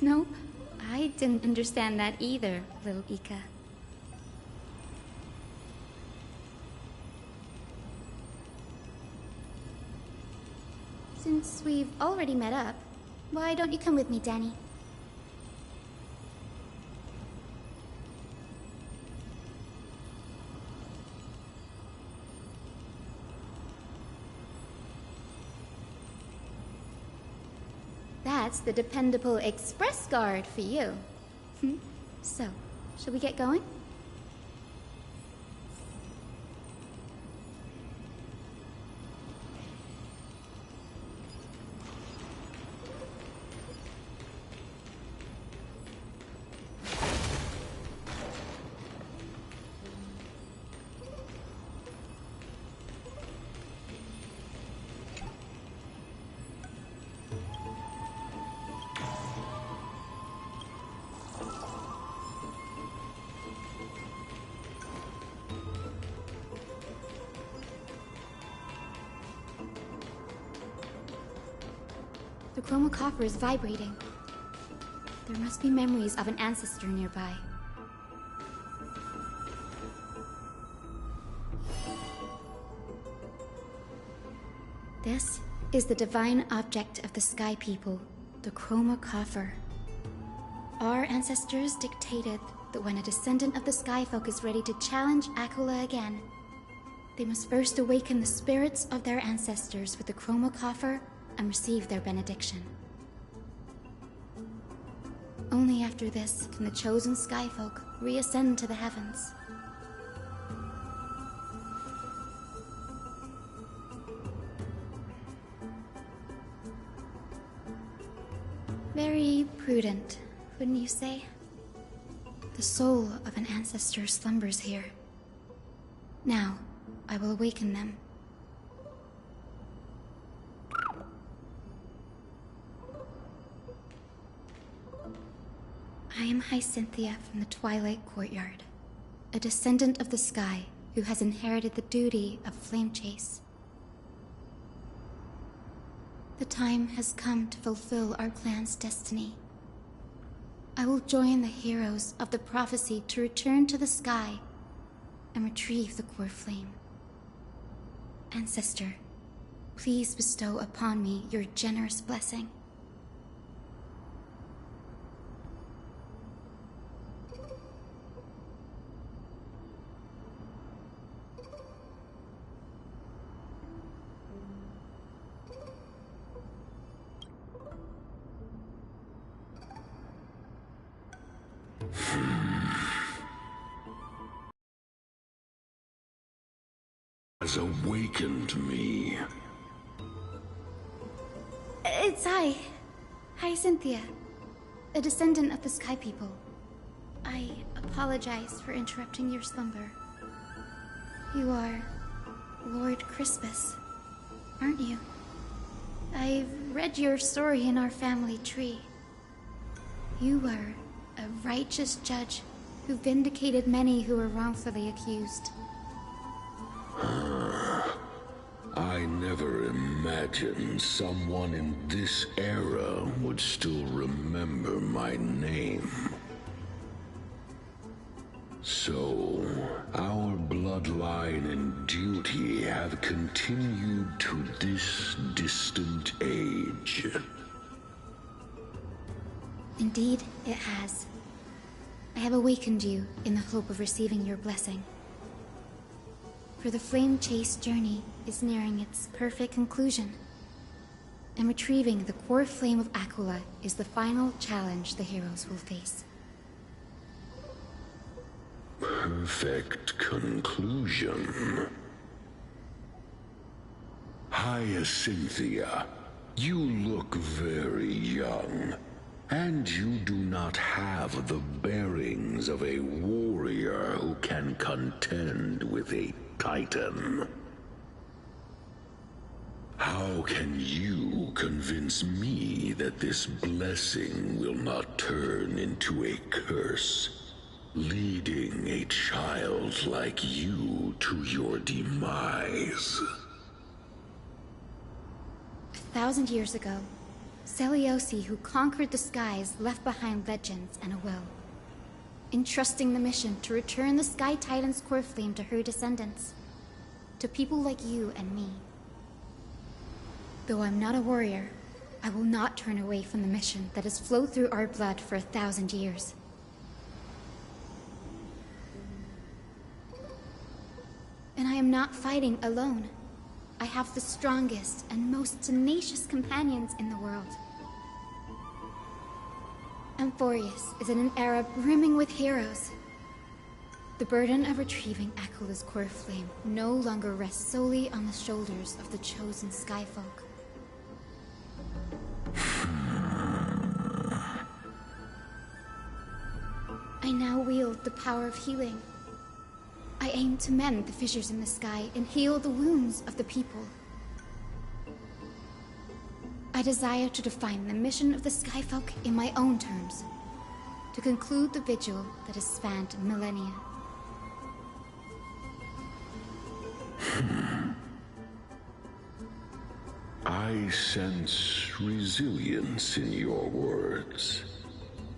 Nope, I didn't understand that either, little Ika. Since we've already met up, why don't you come with me, Danny? That's the dependable express guard for you. So, shall we get going? The chroma coffer is vibrating. There must be memories of an ancestor nearby. This is the divine object of the Sky People, the chroma coffer. Our ancestors dictated that when a descendant of the Skyfolk is ready to challenge Aquila again, they must first awaken the spirits of their ancestors with the chroma coffer and receive their benediction. Only after this can the chosen Skyfolk reascend to the heavens. Very prudent, wouldn't you say? The soul of an ancestor slumbers here. Now, I will awaken them. I am Hyacinthia from the Twilight Courtyard, a descendant of the sky who has inherited the duty of flame chase. The time has come to fulfill our clan's destiny. I will join the heroes of the prophecy to return to the sky and retrieve the core flame. Ancestor, please bestow upon me your generous blessing. Has awakened me. It's I, Hyacinthia, a descendant of the Sky People. I apologize for interrupting your slumber. You are Lord Crispus, aren't you? I've read your story in our family tree. You were a righteous judge who vindicated many who were wrongfully accused. I never imagined someone in this era would still remember my name. So, our bloodline and duty have continued to this distant age. Indeed, it has. I have awakened you in the hope of receiving your blessing. For the flame chase journey is nearing its perfect conclusion, and retrieving the core flame of Aquila is the final challenge the heroes will face. Perfect conclusion. Hyacinthia, you look very young, and you do not have the bearings of a warrior who can contend with a Titan. How can you convince me that this blessing will not turn into a curse, leading a child like you to your demise? 1,000 years ago, Seliosi, who conquered the skies, left behind legends and a will, entrusting the mission to return the Sky Titan's core flame to her descendants, to people like you and me. Though I'm not a warrior, I will not turn away from the mission that has flowed through our blood for 1,000 years. And I am not fighting alone. I have the strongest and most tenacious companions in the world. Amphorius is in an era brimming with heroes. The burden of retrieving Aquila's core flame no longer rests solely on the shoulders of the chosen Skyfolk. I now wield the power of healing. I aim to mend the fissures in the sky and heal the wounds of the people. I desire to define the mission of the Skyfolk in my own terms, to conclude the vigil that has spanned millennia. I I sense resilience in your words.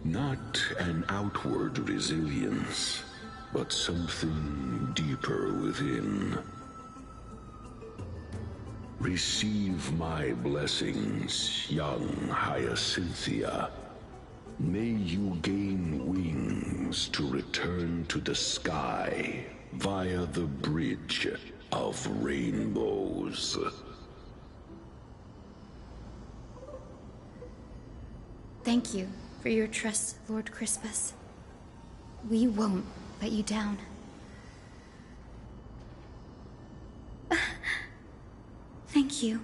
Not an outward resilience, but something deeper within. Receive my blessings, young Hyacinthia. May you gain wings to return to the sky via the bridge of rainbows. Thank you for your trust, Lord Crispus. We won't let you down. Thank you.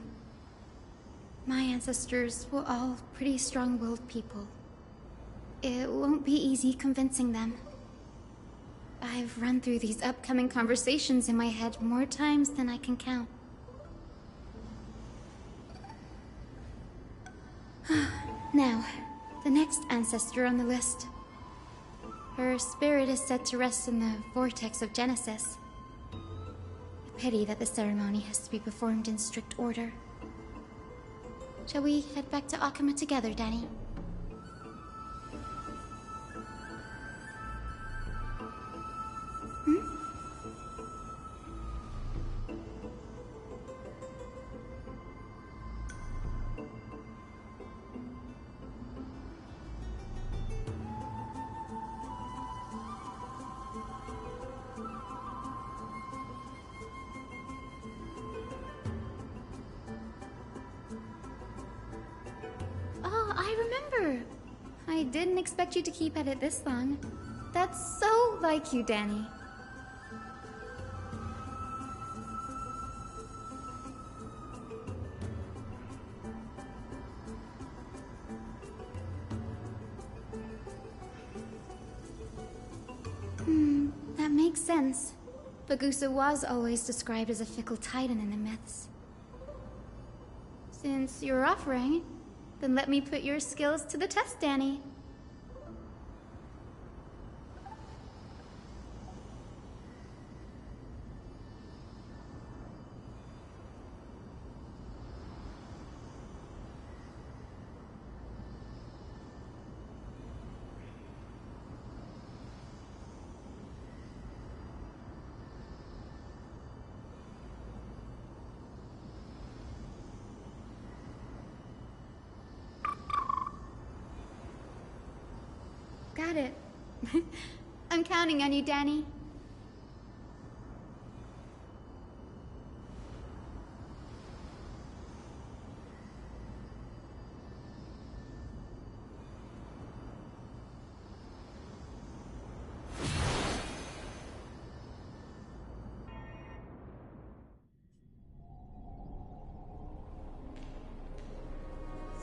My ancestors were all pretty strong-willed people. It won't be easy convincing them. I've run through these upcoming conversations in my head more times than I can count. Now, the next ancestor on the list. Her spirit is said to rest in the vortex of Genesis. A pity that the ceremony has to be performed in strict order. Shall we head back to Akama together, Danny? Oh, I remember. I didn't expect you to keep at it this long. That's so like you, Danny. That makes sense. Bagusa was always described as a fickle titan in the myths. Since you're offering, then let me put your skills to the test, Danny. Got it. I'm counting on you, Danny.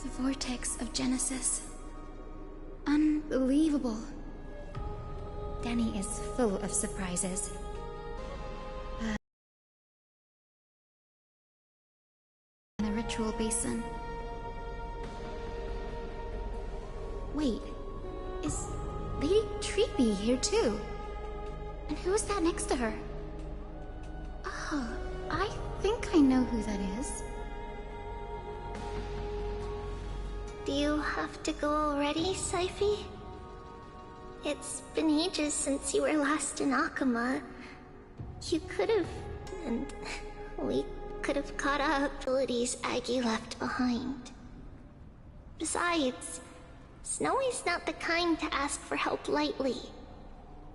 The vortex of Genesis. Unbelievable. Danny is full of surprises. The ritual basin. Wait, is Lady Treeby here too? And who is that next to her? Oh, I think I know who that is. Do you have to go already, Syphie? It's been ages since you were last in Akama. You could have, and we could have caught up abilities Aggie left behind. Besides, Snowy's not the kind to ask for help lightly.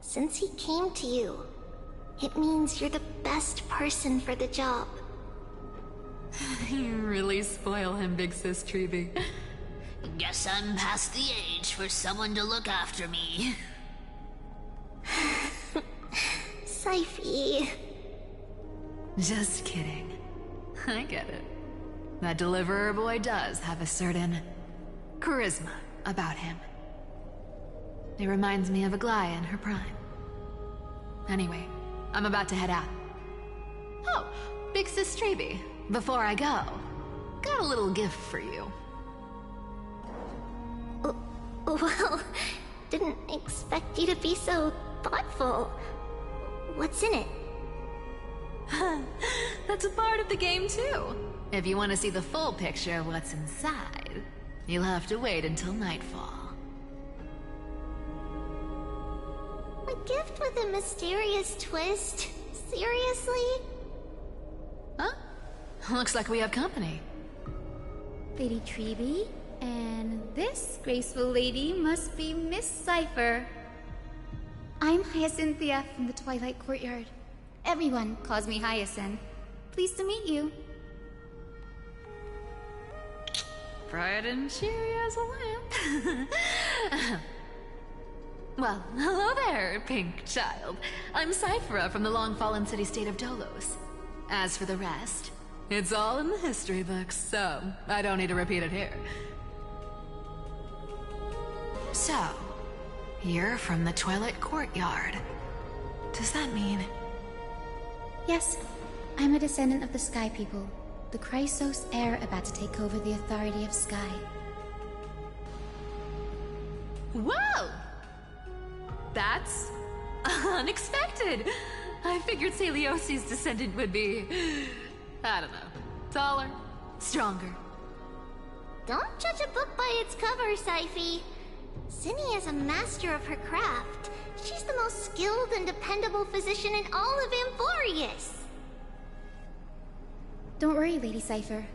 Since he came to you, it means you're the best person for the job. You really spoil him, Big Sis Treeby. Guess I'm past the age for someone to look after me. Syphie. Just kidding. I get it. That deliverer boy does have a certain charisma about him. It reminds me of Aglaia in her prime. Anyway, I'm about to head out. Oh, Big Sis Treeby, before I go, got a little gift for you. Well, didn't expect you to be so thoughtful. What's in it? That's a part of the game, too. If you want to see the full picture of what's inside, you'll have to wait until nightfall. A gift with a mysterious twist? Seriously? Huh? Looks like we have company. Lady Treby, and this graceful lady must be Miss Cypher. I'm Hyacinthia from the Twilight Courtyard. Everyone calls me Hyacinth. Pleased to meet you. Bright and cheery as a lamp. Well, hello there, pink child. I'm Cyphera from the long-fallen city-state of Dolos. As for the rest, it's all in the history books, so I don't need to repeat it here. So, you're from the Twilight Courtyard. Does that mean... Yes, I'm a descendant of the Sky People, the Chrysos heir about to take over the authority of Sky. Whoa! That's unexpected. I figured Celiosi's descendant would be, I don't know, taller, stronger. Don't judge a book by its cover, Syphe. Cinny is a master of her craft. She's the most skilled and dependable physician in all of Amphorius. Don't worry, Lady Cypher.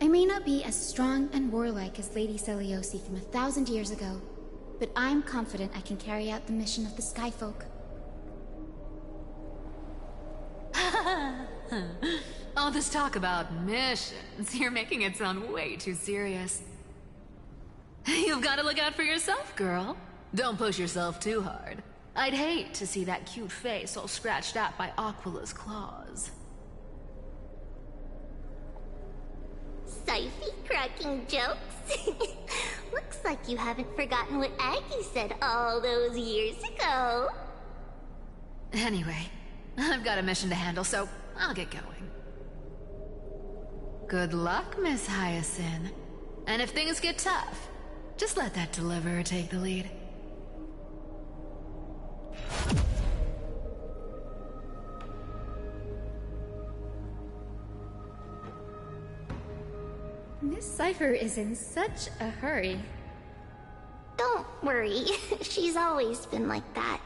I may not be as strong and warlike as Lady Celiosi from 1,000 years ago, but I'm confident I can carry out the mission of the Skyfolk. All this talk about missions, you're making it sound way too serious. You've got to look out for yourself, girl. Don't push yourself too hard. I'd hate to see that cute face all scratched out by Aquila's claws. Syphe cracking jokes? Looks like you haven't forgotten what Aggie said all those years ago. Anyway, I've got a mission to handle, so I'll get going. Good luck, Miss Hyacinth. And if things get tough, just let that deliverer take the lead. Miss Cypher is in such a hurry. Don't worry, she's always been like that.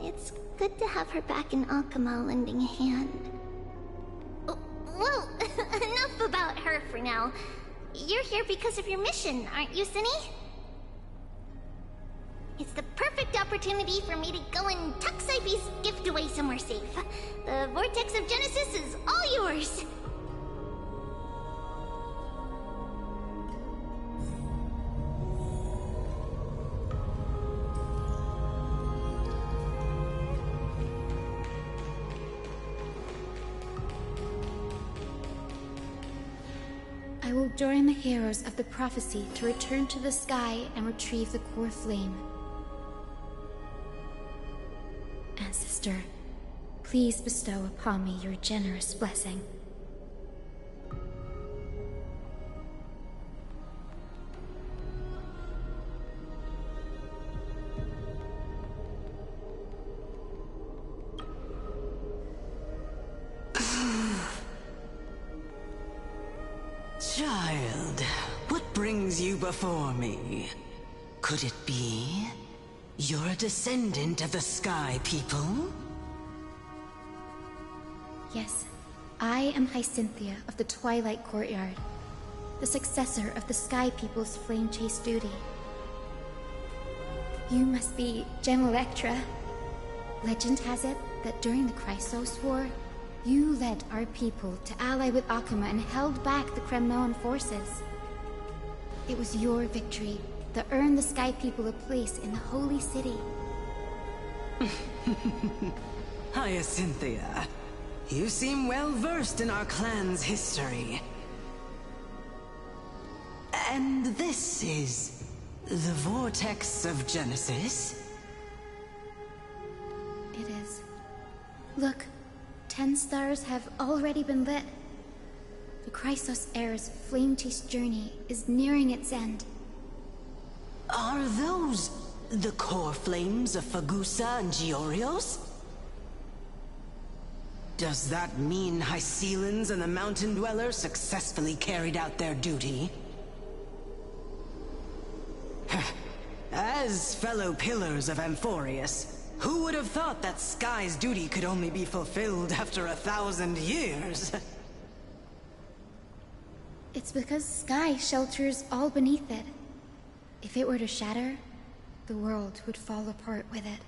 It's good to have her back in Akama lending a hand. Oh, well, enough about her for now. You're here because of your mission, aren't you, Cinny? It's the perfect opportunity for me to go and tuck Syphe's gift away somewhere safe. The Vortex of Genesis is all yours. I will join the heroes of the prophecy to return to the sky and retrieve the core flame. Ancestor, please bestow upon me your generous blessing. Child, what brings you before me? Could it be you're a descendant of the Sky People? Yes, I am Hyacinthia of the Twilight Courtyard, the successor of the Sky People's Flame Chase duty. You must be Gem Electra. Legend has it that during the Chrysos War, you led our people to ally with Akama and held back the Kremnoan forces. It was your victory that earned the Sky People a place in the Holy City. Hyacinthia, you seem well versed in our clan's history. And this is the Vortex of Genesis? It is. Look, 10 stars have already been lit. The Chrysos heir's flame-chased journey is nearing its end. Are those the core flames of Fagusa and Giorios? Does that mean Hyceelans and the Mountain Dwellers successfully carried out their duty? As fellow pillars of Amphorius, who would have thought that Sky's duty could only be fulfilled after 1,000 years? It's because Sky shelters all beneath it. If it were to shatter, the world would fall apart with it.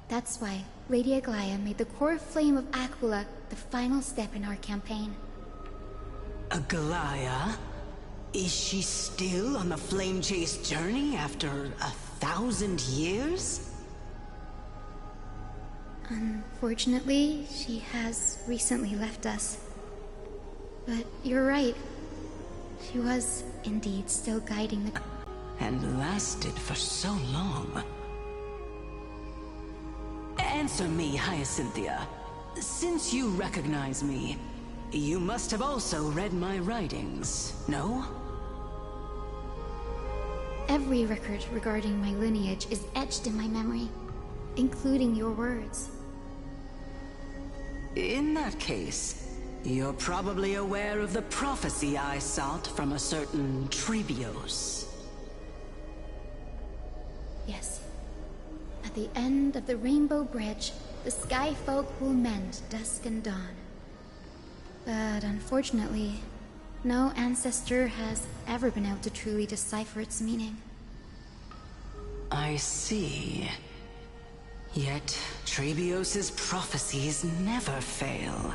That's why Lady Aglaia made the core flame of Aquila the final step in our campaign. Aglaia? Is she still on the flame chase journey after 1,000 years? Unfortunately, she has recently left us. But you're right. She was indeed still guiding the... And lasted for so long. Answer me, Hyacinthia. Since you recognize me, you must have also read my writings, no? Every record regarding my lineage is etched in my memory, including your words. In that case, you're probably aware of the prophecy I sought from a certain Trebios. Yes. At the end of the Rainbow Bridge, the Sky Folk will mend dusk and dawn. But unfortunately, no ancestor has ever been able to truly decipher its meaning. I see. Yet, Trebios' prophecies never fail.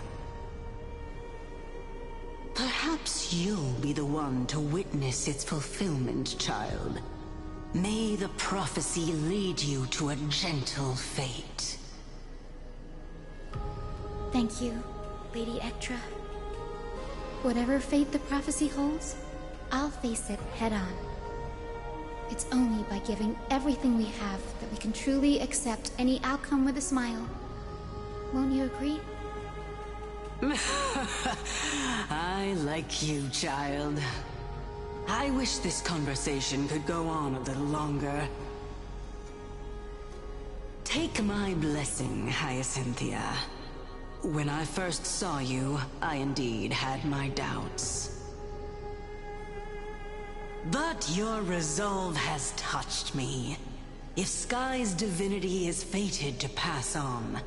Perhaps you'll be the one to witness its fulfillment, child. May the prophecy lead you to a gentle fate. Thank you, Lady Ektra. Whatever fate the prophecy holds, I'll face it head-on. It's only by giving everything we have that we can truly accept any outcome with a smile. Won't you agree? I like you, child. I wish this conversation could go on a little longer. Take my blessing, Hyacinthia. When I first saw you, I indeed had my doubts. But your resolve has touched me. If Sky's divinity is fated to pass on,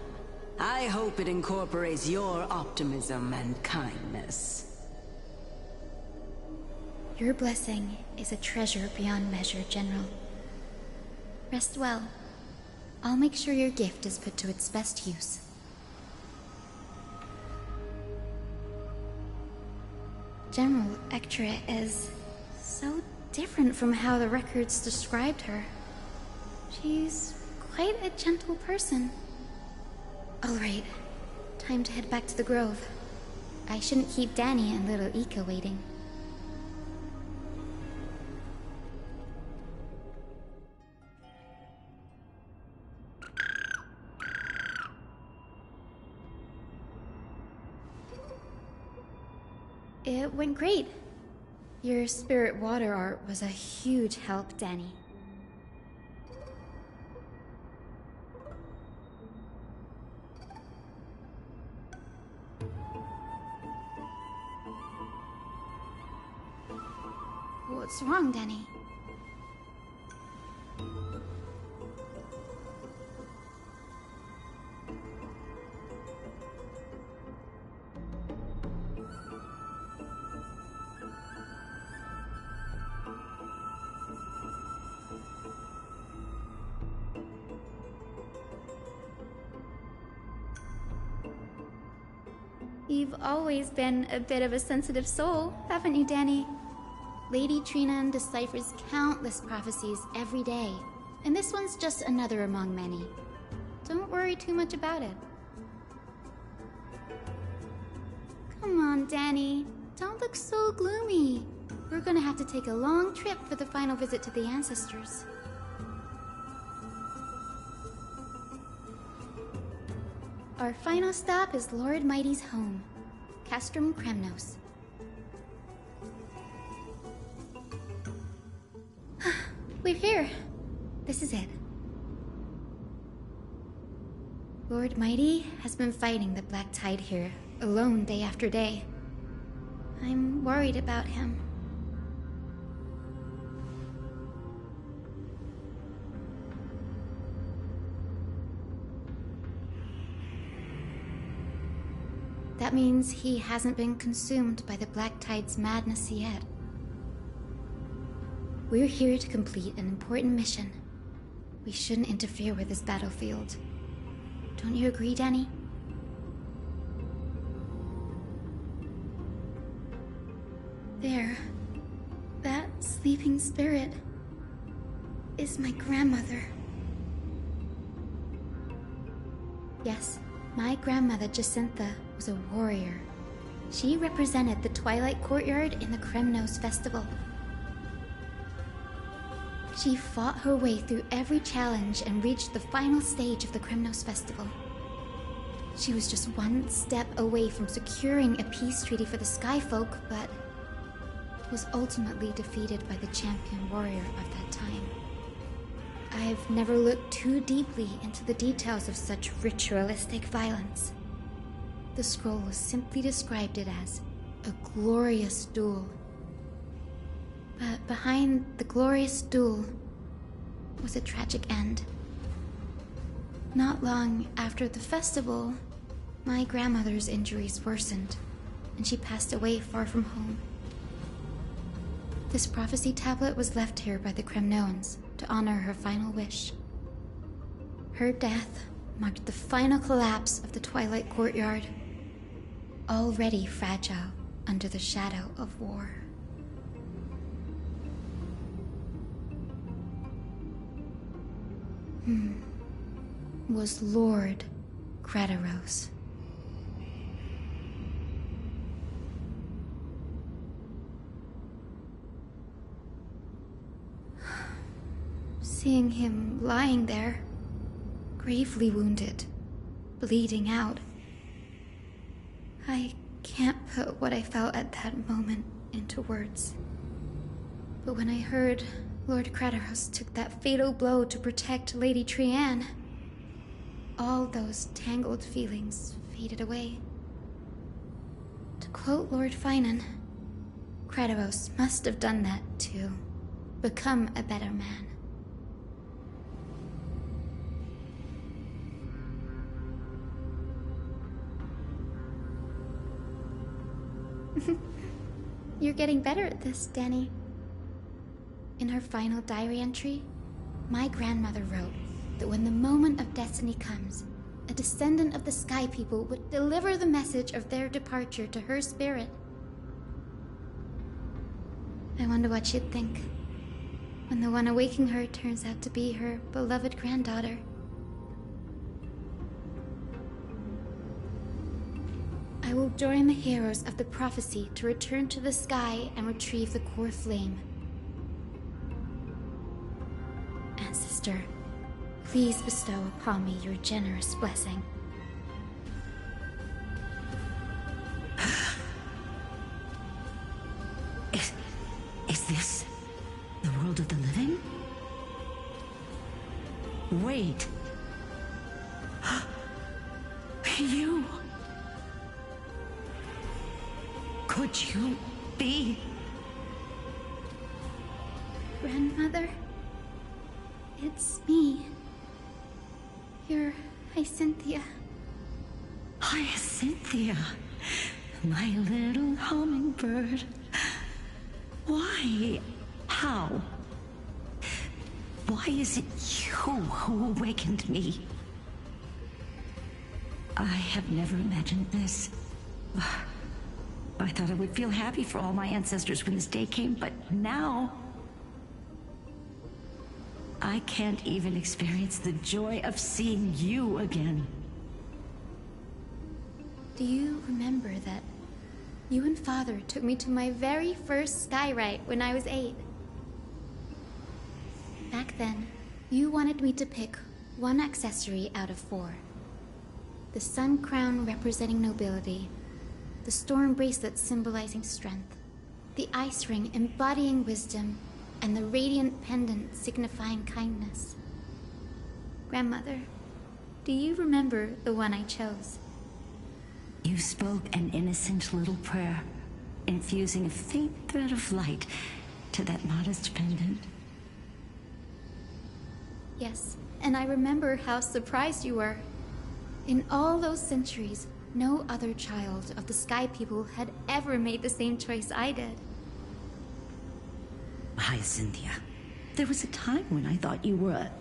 I hope it incorporates your optimism and kindness. Your blessing is a treasure beyond measure, General. Rest well. I'll make sure your gift is put to its best use. General Ektra is so different from how the records described her. She's quite a gentle person. All right, time to head back to the grove. I shouldn't keep Danny and little Ika waiting. It went great. Your spirit water art was a huge help, Danny. What's wrong, Danny? You've always been a bit of a sensitive soul, haven't you, Danny? Lady Trina deciphers countless prophecies every day, and this one's just another among many. Don't worry too much about it. Come on, Danny. Don't look so gloomy. We're gonna have to take a long trip for the final visit to the ancestors. Our final stop is Lord Mighty's home, Castrum Kremnos. We're here. This is it. Lord Mighty has been fighting the Black Tide here, alone day after day. I'm worried about him. That means he hasn't been consumed by the Black Tide's madness yet. We're here to complete an important mission. We shouldn't interfere with this battlefield. Don't you agree, Danny? There. That sleeping spirit is my grandmother. Yes, my grandmother Jacintha was a warrior. She represented the Twilight Courtyard in the Kremnos Festival. She fought her way through every challenge and reached the final stage of the Kremnos Festival. She was just one step away from securing a peace treaty for the Skyfolk, but was ultimately defeated by the champion warrior of that time. I've never looked too deeply into the details of such ritualistic violence. The scroll simply described it as a glorious duel. But behind the glorious duel was a tragic end. Not long after the festival, my grandmother's injuries worsened, and she passed away far from home. This prophecy tablet was left here by the Kremnoans to honor her final wish. Her death marked the final collapse of the Twilight Courtyard, already fragile under the shadow of war. Was Lord Kratos. Seeing him lying there, gravely wounded, bleeding out, I can't put what I felt at that moment into words. But when I heard Lord Kratos took that fatal blow to protect Lady Trianne, all those tangled feelings faded away. To quote Lord Finan, Kratos must have done that to become a better man. You're getting better at this, Danny. In her final diary entry, my grandmother wrote that when the moment of destiny comes, a descendant of the Sky People would deliver the message of their departure to her spirit. I wonder what she'd think when the one awaking her turns out to be her beloved granddaughter. I will join the heroes of the prophecy to return to the sky and retrieve the core flame. Ancestor, please bestow upon me your generous blessing. Is this the world of the living? Wait. You... Could you be... Grandmother? It's me. You're Hyacinthia. Hyacinthia, my little hummingbird. Why? How? Why is it you who awakened me? I have never imagined this. I thought I would feel happy for all my ancestors when this day came, but now... I can't even experience the joy of seeing you again. Do you remember that you and Father took me to my very first skyride when I was 8? Back then, you wanted me to pick one accessory out of 4. The sun crown representing nobility, the storm bracelet symbolizing strength, the ice ring embodying wisdom, and the radiant pendant signifying kindness. Grandmother, Do you remember the one I chose? You spoke an innocent little prayer, infusing a faint thread of light to that modest pendant. Yes, and I remember how surprised you were. In all those centuries, no other child of the Sky People had ever made the same choice I did. Hyacinthia, there was a time when I thought you were a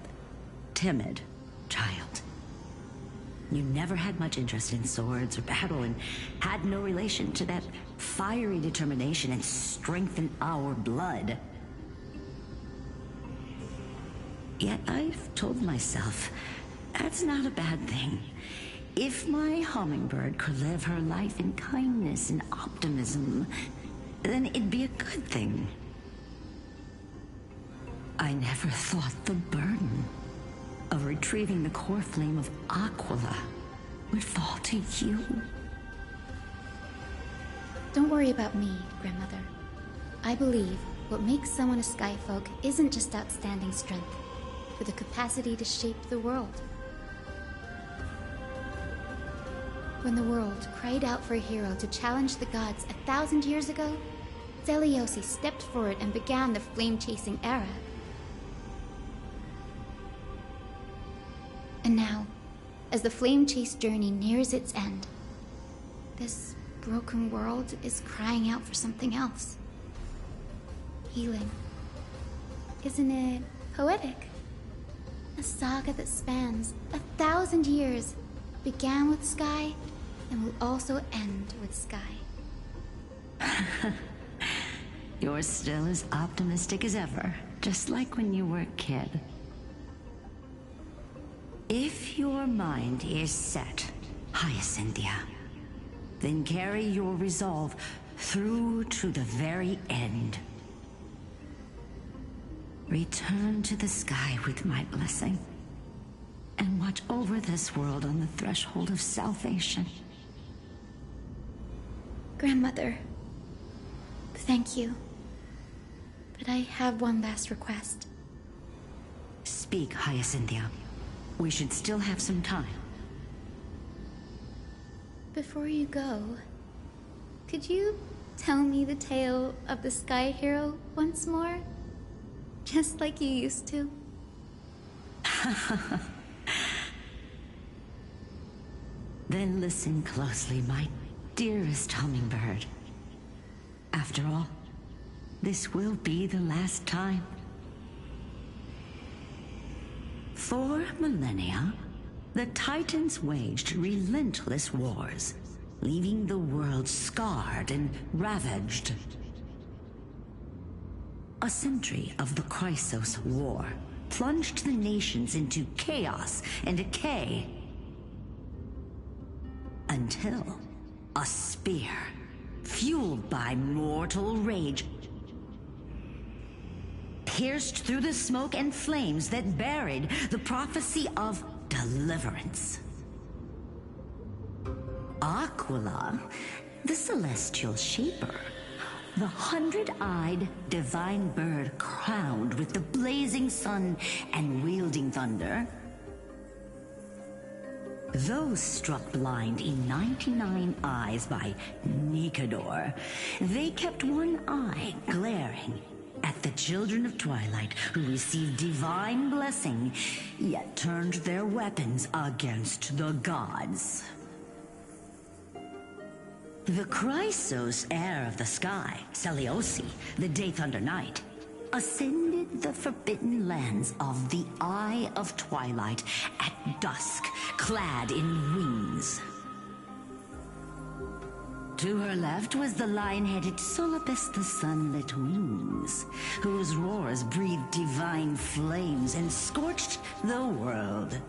timid child. You never had much interest in swords or battle and had no relation to that fiery determination and strength in our blood. Yet I've told myself, that's not a bad thing. If my hummingbird could live her life in kindness and optimism, then it'd be a good thing. I never thought the burden of retrieving the core flame of Aquila would fall to you. Don't worry about me, Grandmother. I believe what makes someone a Skyfolk isn't just outstanding strength, but the capacity to shape the world. When the world cried out for a hero to challenge the gods 1,000 years ago, Zeliosi stepped forward and began the flame-chasing era. And now, as the flame chase journey nears its end, this broken world is crying out for something else. Healing. Isn't it poetic? A saga that spans 1,000 years, began with Sky, and will also end with Sky. You're still as optimistic as ever, just like when you were a kid. If your mind is set, Hyacinthia, then carry your resolve through to the very end. Return to the sky with my blessing, and watch over this world on the threshold of salvation. Grandmother, thank you. But I have one last request. Speak, Hyacinthia. We should still have some time. Before you go, could you tell me the tale of the Sky Hero once more? Just like you used to? Then listen closely, my dearest hummingbird. After all, this will be the last time. For millennia, the Titans waged relentless wars, leaving the world scarred and ravaged. A century of the Chrysos War plunged the nations into chaos and decay. Until a spear, fueled by mortal rage, pierced through the smoke and flames that buried the prophecy of deliverance. Aquila, the celestial shaper, the 100-eyed divine bird crowned with the blazing sun and wielding thunder. Those struck blind in 99 eyes by Nikador, they kept one eye glaring at the children of Twilight who received divine blessing, yet turned their weapons against the gods. The Chrysos heir of the sky, Seliosi, the Day Thunder Knight, ascended the forbidden lands of the Eye of Twilight at dusk, clad in wings. To her left was the lion-headed Solibus the Sunlit Wings, whose roars breathed divine flames and scorched the world.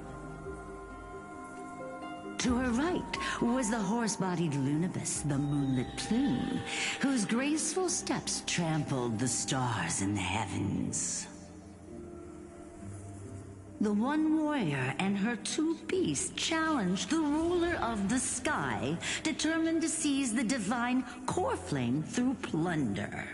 To her right was the horse-bodied Lunibus, the Moonlit Plume, whose graceful steps trampled the stars in the heavens. The one warrior and her two beasts challenged the ruler of the sky, determined to seize the divine core flame through plunder.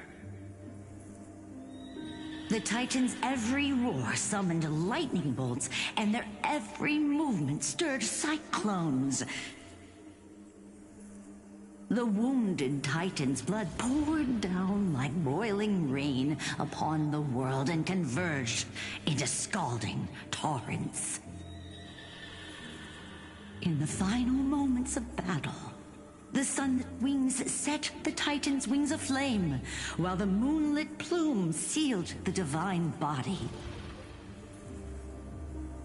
The Titan's every roar summoned lightning bolts, and their every movement stirred cyclones. The wounded Titan's blood poured down like boiling rain upon the world and converged into scalding torrents. In the final moments of battle, the sunlit wings set the Titan's wings aflame, while the moonlit plume sealed the divine body.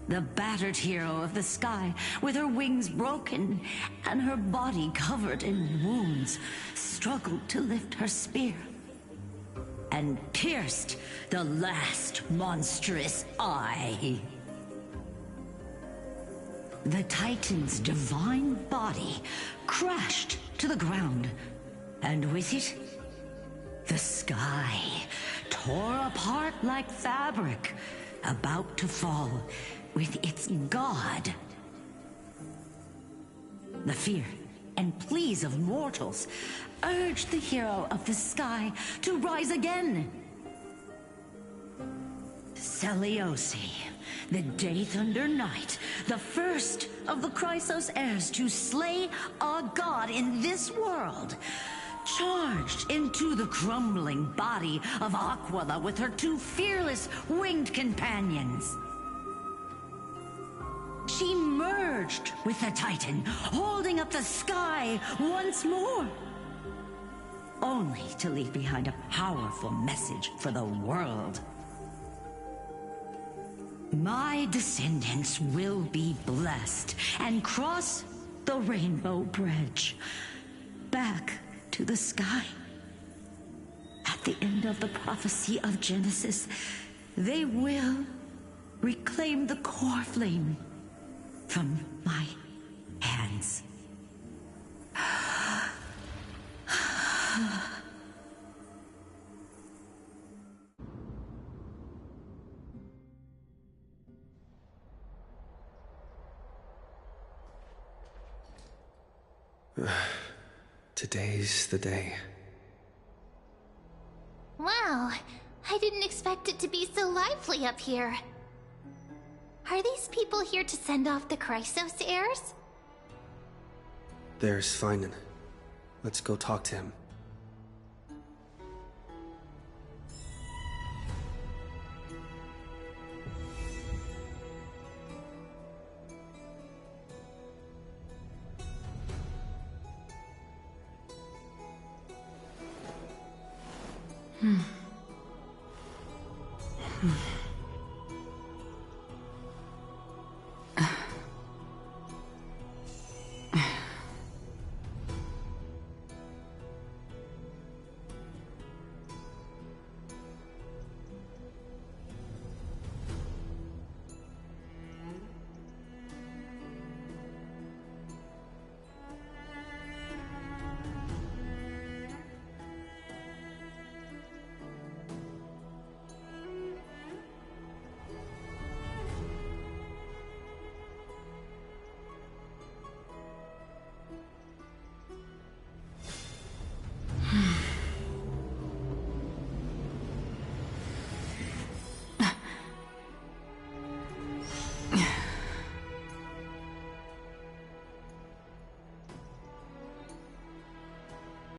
The battered hero of the sky, with her wings broken and her body covered in wounds, struggled to lift her spear and pierced the last monstrous eye. The Titan's divine body crashed to the ground, and with it, the sky tore apart like fabric, about to fall with its god. The fear and pleas of mortals urged the hero of the sky to rise again. Celiosi, the Day Thunder Knight, the first of the Chrysos heirs to slay a god in this world, charged into the crumbling body of Aquila with her two fearless winged companions. She merged with the Titan, holding up the sky once more, only to leave behind a powerful message for the world. My descendants will be blessed and cross the Rainbow Bridge back to the sky. At the end of the prophecy of Genesis, they will reclaim the core flame from my hands. Today's the day. Wow, I didn't expect it to be so lively up here. Are these people here to send off the Chrysos heirs? There's Finan. Let's go talk to him.